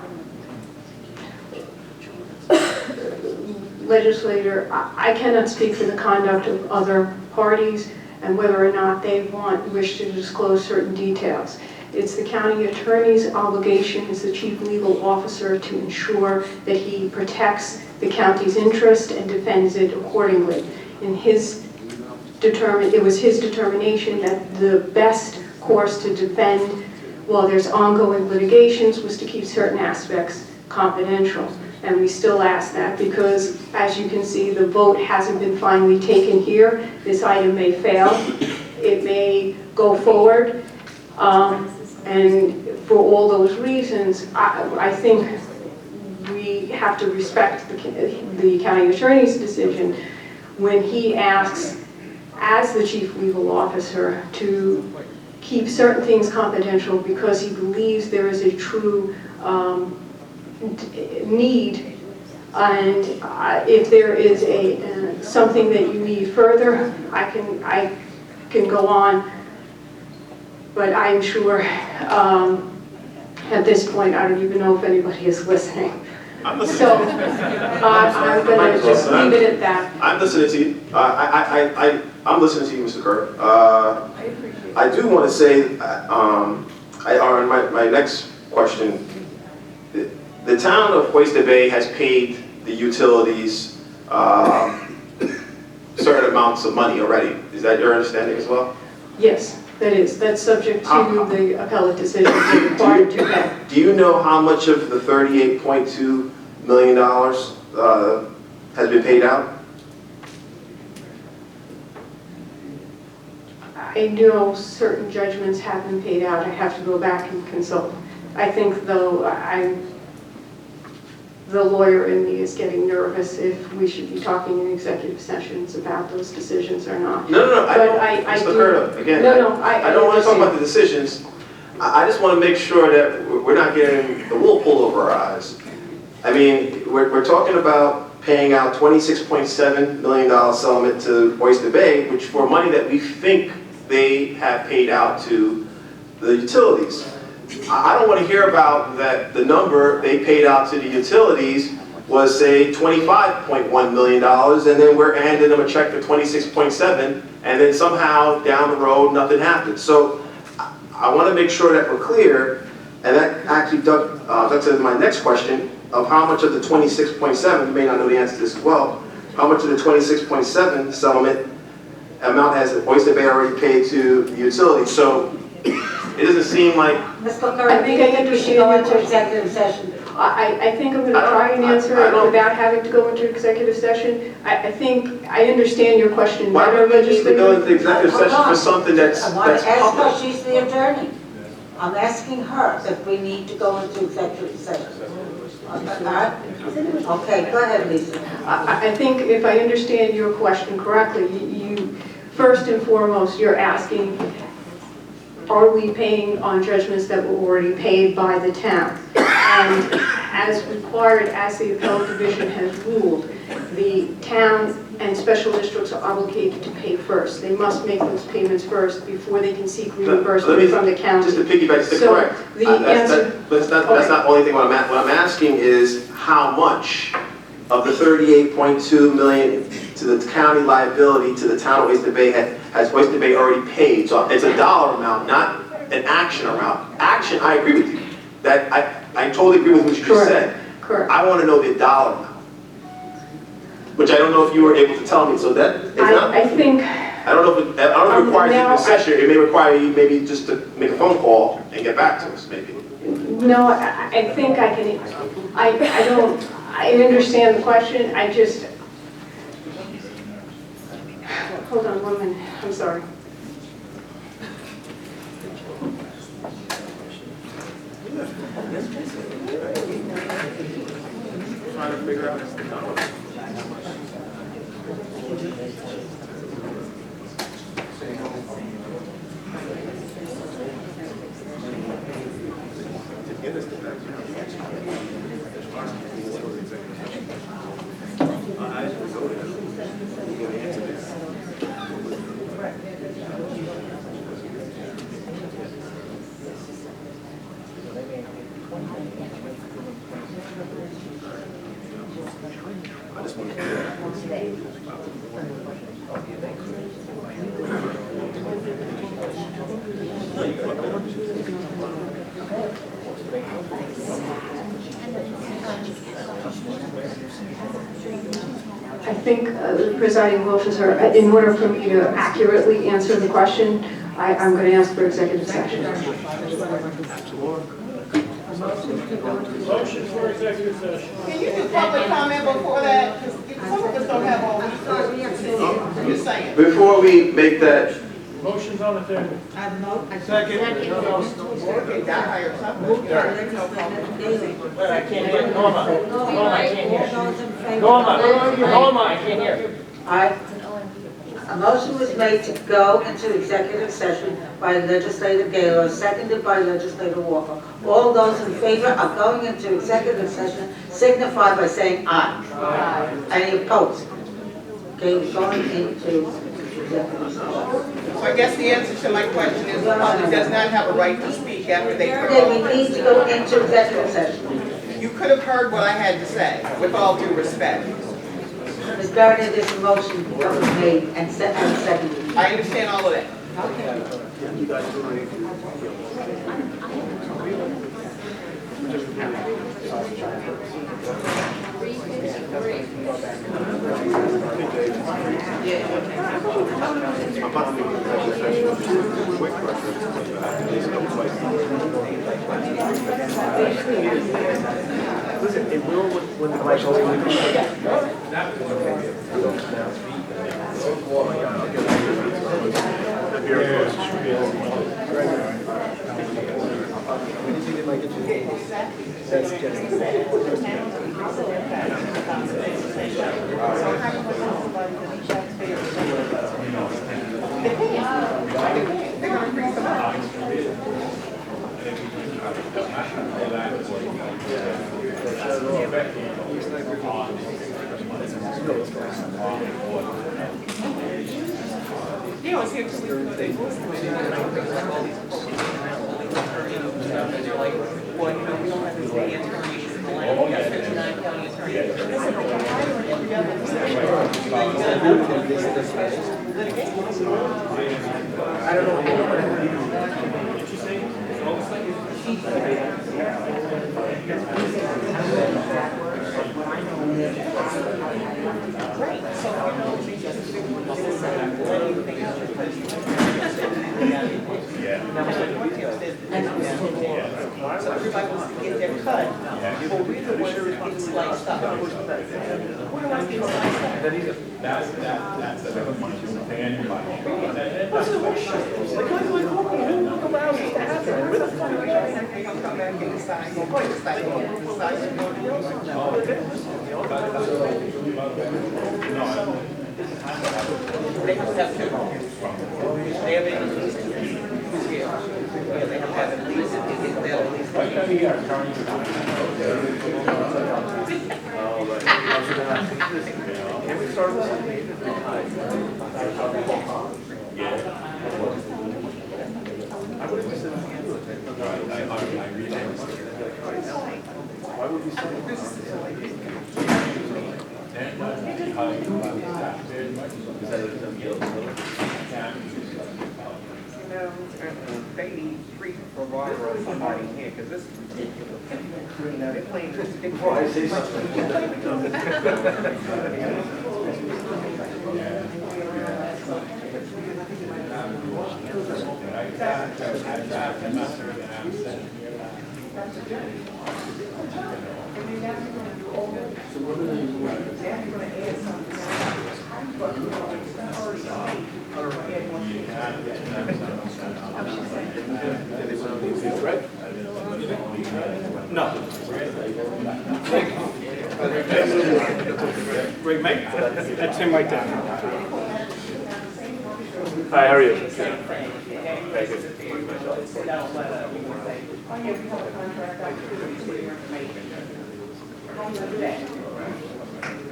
Speaker 8: Legislator, I cannot speak for the conduct of other parties and whether or not they wish to disclose certain details. It's the county attorney's obligation as the chief legal officer to ensure that he protects the county's interest and defends it accordingly. It was his determination that the best course to defend while there's ongoing litigations was to keep certain aspects confidential. And we still ask that because, as you can see, the vote hasn't been finally taken here. This item may fail. It may go forward. And for all those reasons, I think we have to respect the county attorney's decision when he asks, as the chief legal officer, to keep certain things confidential because he believes there is a true need, and if there is something that you need further, I can go on, but I'm sure at this point I don't even know if anybody is listening.
Speaker 9: I'm listening.
Speaker 8: So I'm going to just leave it at that.
Speaker 9: I'm listening to you. I'm listening to you, Mr. Kerr. I do want to say, my next question, the town of Oyster Bay has paid the utilities certain amounts of money already. Is that your understanding as well?
Speaker 8: Yes, that is. That's subject to the appellate decision they're required to pay.
Speaker 9: Do you know how much of the $38.2 million has been paid out?
Speaker 8: I know certain judgments have been paid out. I have to go back and consult. I think, though, the lawyer in me is getting nervous if we should be talking in executive sessions about those decisions or not.
Speaker 9: No.
Speaker 8: But I
Speaker 9: Mr. Curto, again, I don't want to talk about the decisions. I just want to make sure that we're not getting the wool pulled over our eyes. I mean, we're talking about paying out $26.7 million settlement to Oyster Bay, which for money that we think they have paid out to the utilities. I don't want to hear about that the number they paid out to the utilities was, say, $25.1 million, and then we're handing them a check for $26.7, and then somehow down the road nothing happened. So I want to make sure that we're clear, and that actually that's my next question of how much of the 26.7, you may not know the answer to this as well, how much of the 26.7 settlement amount has Oyster Bay already paid to the utilities. So it doesn't seem like...
Speaker 2: Ms. Curry, I think we should go into executive session.
Speaker 8: I think I'm going to try and answer it without having to go into executive session. I think I understand your question
Speaker 9: Why
Speaker 8: better,
Speaker 9: do we need to go into executive
Speaker 2: Hold
Speaker 9: session
Speaker 2: on.
Speaker 9: for something that's
Speaker 2: I want to ask her,
Speaker 9: public?
Speaker 2: she's the attorney. I'm asking her if we need to go into executive session. Okay, go ahead, Lisa.
Speaker 8: I think if I understand your question correctly, you first and foremost, you're asking, are we paying on judgments that were already paid by the town? And as required, as the appellate division has ruled, the town and special districts are obligated to pay first. They must make those payments first before they can seek reimbursement from the county.
Speaker 9: Just to piggyback,
Speaker 8: So
Speaker 9: correct.
Speaker 8: the
Speaker 9: That's
Speaker 8: answer-
Speaker 9: that's not the only thing. What I'm asking is how much of the 38.2 million to the county liability to the town of Oyster Bay has Oyster Bay already paid? So it's a dollar amount, not an action amount. Action, I agree with you. That I totally agree with what you just said.
Speaker 8: Correct.
Speaker 9: I want to know the dollar amount, which I don't know if you were able to tell me. So that is not.
Speaker 8: I think.
Speaker 9: I don't know if it requires
Speaker 8: now,
Speaker 9: a session. It may require you maybe just to make a phone call and get back to us, maybe.
Speaker 8: No, I think I can, I understand the question, I just, hold on 1 minute, I'm sorry.
Speaker 9: Trying to figure out.
Speaker 8: I think, the presiding officer, in order for me to accurately answer the question, I'm going to ask for executive session.
Speaker 4: Motion for executive session. Can you do public comment before that? Because some of us don't have all these. I'm just saying.
Speaker 9: Before we make that.
Speaker 4: Motion's on the table. Second. Okay, die or something. I can't hear. Norma, I can't hear. Norma, I can't hear.
Speaker 2: A motion was made to go into executive session by Legislator Gaylor, seconded by Legislator Walker. All those in favor of going into executive session signify by saying aye. Aye. Any opposed? Okay, we're going into executive session.
Speaker 4: So I guess the answer to my question is the public does not have a right to speak after they turn
Speaker 2: Okay,
Speaker 4: off.
Speaker 2: we need to go into executive session.
Speaker 4: You could have heard what I had to say, with all due respect.
Speaker 2: Ms. Barrett, there's a motion that was made and seconded.
Speaker 4: I understand all of that.
Speaker 16: Listen, it will when the light shows
Speaker 4: So everybody wants to get their cut. Well, we don't want to get sliced up. We don't want to get sliced up.
Speaker 7: That's the money you pay anybody.
Speaker 4: What's the issue? Like, look around what's to happen. Where the fuck are you? Come back and decide. Go ahead, decide. They have to have at least, Can we start with something?
Speaker 7: Why would we say this?
Speaker 4: They need free provider of somebody here, because this is ridiculous. You know, they're playing this big prize.
Speaker 6: No. Greg, mate? That's him right there.
Speaker 15: Hi, how are you? Very good.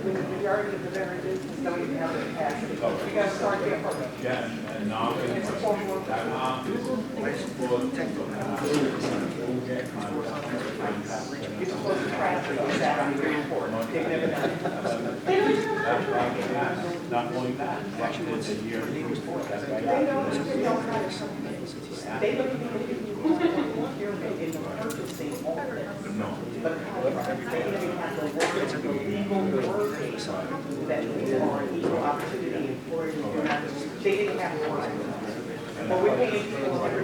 Speaker 4: The majority of the veteran business don't even have the capacity. You gotta start there first.
Speaker 7: Yeah, and now
Speaker 4: It's a formula. You're supposed to track it, exactly, very important. They've never done it.
Speaker 7: Not only that, actually it's a year.
Speaker 4: They don't they look at you in the purchasing order.
Speaker 7: No.
Speaker 4: But they have to work with the legal wording that we are equal opportunity employers. They didn't have to work. But we're paying people $100,000 a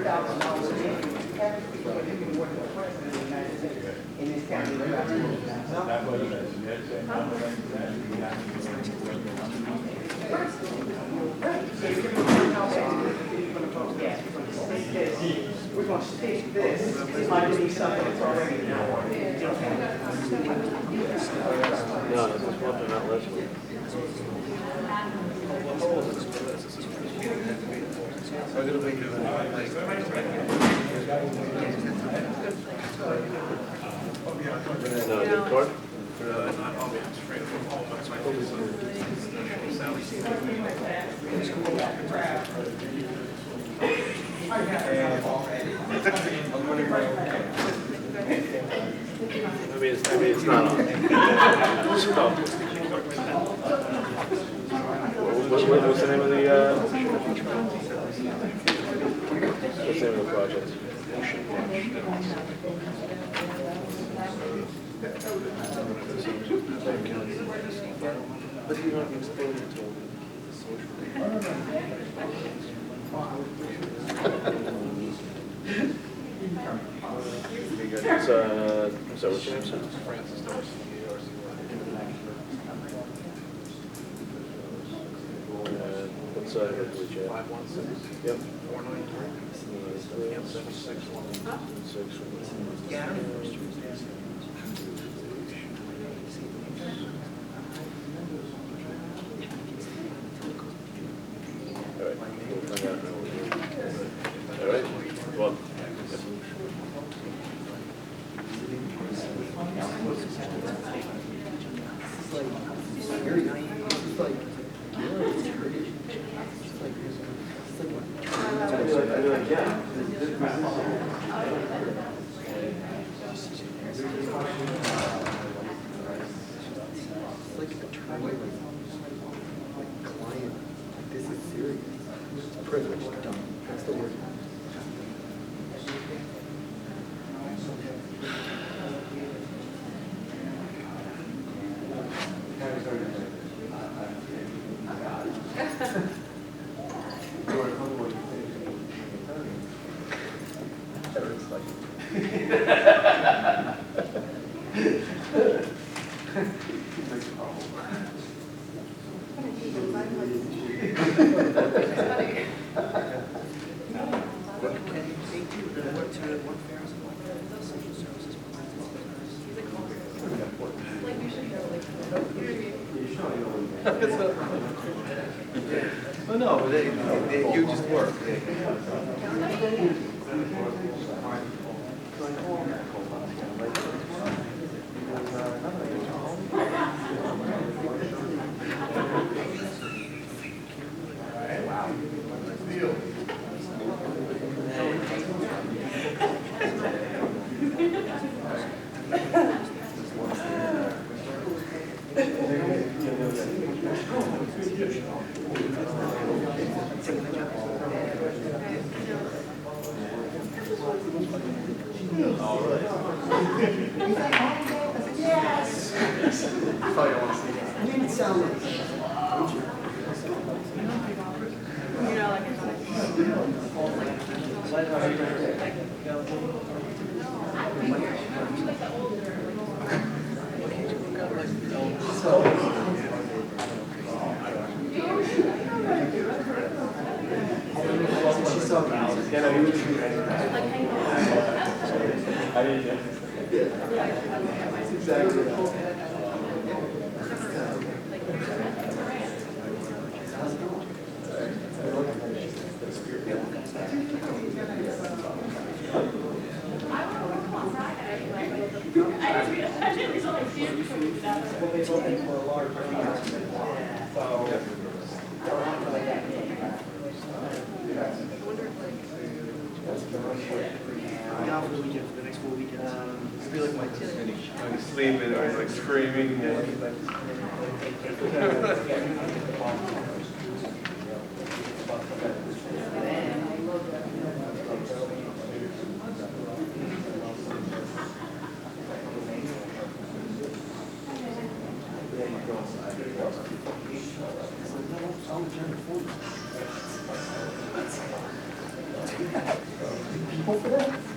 Speaker 4: year. Have people that can work for the president of the United States in this county.
Speaker 7: That was
Speaker 4: we're going to stick this. It might be something that's already known.
Speaker 15: No, this is what they're not listening. No, the court? Maybe it's not on. Stop. What's the name of the, what's the name of the project? But you don't explain it to them. It's, is that what your name says? Francis Dorsey, what's the chat? 516? Yep. 493? Yep, 761. 661. Yeah. All right, we'll find out. All right, well.
Speaker 16: This is serious. Privilege. That's the word. they you just work.
Speaker 7: Sleeping or like screaming.
Speaker 16: People for that?